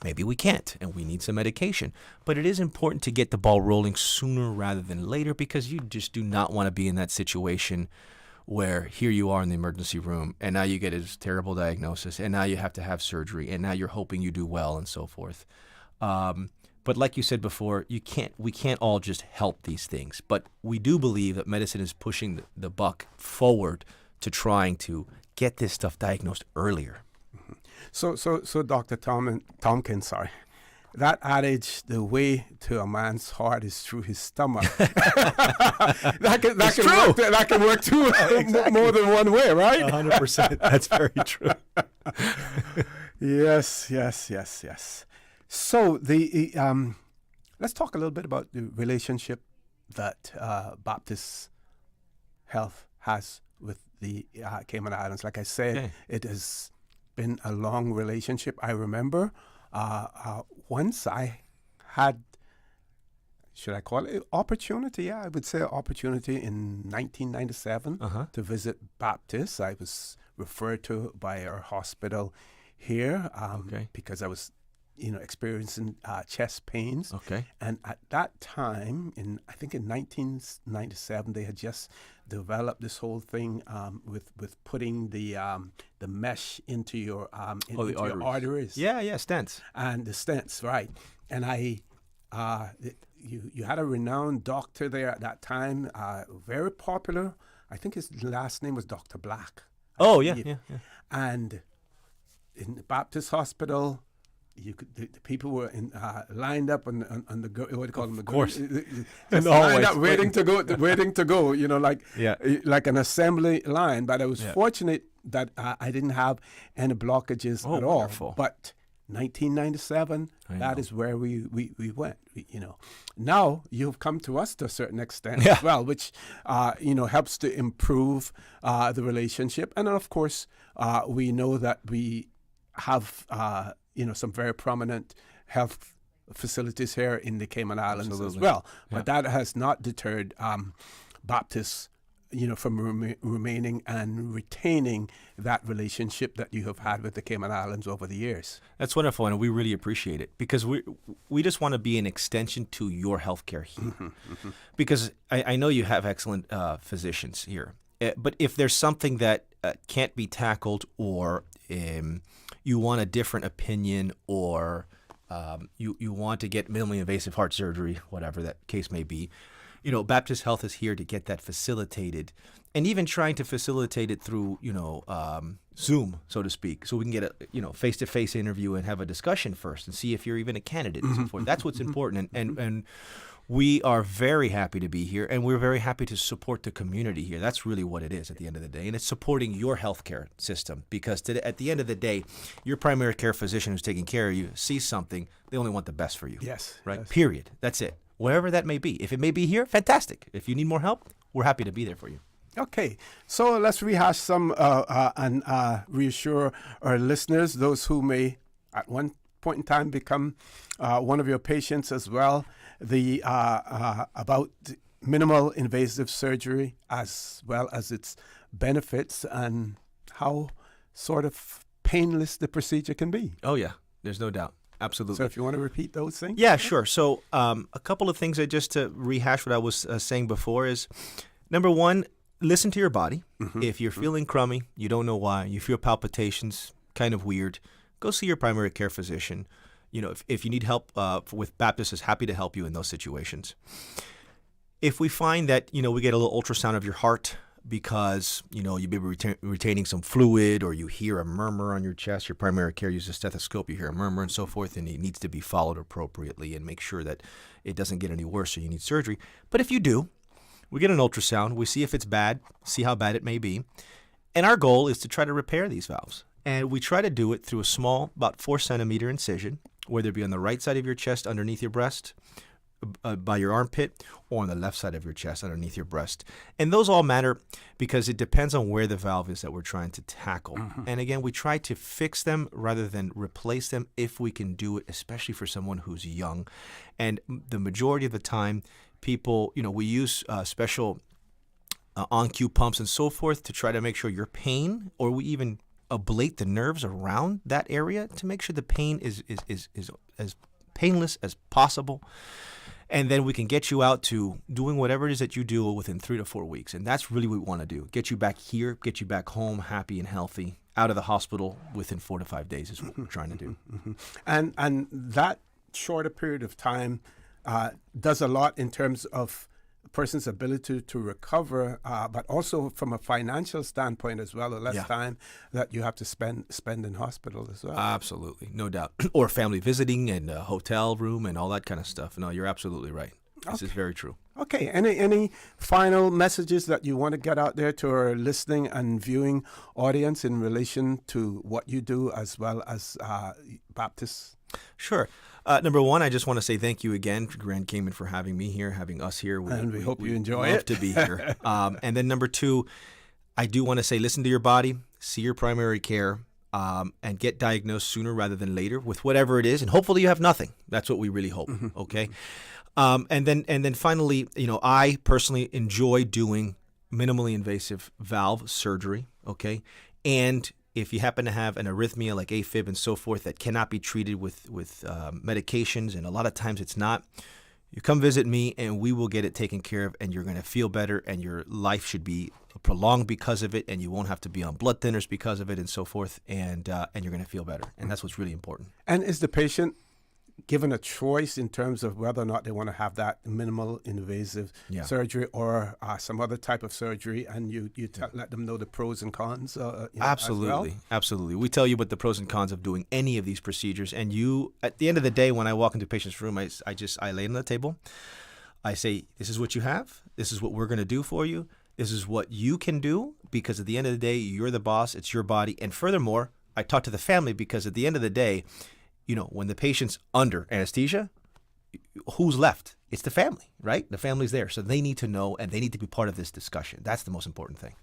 Maybe we can't, and we need some medication. But it is important to get the ball rolling sooner rather than later because you just do not want to be in that situation where here you are in the emergency room, and now you get a terrible diagnosis, and now you have to have surgery, and now you're hoping you do well and so forth. But But like you said before, we can't all just help these things. But we do believe that medicine is pushing the buck forward to trying to get this stuff diagnosed earlier. So Dr. Tompkins, sorry. That adage, the way to a man's heart is through his stomach. that can work too, exactly. More than one way, right? 100%. That's very true. Yes. So let's talk a little bit about the relationship that Baptist Health has with the Cayman Islands. Like I said, It has been a long relationship. I remember once I had, should I call it opportunity? Yeah, I would say opportunity in 1997 to visit Baptist. I was referred to by our hospital here because I was, experiencing chest pains. Okay. And at that time, I think in 1997, they had just developed this whole thing with putting the mesh into your the arteries. Yeah, stents. And the stents, right? And you had a renowned doctor there at that time, very popular. I think his last name was Dr. Black. Oh, yeah. And in the Baptist Hospital, the people were lined up on the what do you call them? Of course, just lined up, waiting to go. Like an assembly line. But I was fortunate that I didn't have any blockages at all. Wonderful. But 1997, that is where we went. Now you've come to us to a certain extent as well, which helps to improve the relationship. And then of course, we know that we have some very prominent health facilities here in the Cayman Islands as well. But that has not deterred Baptists, from remaining and retaining that relationship that you have had with the Cayman Islands over the years. That's wonderful, and we really appreciate it because we just want to be an extension to your healthcare here. Because I know you have excellent physicians here, but if there's something that can't be tackled or you want a different opinion or you want to get minimally invasive heart surgery, whatever that case may be, Baptist Health is here to get that facilitated and even trying to facilitate it through, Zoom, so to speak, so we can get a, face-to-face interview and have a discussion first and see if you're even a candidate and so forth. That's what's important. And we are very happy to be here, and we're very happy to support the community here. That's really what it is at the end of the day. And it's supporting your healthcare system because at the end of the day, your primary care physician who's taking care of you sees something, they only want the best for you. Yes. Right? Yes. Period. That's it. Wherever that may be. If it may be here, fantastic. If you need more help, we're happy to be there for you. Okay, so let's rehash some and reassure our listeners, those who may at one point in time become one of your patients as well, about minimal invasive surgery as well as its benefits and how sort of painless the procedure can be. Oh, yeah, there's no doubt. Absolutely. So if you want to repeat those things? Yeah, sure. So a couple of things just to rehash what I was saying before is, number one, listen to your body. If you're feeling crummy, you don't know why, you feel palpitations, kind of weird, go see your primary care physician. If you need help with Baptist is happy to help you in those situations. If we find that, we get a little ultrasound of your heart because, you may be retaining some fluid or you hear a murmur on your chest, your primary care uses a stethoscope, you hear a murmur and so forth, and it needs to be followed appropriately and make sure that it doesn't get any worse so you need surgery. But if you do, we get an ultrasound, we see if it's bad, see how bad it may be, and our goal is to try to repair these valves. And we try to do it through a small, about 4-centimeter incision, whether it be on the right side of your chest underneath your breast, by your armpit, or on the left side of your chest underneath your breast. And those all matter because it depends on where the valve is that we're trying to tackle. And again, we try to fix them rather than replace them if we can do it, especially for someone who's young. And the majority of the time, people, we use special on-cue pumps and so forth to try to make sure your pain, or we even ablate the nerves around that area to make sure the pain is as painless as possible. And then we can get you out to doing whatever it is that you do within 3 to 4 weeks. And that's really what we want to do. Get you back here, get you back home, happy and healthy, out of the hospital within 4 to 5 days is what we're trying to do. And that shorter period of time does a lot in terms of a person's ability to recover, but also from a financial standpoint as well, the less time that you have to spend in hospital as well. Absolutely, no doubt. Or family visiting and a hotel room and all that kind of stuff. No, you're absolutely right. This is very true. Okay. Any final messages that you want to get out there to our listening and viewing audience in relation to what you do as well as Baptist? Sure. Number one, I just want to say thank you again, Grand Cayman, for having me here, having us here. We hope you enjoy love it. to be here. And then number two, I do want to say listen to your body, see your primary care, and get diagnosed sooner rather than later with whatever it is. And hopefully you have nothing. That's what we really hope. Okay. And then finally, I personally enjoy doing minimally invasive valve surgery. Okay. And if you happen to have an arrhythmia like AFib and so forth that cannot be treated with medications, and a lot of times it's not, you come visit me and we will get it taken care of, and you're going to feel better, and your life should be prolonged because of it, and you won't have to be on blood thinners because of it and so forth, and you're going to feel better. And that's what's really important. And is the patient given a choice in terms of whether or not they want to have that minimal invasive surgery or some other type of surgery, and you let them know the pros and cons? Absolutely, absolutely. We tell you what the pros and cons of doing any of these procedures, and you, at the end of the day, when I walk into a patient's room, I lay on the table. I say, this is what you have. This is what we're going to do for you. This is what you can do, because at the end of the day, you're the boss. It's your body. And furthermore, I talk to the family, because at the end of the day, when the patient's under anesthesia, who's left? It's the family, right? The family's there. So they need to know, and they need to be part of this discussion. That's the most important thing.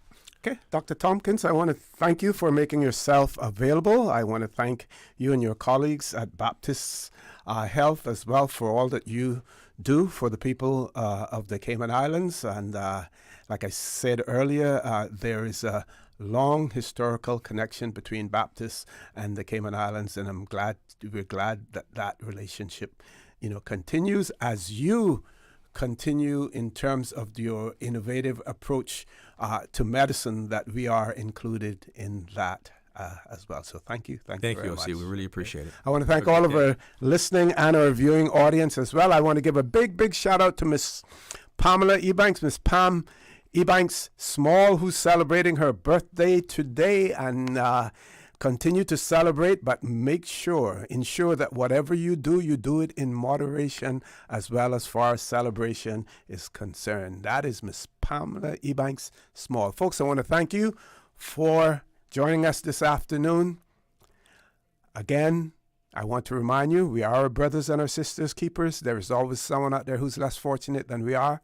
Okay. Dr. Tompkins, I want to thank you for making yourself available. I want to thank you and your colleagues at Baptist Health as well for all that you do for the people of the Cayman Islands. And like I said earlier, there is a long historical connection between Baptist and the Cayman Islands, and we're glad that relationship, continues as you continue in terms of your innovative approach to medicine, that we are included in that as well. So thank you. Thank you very much. We really appreciate it. I want to thank all of our listening and our viewing audience as well. I want to give a big shout out to Miss Pamela Ebanks, Miss Pam Ebanks Small, who's celebrating her birthday today, and continue to celebrate, but ensure that whatever you do it in moderation as well as far as celebration is concerned. That is Miss Pamela Ebanks Small. Folks, I want to thank you for joining us this afternoon. Again, I want to remind you, we are our brothers and our sisters keepers. There is always someone out there who's less fortunate than we are.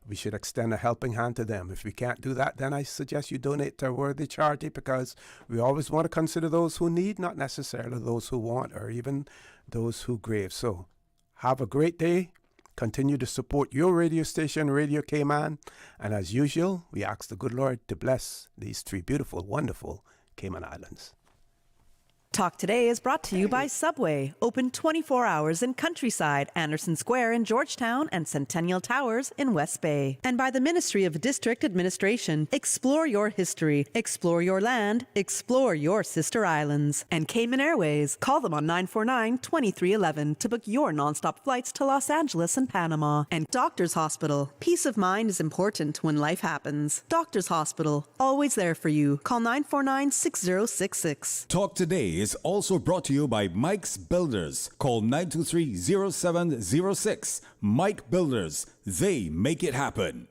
We should extend a helping hand to them. If we can't do that, then I suggest you donate to a worthy charity, because we always want to consider those who need, not necessarily those who want, or even those who crave. So have a great day. Continue to support your radio station, Radio Cayman. And as usual, we ask the good Lord to bless these three beautiful, wonderful Cayman Islands. Talk Today is brought to you by Subway, open 24 hours in Countryside, Anderson Square in Georgetown, and Centennial Towers in West Bay. And by the Ministry of District Administration, explore your history, explore your land, explore your sister islands. And Cayman Airways, call them on 949-2311 to book your nonstop flights to Los Angeles and Panama. And Doctors Hospital, peace of mind is important when life happens. Doctors Hospital, always there for you. Call 949-6066. Talk Today is also brought to you by Mike's Builders. Call 923-0706. Mike Builders. They make it happen.